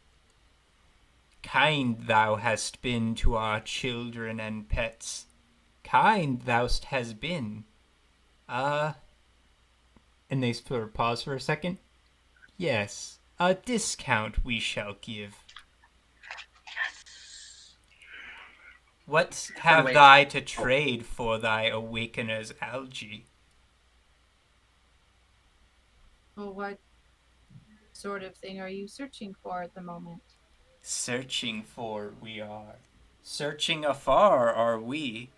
Kind thou hast been to our children and pets. Kind thou hast been. Uh, and they sort of pause for a second. Yes, a discount we shall give. What By the have way, thy to trade for thy awakener's algae? Well, what sort of thing are you searching for at the moment? Searching for we are. Searching afar are we.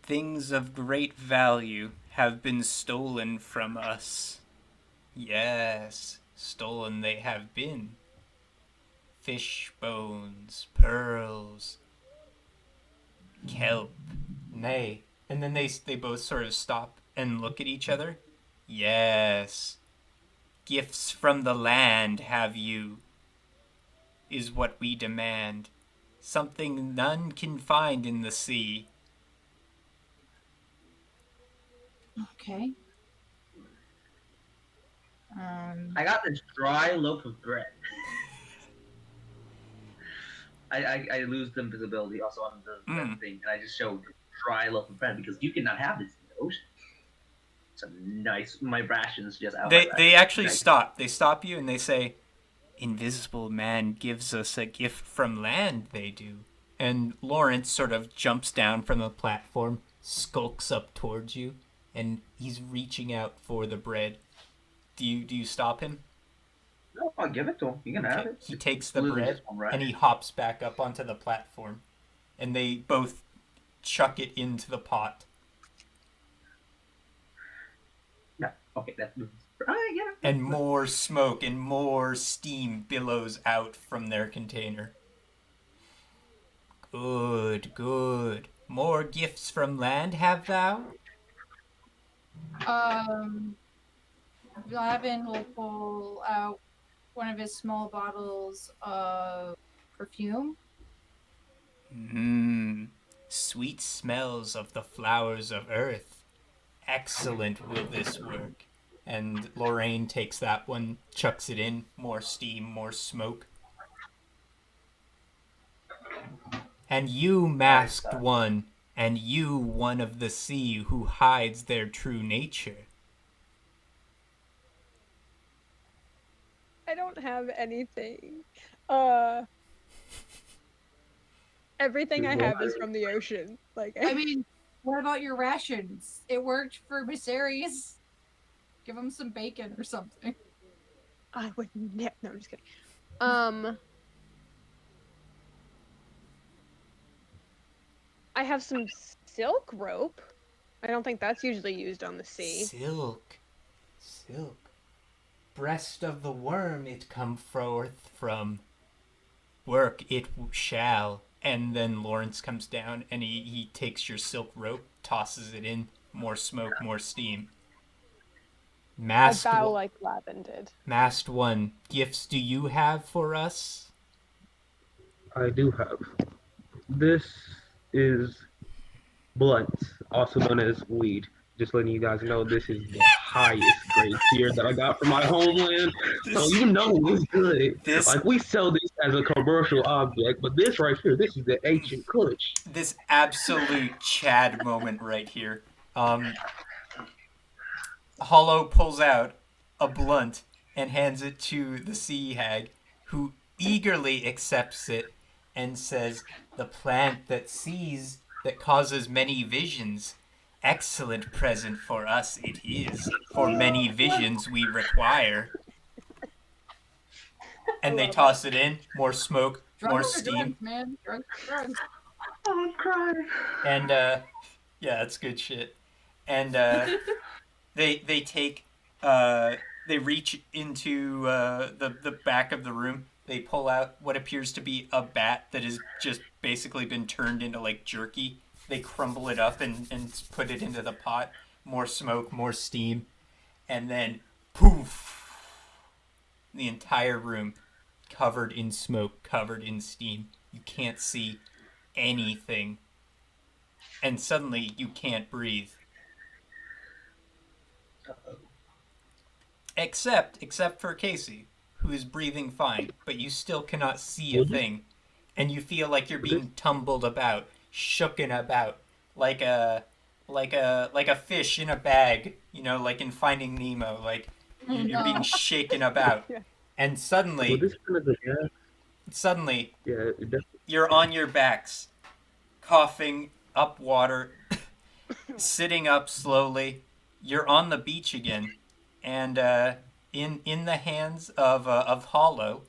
Things of great value have been stolen from us. Yes, stolen they have been. Fish bones, pearls, kelp, nay. And then they both sort of stop and look at each other. Yes, gifts from the land have you, is what we demand. Something none can find in the sea. Okay. I got this dry loaf of bread. I lose the invisibility also on the bread thing, and I just show dry loaf of bread because you cannot have this in the ocean. It's a nice. My rations just out. They actually nice. stop. They stop you and they say, "Invisible man gives us a gift from land." They do, and Lawrence sort of jumps down from the platform, skulks up towards you, and he's reaching out for the bread. Do you stop him? No, I'll give it to him. You can have Okay. it. He It's takes the literally bread just one ration. and he hops back up onto the platform, and they both chuck it into the pot. No, okay, that's. Yeah. And more smoke and more steam billows out from their container. Good, good. More gifts from land have thou? Lavin will pull out one of his small bottles of perfume. Sweet smells of the flowers of earth. Excellent will this work. And Lorraine takes that one, chucks it in. More steam, more smoke. And you, masked one, and you, one of the sea who hides their true nature. I don't have anything. Everything I have is from the ocean. Like I mean, what about your rations? It worked for Viserys. Give him some bacon or something. I would never. No, I'm just kidding. I have some silk rope. I don't think that's usually used on the sea. Silk. Breast of the worm it come forth from. Work it shall. And then Lawrence comes down and he takes your silk rope, tosses it in. More smoke, more steam. I bow like Lavin did. Masked one, gifts do you have for us? I do have. This is blunt, also known as weed. Just letting you guys know this is the highest grade tier that I got from my homeland. So you know it's good. Like we sell this as a commercial object, but this right here, this is the ancient Kush. This absolute Chad moment right here. Hollow pulls out a blunt and hands it to the sea hag, who eagerly accepts it and says, "The plant that sees, that causes many visions. Excellent present for us it is, for many visions we require." And they toss it in. More smoke, more steam. Drugs, man. Drugs. Oh, I'm crying. And yeah, that's good shit. And they take they reach into the back of the room. They pull out what appears to be a bat that has just basically been turned into like jerky. They crumble it up and put it into the pot. More smoke, more steam, and then poof, the entire room covered in smoke, covered in steam. You can't see anything. And suddenly you can't breathe. Uh-oh. Except for Casey, who is breathing fine, but you still cannot see a Will this thing. And you feel like you're will this being tumbled about, shooken about, like a fish in a bag, like in Finding Nemo, like Oh you're being no. shaken about. Yeah. And will suddenly, this kind of the gas? suddenly, Yeah, you're on your backs, coughing up water, sitting up slowly. You're on the beach again, and in the hands of Hollow,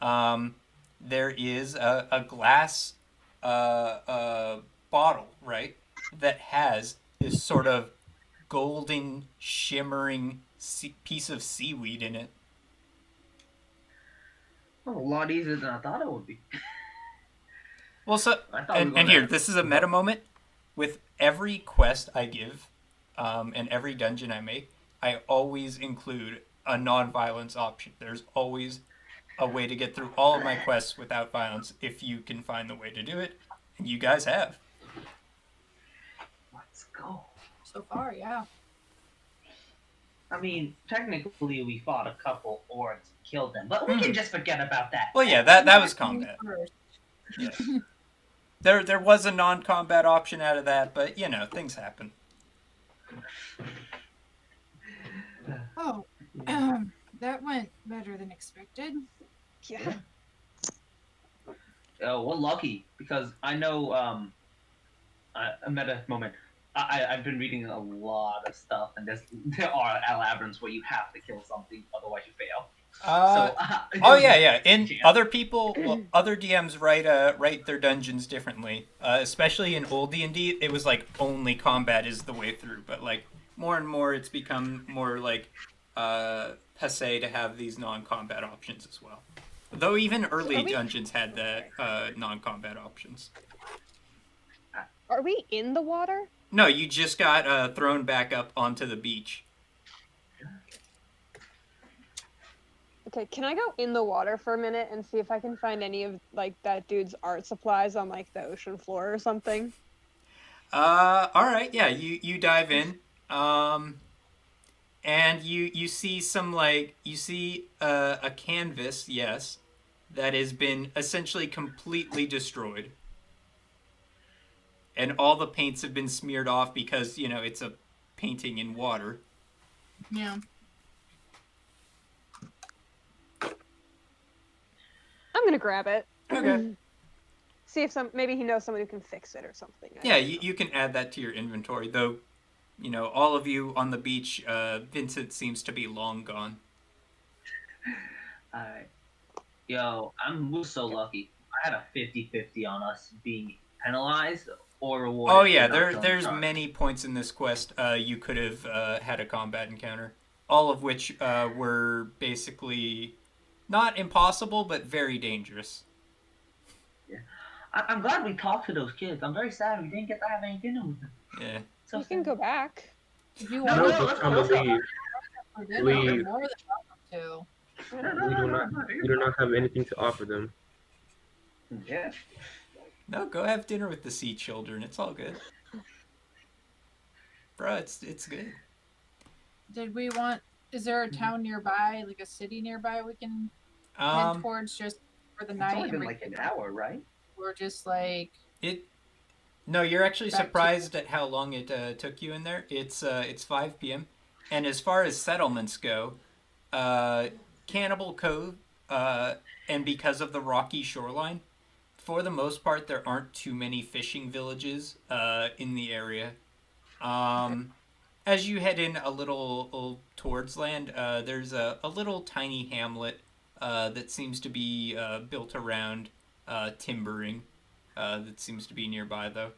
um, there is a glass bottle, right, that has this sort of golden shimmering piece of seaweed in it. Oh, a lot easier than I thought it would be. Well, so I thought we and were and gonna here, have this is a to. meta moment. With every quest I give, and every dungeon I make, I always include a non-violence option. There's always a way to get through all of my quests without violence if you can find the way to do it, and you guys have. Let's go. So far, yeah. I mean, technically, we fought a couple orcs, killed them, but we can Hmm. just forget about that. Well, yeah, that was Me combat. first. Yes, there was a non-combat option out of that, but things happen. Oh, that went better than expected. Yeah. Oh, we're lucky because I know. A meta moment. I've been reading a lot of stuff, and there are labyrinths where you have to kill something, otherwise you fail. Uh, So, oh yeah, yeah. And chance. other people, well, other DMs write their dungeons differently. Especially in old D&D, it was like only combat is the way through. But like more and more, it's become more like passe to have these non-combat options as well. Though even So early dungeons had the non-combat options. are we in the water? No, you just got thrown back up onto the beach. Okay, can I go in the water for a minute and see if I can find any of like that dude's art supplies on like the ocean floor or something? All right, yeah. You dive in. And you see some you see a canvas, yes, that has been essentially completely destroyed, and all the paints have been smeared off because it's a painting in water. Yeah. I'm gonna grab it. Okay. See if maybe he knows someone who can fix it or something. I Yeah, don't you, know. you can add that to your inventory, though. All of you on the beach. Vincent seems to be long gone. Alright. Yo, we're so lucky. I had a 50-50 on us being penalized or rewarded. Oh for yeah, not killing there's Charlie. many points in this quest you could have had a combat encounter, all of which were basically not impossible but very dangerous. I'm glad we talked to those kids. I'm very sad we didn't get to have any dinner with them. Yeah. So You can go back. If you No, want no, no, to it's let's time go. to Let's go. leave. for dinner, Leave. you're more than welcome to. No, no, We no, do no, not no, we do not have anything to offer them. Yeah. No, go have dinner with the sea children. It's all good, bro. It's good. Did we want? Is there a town nearby, like a city nearby, we can head Um, towards just for the It's night? only and been bring like an dinner? hour, right? Or just like it. No, you're actually back to surprised at how long it took you in there. It's 5 p.m. And as far as settlements go, uh, Cannibal Cove, uh, and because of the rocky shoreline, for the most part, there aren't too many fishing villages in the area. Um, as you head in a little towards land, there's a little tiny hamlet that seems to be built around timbering that seems to be nearby, though.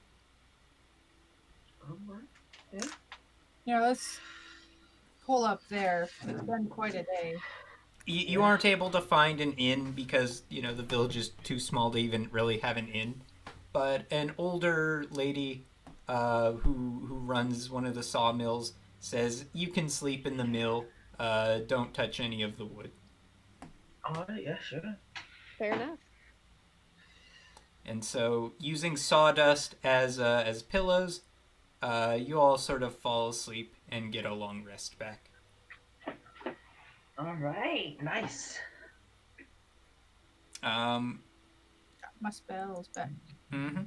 Yeah. let's pull up there. It's been quite a day. You aren't able to find an inn because the village is too small to even really have an inn. But an older lady who runs one of the sawmills says you can sleep in the mill. Don't touch any of the wood. Alright, yeah, sure. Fair enough. And so, using sawdust as pillows, you all sort of fall asleep and get a long rest back. All right, nice. Um, My spells back. mhm.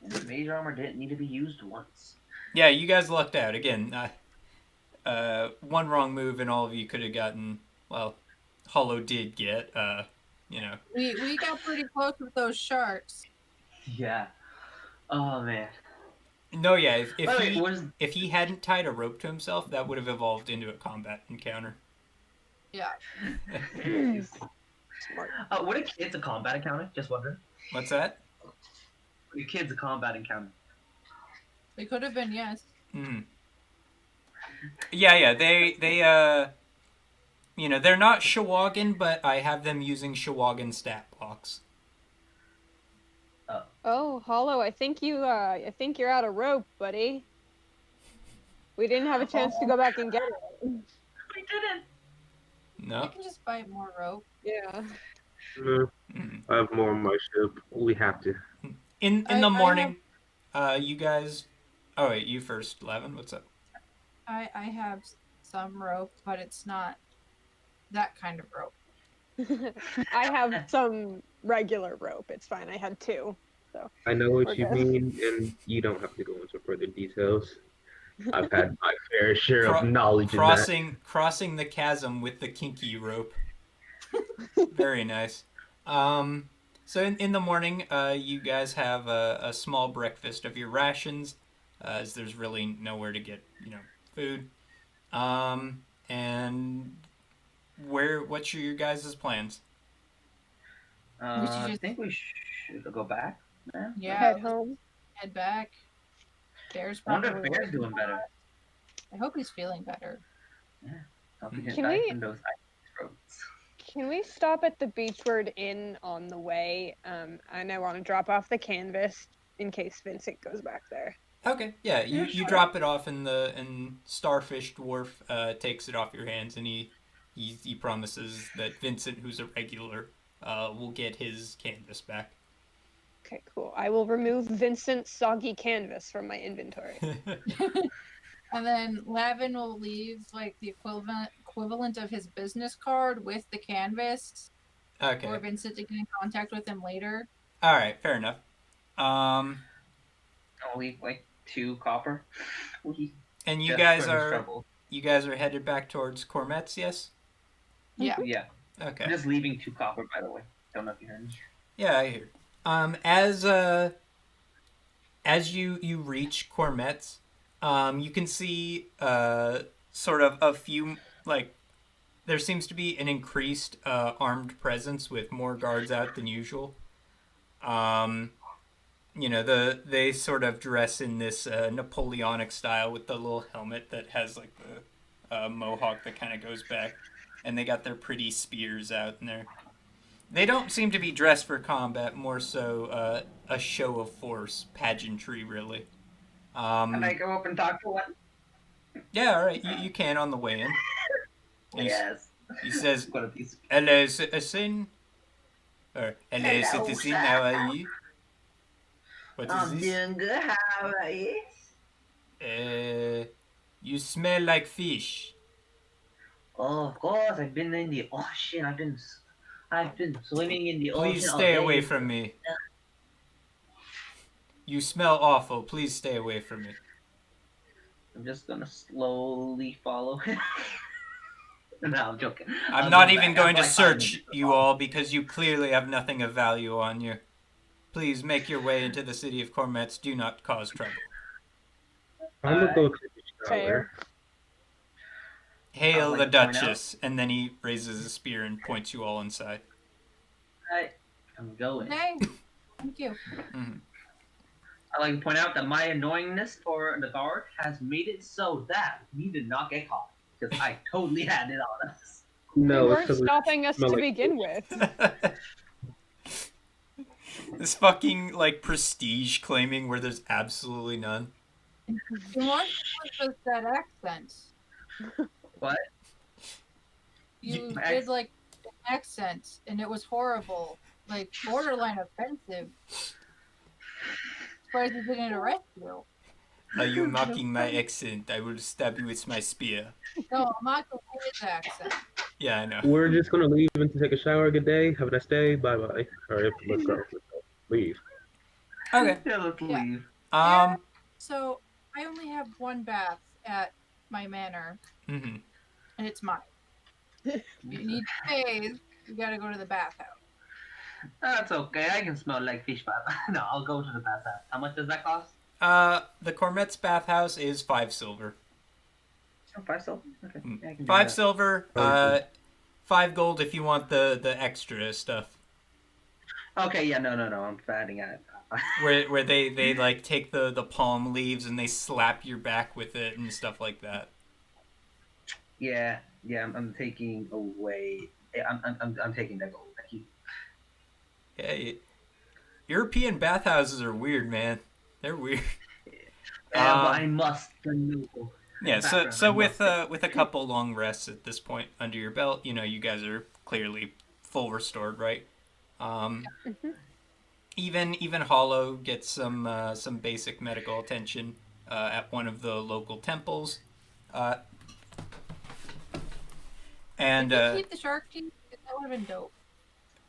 And major armor didn't need to be used once. Yeah, you guys lucked out again. One wrong move, and all of you could have gotten. Well, Hollow did get. You know. We got pretty close with those sharks. Yeah. Oh man. No, yeah. By the way, was if he hadn't tied a rope to himself, that would have evolved into a combat encounter. Yeah. Smart. what a kid's a combat encounter? Just wondering. What's that? Your kid's a combat encounter. It could have been, yes. Mm. Yeah. They you know, they're not Shawagin, but I have them using Shawagin stat blocks. Oh, Hollow, I think you're out of rope, buddy. We didn't have a chance to go back and get it. We didn't. No. I can just buy more rope. Yeah. I have more on my ship. We have to. In I- the I morning, you guys. Oh wait, you first, Lavin. What's up? I have some rope, but it's not that kind of rope. I have some regular rope. It's fine. I had 2. I know what you Okay. mean, and you don't have to go into further details. I've had my fair share of knowledge Crossing the chasm with the kinky rope. Very nice. So in the morning, you guys have a small breakfast of your rations, as there's really nowhere to get food. And what's your guys' plans? I think we should go back. Man. Yeah. Head home. Head back. Bear's I wonder probably. if Bear's doing better. I hope he's feeling better. Hope he Can didn't die we- from those ice throats. Can we stop at the Beachward Inn on the way? And I want to drop off the canvas in case Vincent goes back there. Okay, yeah, you sure. drop it off and Starfish Dwarf takes it off your hands, and he promises that Vincent, who's a regular, will get his canvas back. Okay, cool. I will remove Vincent's soggy canvas from my inventory. And then Lavin will leave like the equivalent of his business card with the canvas Okay. for Vincent to get in contact with him later. All right, fair enough. I'll leave like 2 copper. And you Just guys for his are trouble. headed back towards Cormet's, yes? Yeah. Yeah. Okay. I'm just leaving 2 copper, by the way. Don't know if you heard me. Yeah, I hear. As you reach Cormet's, you can see sort of a few there seems to be an increased armed presence with more guards out than usual. They sort of dress in this Napoleonic style with the little helmet that has like the mohawk that kind of goes back, and they got their pretty spears out in there. They don't seem to be dressed for combat, more so a show of force, pageantry, really. Can I go up and talk to one? Yeah, all right, you can on the way in. Yes. He says, One of these. "Hello, citizen," or "Hello, Hello, citizen. sir. How are you?" What is I'm this? doing good. How about you? You smell like fish. Oh, of course. I've been in the ocean. I've been swimming in the ocean. Please all stay day. away from me. You smell awful. Please stay away from me. I'm just gonna slowly follow him. No, I'm joking. I'm I'll not go even back. going to I'm like 5 search minutes you all because you clearly have nothing of value on you. Please make your way into the city of Cormetz. Do not cause trouble. I'm gonna go to the Fair. shower. Hail I'd the like to point out- Duchess. And then he raises a spear and points you all inside. I'm going. Hey, thank you. I'd like to point out that my annoyingness for the guard has made it so that we did not get caught. Because I totally had it on us. No, They it's weren't 'cause it stopping us to smell like begin with. This fucking, prestige claiming where there's absolutely none. You want with that accent? What? You You- did like accent, and it was horrible, like borderline offensive. Surprised he didn't arrest you. Are you mocking my accent? I will stab you with my spear. No, I'm mocking his accent. Yeah, I know. We're just gonna leave and take a shower. Good day. Have a nice day. Bye bye. All right, let's go. Let's go. Leave. Okay. Yeah, let's Yeah. leave. Yeah. So I only have one bath at my manor, Mm-hmm. and it's mine. If you need to bathe, you gotta go to the bathhouse. That's okay. I can smell like fish bath. No, I'll go to the bathhouse. How much does that cost? The Cormet's bathhouse is 5 silver. Oh, 5 silver? Okay. Yeah, I can do 5 that. silver, 5 gold if you want the extra stuff. Okay, yeah, no. I'm adding it. Where they like take the palm leaves and they slap your back with it and stuff like that. Yeah, I'm taking away. I'm taking that gold. Thank you. Yeah, European bathhouses are weird, man. They're weird. But I must know. Yeah, so Background, I with must- with a couple long rests at this point under your belt, you know you guys are clearly full restored, right? Even Hollow gets some basic medical attention at one of the local temples, and Did you keep the shark teeth? That would have been dope.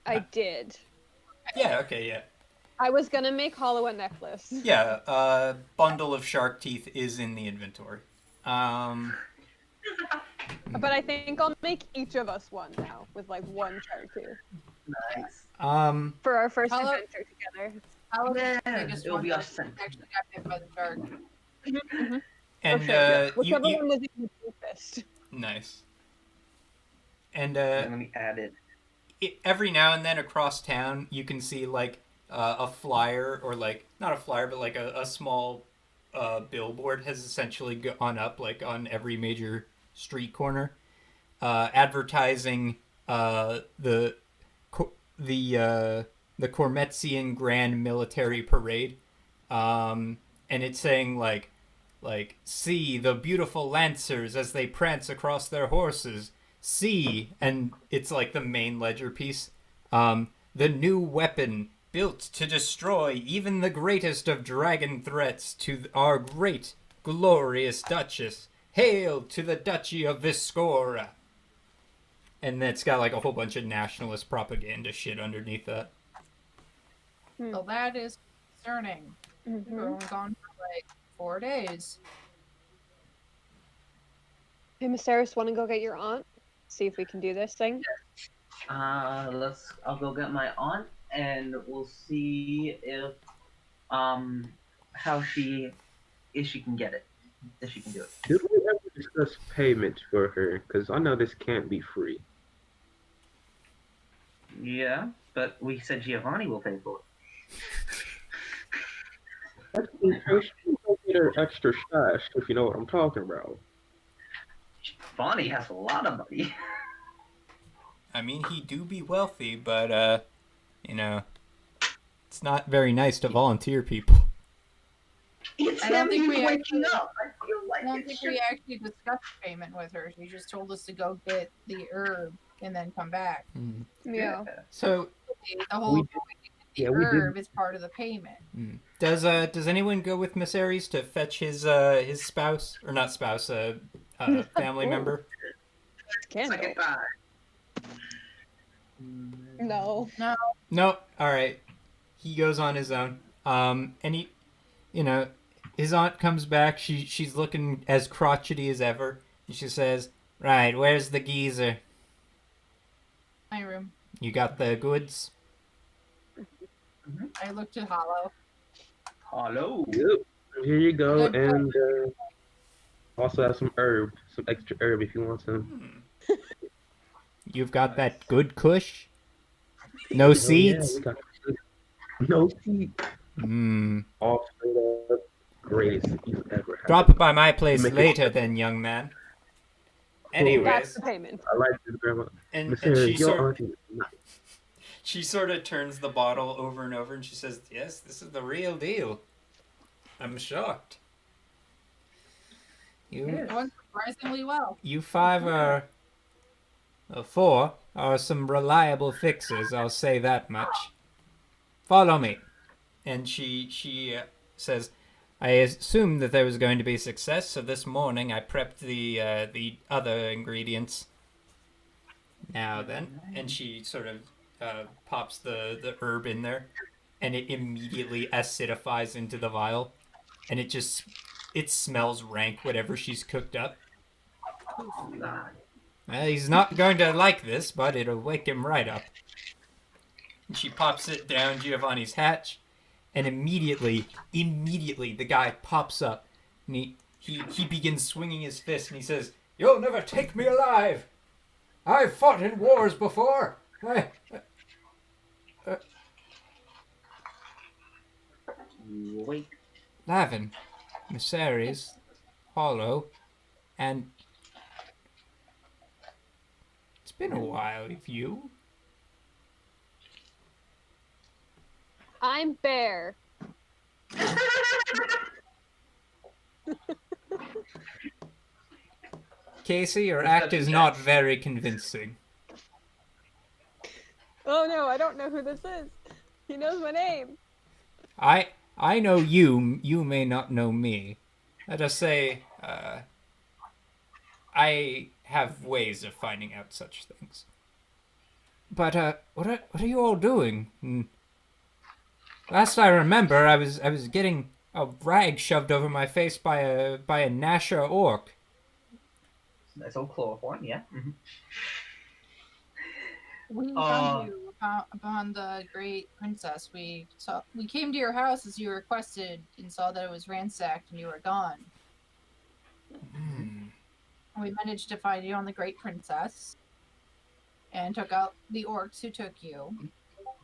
I did. yeah, okay, yeah. I was gonna make Hollow a necklace. Yeah, a bundle of shark teeth is in the inventory. But I think I'll make each of us one now, with like one shark tooth. Nice. For our first Hollow- adventure together. I was Yeah, the biggest it'll one be that us. actually got bit by the shark. and Whichever you one was the deepest. nice. And Let me add it. every now and then across town, you can see like a flyer or like not a flyer, but like a small billboard has essentially gone up like on every major street corner, advertising the Cormetzian Grand Military Parade, and it's saying like see the beautiful lancers as they prance across their horses. See, and it's like the main ledger piece. The new weapon built to destroy even the greatest of dragon threats to our great, glorious Duchess. Hail to the Duchy of Viscora. And it's got like a whole bunch of nationalist propaganda shit underneath that. Well, that is concerning. We're only gone for like 4 days. Hey, Mysteris, want to go get your aunt? See if we can do this thing? I'll go get my aunt, and we'll see if how if she can get it, if she can do it. Did we ever discuss payment for her? Because I know this can't be free. Yeah, but we said Giovanni will pay for it. Actually, she will get her extra stash, if you know what I'm talking about. Giovanni has a lot of money. I mean, he do be wealthy, but you know, it's not very nice to volunteer people. It's I don't him. think He's we waking actually- up. I feel like I don't it think should- we actually discussed payment with her. She just told us to go get the herb and then come back. Yeah. So The whole We going to yeah, get we the did- herb is part of the payment. does anyone go with Miss Aries to fetch his spouse or not spouse family member? Candle. Second time. No. No. All right. He goes on his own. And he, you know, his aunt comes back. She's looking as crotchety as ever. And she says, "Right, where's the geezer? My room. You got the goods?" I looked at Hollow. Hello. Yep. Here you go, Good and also have some extra herb if you want some. You've got that good kush? No Oh, yeah, seeds? we got no seeds. Mmm. All straight up greatest you've ever had. Drop by my place Make it- later then, young man. That's Anyways, the payment. I like this grandma. and Miss she Harry, your sort auntie is nice. she sort of turns the bottle over and over and she says, "Yes, this is the real deal." I'm shocked. It went surprisingly well. You five are 4 are some reliable fixes, I'll say that much. Follow me. And she says, I assumed that there was going to be success, so this morning I prepped the other ingredients. Now then, and she sort of pops the herb in there, and it immediately acidifies into the vial, and it smells rank whatever she's cooked up. Oh God. He's not going to like this, but it'll wake him right up. And she pops it down Giovanni's hatch, and immediately the guy pops up, and he begins swinging his fist, and he says, "You'll never take me alive. I've fought in wars before. Wait. Lavin, Mysaries, Hollow, and it's been a while with you." I'm Bear. Casey, your act is not very convincing. Oh no, I don't know who this is. He knows my name. I know you. You may not know me. Let us say, I have ways of finding out such things. But what are you all doing? Last I remember, I was getting a rag shoved over my face by a Nasher orc. Nice old chloroform, yeah. Mm-hmm. We found you upon the great princess. We came to your house as you requested and saw that it was ransacked and you were gone. We managed to find you on the great princess and took out the orcs who took you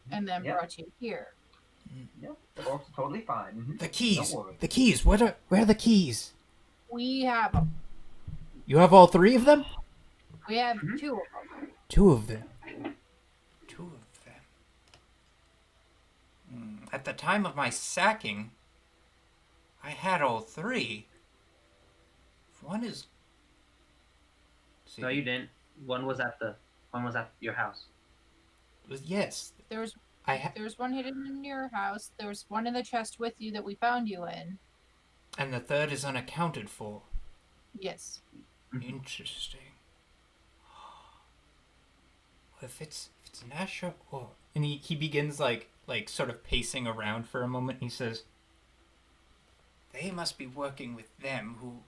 and then brought you here. Yeah, the orcs are totally fine. Mm-hmm. The keys. Don't worry. The keys. Where are the keys? We have them. You have all three of them? We have two of them. Two of them. At the time of my sacking, I had all three. One is. No, you didn't. One was at your house. Yes. There was one hidden in your house. There was one in the chest with you that we found you in. And the third is unaccounted for. Yes. Interesting. If it's Nasher or... And he begins like sort of pacing around for a moment, and he says, they must be working with them who...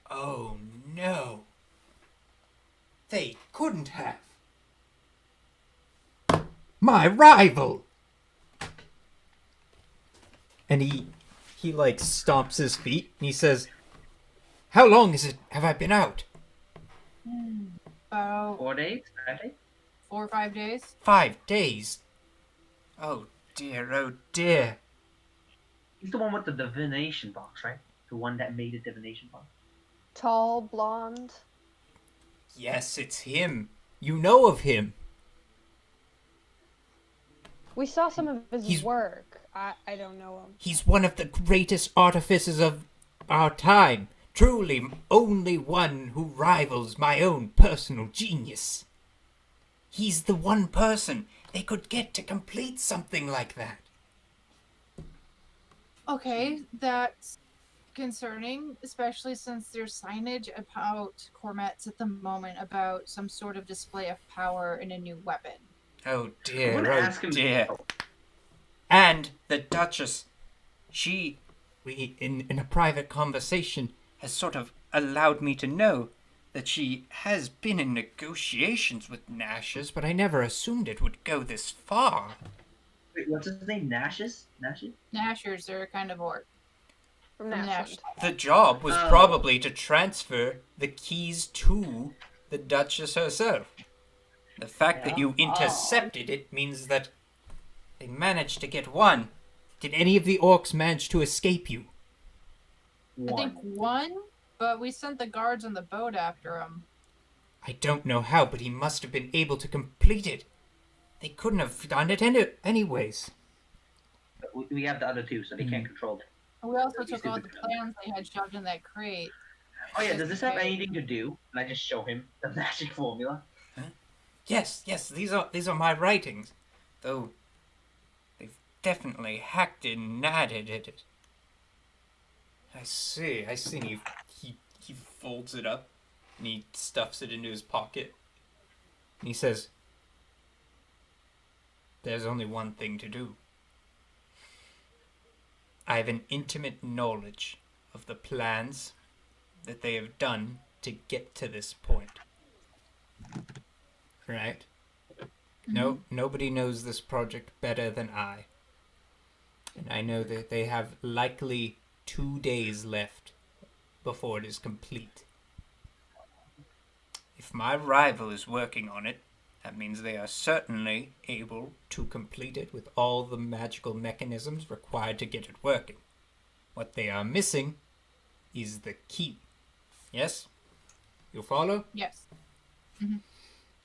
Oh no. They couldn't have. My rival! And he like stomps his feet, and he says, how long have I been out? About 4 days, 5 days? 4 or 5 days. 5 days. Oh dear. He's the one with the divination box, right? The one that made a divination box. Tall, blonde. Yes, it's him. You know of him. We saw some of his work. I don't know him. He's one of the greatest artificers of our time. Truly, only one who rivals my own personal genius. He's the one person they could get to complete something like that. Okay, that's concerning, especially since there's signage about Cormets at the moment about some sort of display of power in a new weapon. Oh I'm dear, gonna ask him. And the Duchess, in a private conversation, has sort of allowed me to know that she has been in negotiations with Nash's, but I never assumed it would go this far. Wait, what's his name? Nash's? Nashers are a kind of orc. From Nash. Nash. The job was probably to transfer the keys to the Duchess herself. The fact that you intercepted it means that they managed to get one. Did any of the orcs manage to escape you? I think one, but we sent the guards on the boat after him. I don't know how, but he must have been able to complete it. They couldn't have done it anyways. We have the other two, so they can't control it. We also took all the plans they had shoved in that crate. Oh yeah, does this have anything to do? And I just show him the magic formula. Huh? Yes, yes, these are my writings. Though they've definitely hacked it and edited it. I see, I see. And he folds it up and he stuffs it into his pocket. And he says, "There's only one thing to do. I have an intimate knowledge of the plans that they have done to get to this point. Right? Mhm. No, nobody knows this project better than I. And I know that they have likely 2 days left before it is complete. If my rival is working on it, that means they are certainly able to complete it with all the magical mechanisms required to get it working. What they are missing is the key. Yes? You follow? Yes. Hmm.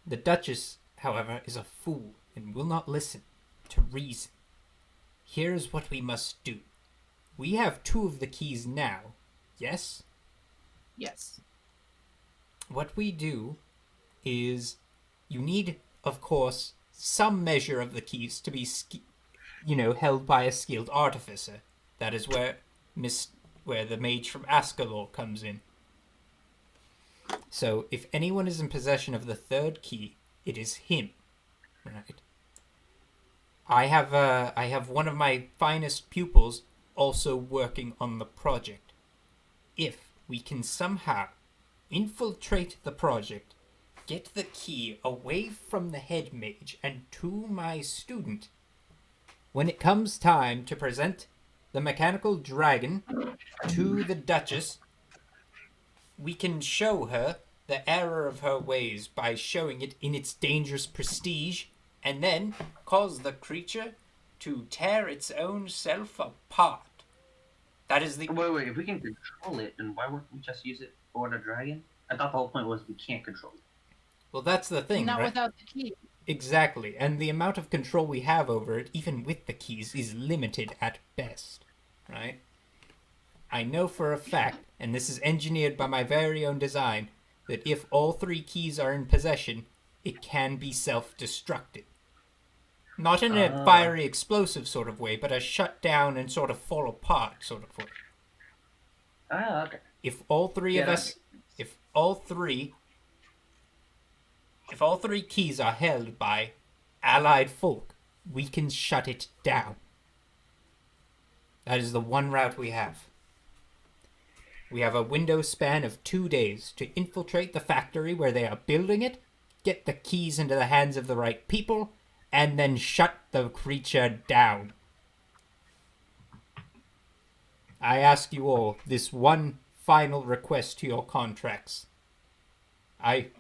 The Duchess, however, is a fool and will not listen to reason. Here's what we must do. We have two of the keys now. Yes? Yes. What we do is you need, of course, some measure of the keys to be, held by a skilled artificer. That is where the mage from Ascalor comes in. So, if anyone is in possession of the third key, it is him, right? I have one of my finest pupils also working on the project. If we can somehow infiltrate the project, get the key away from the head mage and to my student, when it comes time to present the mechanical dragon to the Duchess, we can show her the error of her ways by showing it in its dangerous prestige, and then cause the creature to tear its own self apart. That is the. Wait. If we can control it, then why wouldn't we just use it for the dragon? I thought the whole point was we can't control it. Well, that's the thing, Not right? without the key. Exactly, and the amount of control we have over it, even with the keys, is limited at best, right? I know for a fact, and this is engineered by my very own design, that if all three keys are in possession, it can be self-destructed. Not in a Oh, fiery explosive sort of way, but a shut down and sort of fall apart sort of way. okay. If all three Yeah, of that us, makes sense. if all three, if all three keys are held by allied folk, we can shut it down. That is the one route we have. We have a window span of 2 days to infiltrate the factory where they are building it, get the keys into the hands of the right people, and then shut the creature down. I ask you all this one final request to your contracts.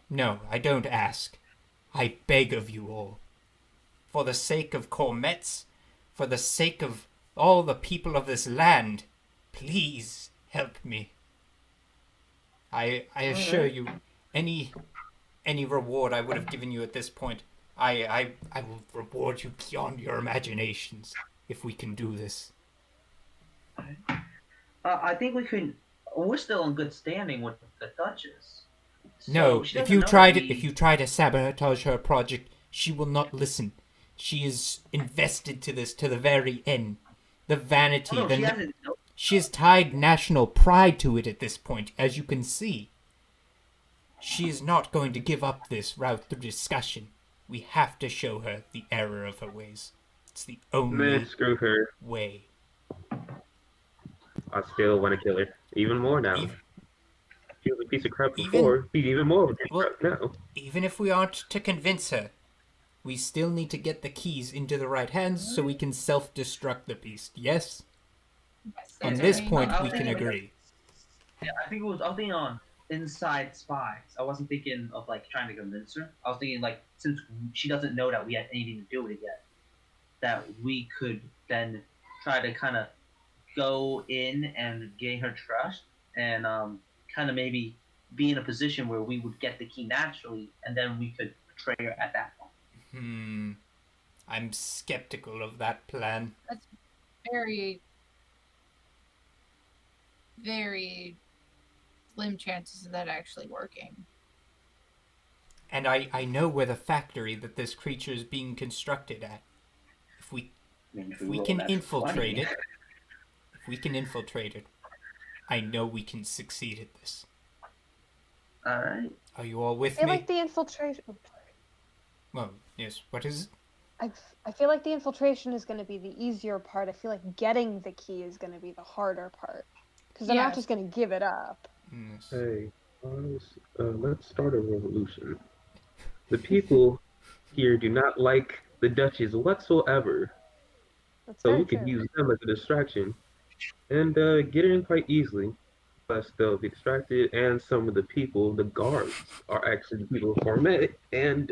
No, I don't ask. I beg of you all. For the sake of Cormetz, for the sake of all the people of this land, please help me. I All assure right. you, any reward I would have given you at this point, I will reward you beyond your imaginations if we can do this. I think we can. We're still in good standing with the Duchess, so No, she doesn't know that if you we. try to sabotage her project, she will not listen. She is invested to this to the very end. The Oh vanity, no, she hasn't. No, she has tied national pride to it at this point, as you can see. She is not going to give up this route through discussion. We have to show her the error of her ways. It's the Man, only screw her. way. I still want to kill her. Even more now. Even, She was a piece of crap even, before. She's even more of a piece of well, crap now. even if we aren't to convince her, we still need to get the keys into the right hands so we can self-destruct the beast. Yes? Yes, On that's this our main point, I we was can goal. thinking. agree. Yeah, I think it was. I was thinking on inside spies. I wasn't thinking of like trying to convince her. I was thinking like since she doesn't know that we had anything to do with it yet, that we could then try to kind of go in and gain her trust and kind of maybe be in a position where we would get the key naturally and then we could betray her at that point. Hmm. I'm skeptical of that plan. That's very, very slim chances of that actually working. And I know where the factory that this creature is being constructed at. If we I mean, if if we roll can that infiltrate 20. it, if we can infiltrate it, I know we can succeed at this. All right. Are you all I with feel me? like the infiltration. Oh, sorry. Well, yes. What is it? I feel like the infiltration is going to be the easier part. I feel like getting the key is going to be the harder part. Because they're not Yes. just going to give it up. Yes. Hey, let's start a revolution. The people here do not like the Duchess whatsoever, That's so very we could true. use them as a distraction and get in quite easily. Plus, they'll be distracted, and some of the people, the guards, are actually the people who form it, and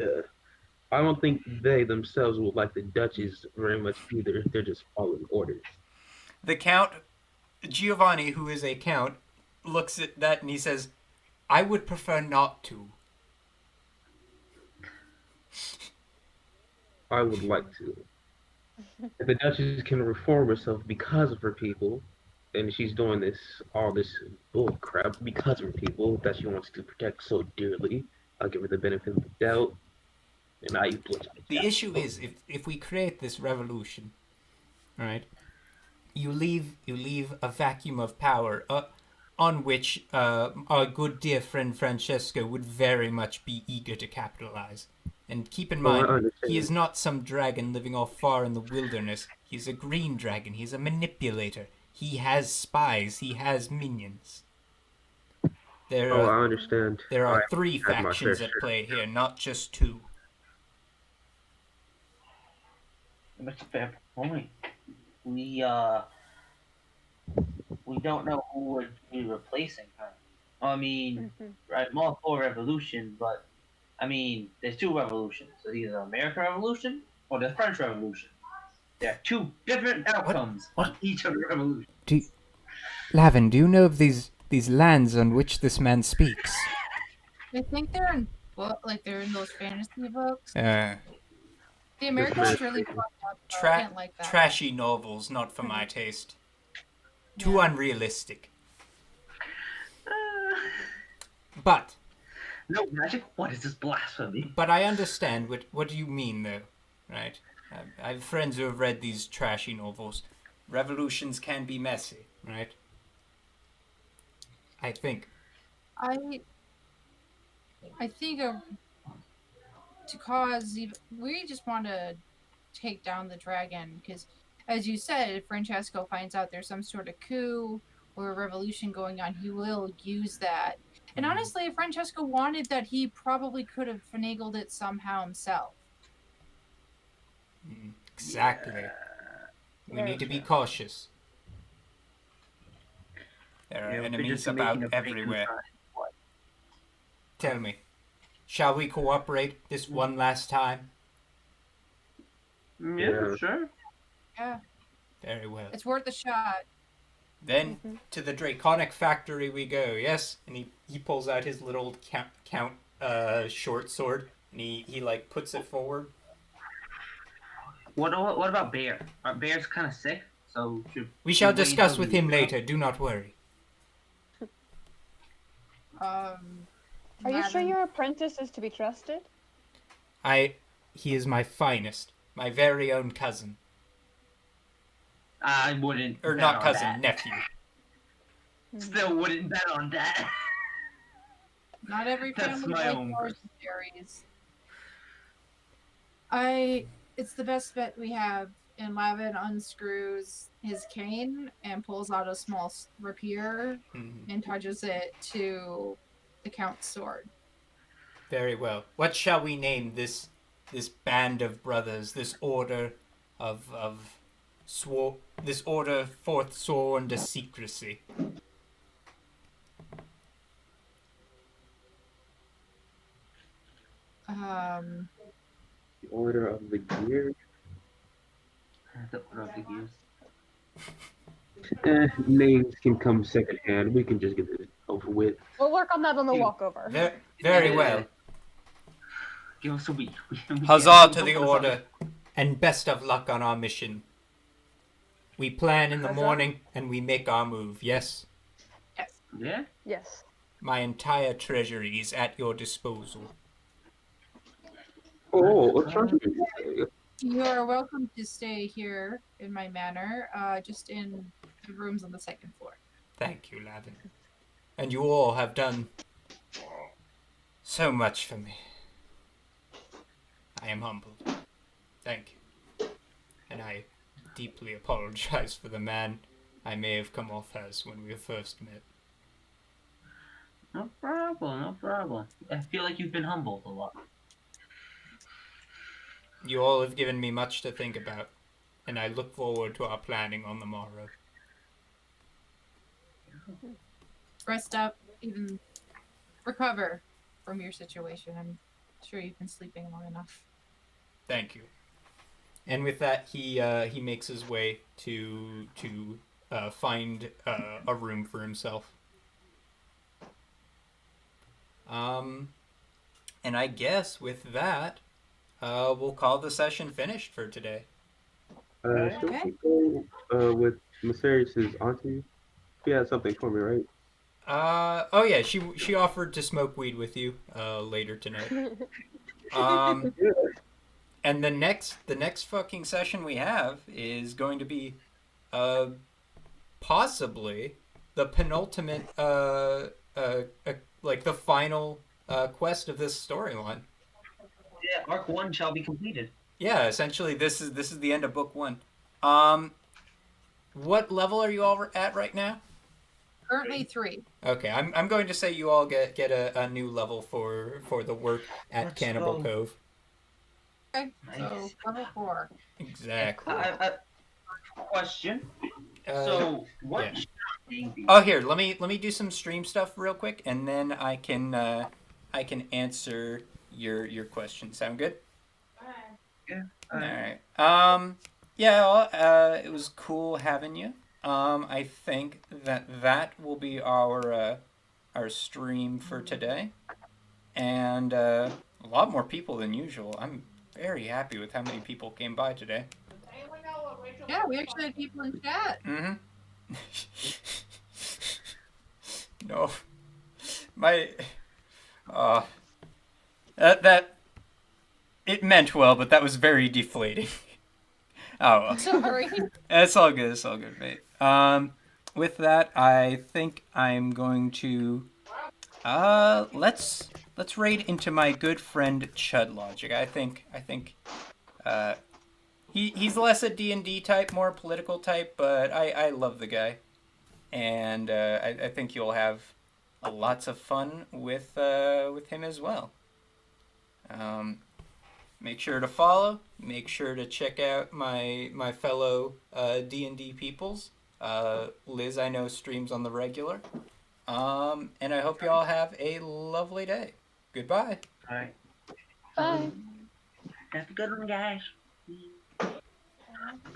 I don't think they themselves would like the Duchess very much either. They're just following orders. The Count, Giovanni, who is a Count, looks at that and he says, I would prefer not to. I would like to. If the Duchess can reform herself because of her people, and she's doing all this bull crap because of her people that she wants to protect so dearly, I'll give her the benefit of the doubt, and I apologize. The issue is, if we create this revolution, right, you leave a vacuum of power on which our good dear friend Francesco would very much be eager to capitalize. And keep in Oh, I mind, he understand. is not some dragon living off far in the wilderness. He's a green dragon. He's a manipulator. He has spies. He has minions. There Oh, are I understand. there I are three had my fair factions at share. play here, not just two. That's a fair point. We we don't know who would be replacing her. I mean, Hmm. right, I'm all for revolution, but I mean, there's two revolutions. There's either American Revolution or the French Revolution. There are two different outcomes on each of the revolutions. Lavin, do you know of these lands on which this man speaks? I think they're in they're in those fantasy books. Uh, The This American man's one's really speaking. fucked up. Though. I didn't like that. trashy novels, not for my taste. Too Yeah. unrealistic. But No magic? What is this blasphemy? I understand what do you mean though, right? I have friends who have read these trashy novels. Revolutions can be messy, right? I think. I think to cause even, we just want to take down the dragon because, as you said, if Francesco finds out there's some sort of coup or a revolution going on, he will use that. And honestly, if Francesco wanted that, he probably could have finagled it somehow himself. Exactly. Yeah. We Very need to be true. cautious. There are Yeah, we're enemies just about making a break everywhere. inside. What? Tell me, shall we cooperate this one last time? Yeah, Yeah. sure. Yeah, Very well. it's worth a shot. Then Mhm. to the Draconic Factory we go, yes? And he pulls out his little count short sword and he like puts it forward. What about Bear? Bear's kind of sick, so We shall should wait discuss until with we him wake up? later, do not worry. Are you sure Lavin- your apprentice is to be trusted? He is my finest, my very own cousin. I wouldn't. Or bet not on cousin, that. nephew. Still wouldn't bet on that. Not every That's family my likes own origin person. stories. It's the best bet we have. And Lavin unscrews his cane and pulls out a small rapier Mhm. and touches it to the Count's sword. Very well. What shall we name this band of brothers, this order of this order forsworn to secrecy? The Order of the Gear. The Order of the Gears. Names can come secondhand. We can just get it over with. We'll work on that on the Dude. walkover. Very well. Give us a week. Huzzah to the order, and best of luck on our mission. We plan in the Huzzah. morning and we make our move, yes? Yeah. Yes. My entire treasury is at your disposal. Oh, what's wrong with you? You are welcome to stay here in my manor, just in the rooms on the second floor. Thank you, Lavin. And you all have done so much for me. I am humbled. Thank you. And I deeply apologize for the man I may have come off as when we first met. No problem, no problem. I feel like you've been humbled a lot. You all have given me much to think about, and I look forward to our planning on the morrow. Rest up, even recover from your situation. I'm sure you've been sleeping long enough. Thank you. And with that, he makes his way to find a room for himself. And I guess with that, we'll call the session finished for today. Should we go with Mysterious' auntie? She had something for me, right? Oh yeah, she offered to smoke weed with you later tonight. Um, Yeah. and the next fucking session we have is going to be uh possibly the penultimate like the final quest of this storyline. Yeah, Arc 1 shall be completed. Yeah, essentially this is the end of book 1. Um, what level are you all at right now? Currently 3. Okay, I'm going to say you all get a new level for the work at Let's Cannibal go. Cove. Okay, so Nice. level 4. Exactly. Question. Uh, So, what yeah. should our name be? Oh, here, let me do some stream stuff real quick, and then I can answer your question. Sound good? Yeah. All Alright. right. Yeah. It was cool having you. I think that will be our stream for today, and a lot more people than usual. I'm very happy with how many people came by today. Yeah, we actually had people in chat. Mm-hmm. No, my uh, that it meant well, but that was very deflating. Oh well. Sorry. It's all good. It's all good, mate. With that, I think I'm going to let's raid into my good friend Chud Logic. I think he's less a D&D type, more political type, but I love the guy, and I think you'll have lots of fun with him as well. Um, Make sure to follow. Make sure to check out my fellow D&D peoples. Liz, I know, streams on the regular. And I hope you all have a lovely day. Goodbye. Alright. Bye. Have a good one, guys.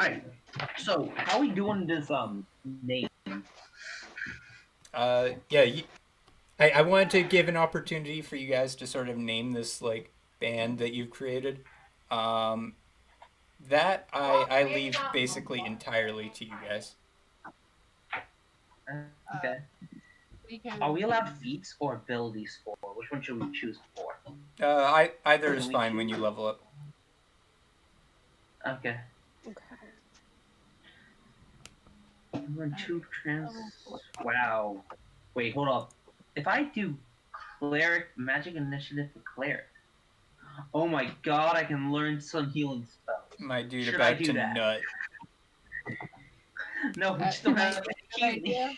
Alright. So, how we doing this name? Yeah, I wanted to give an opportunity for you guys to sort of name this like band that you've created. Um, that I leave basically entirely to you guys. Okay. We can, Are we allowed feats or abilities for? Which one should we choose for? Either is Can we fine when choose? you level up. Okay. Okay. Run two trans. Wow. Wait, hold up. If I do cleric magic initiative for cleric, oh my god, I can learn some healing spells. My dude Should about I do to that? nut. No, we just don't have Good any idea.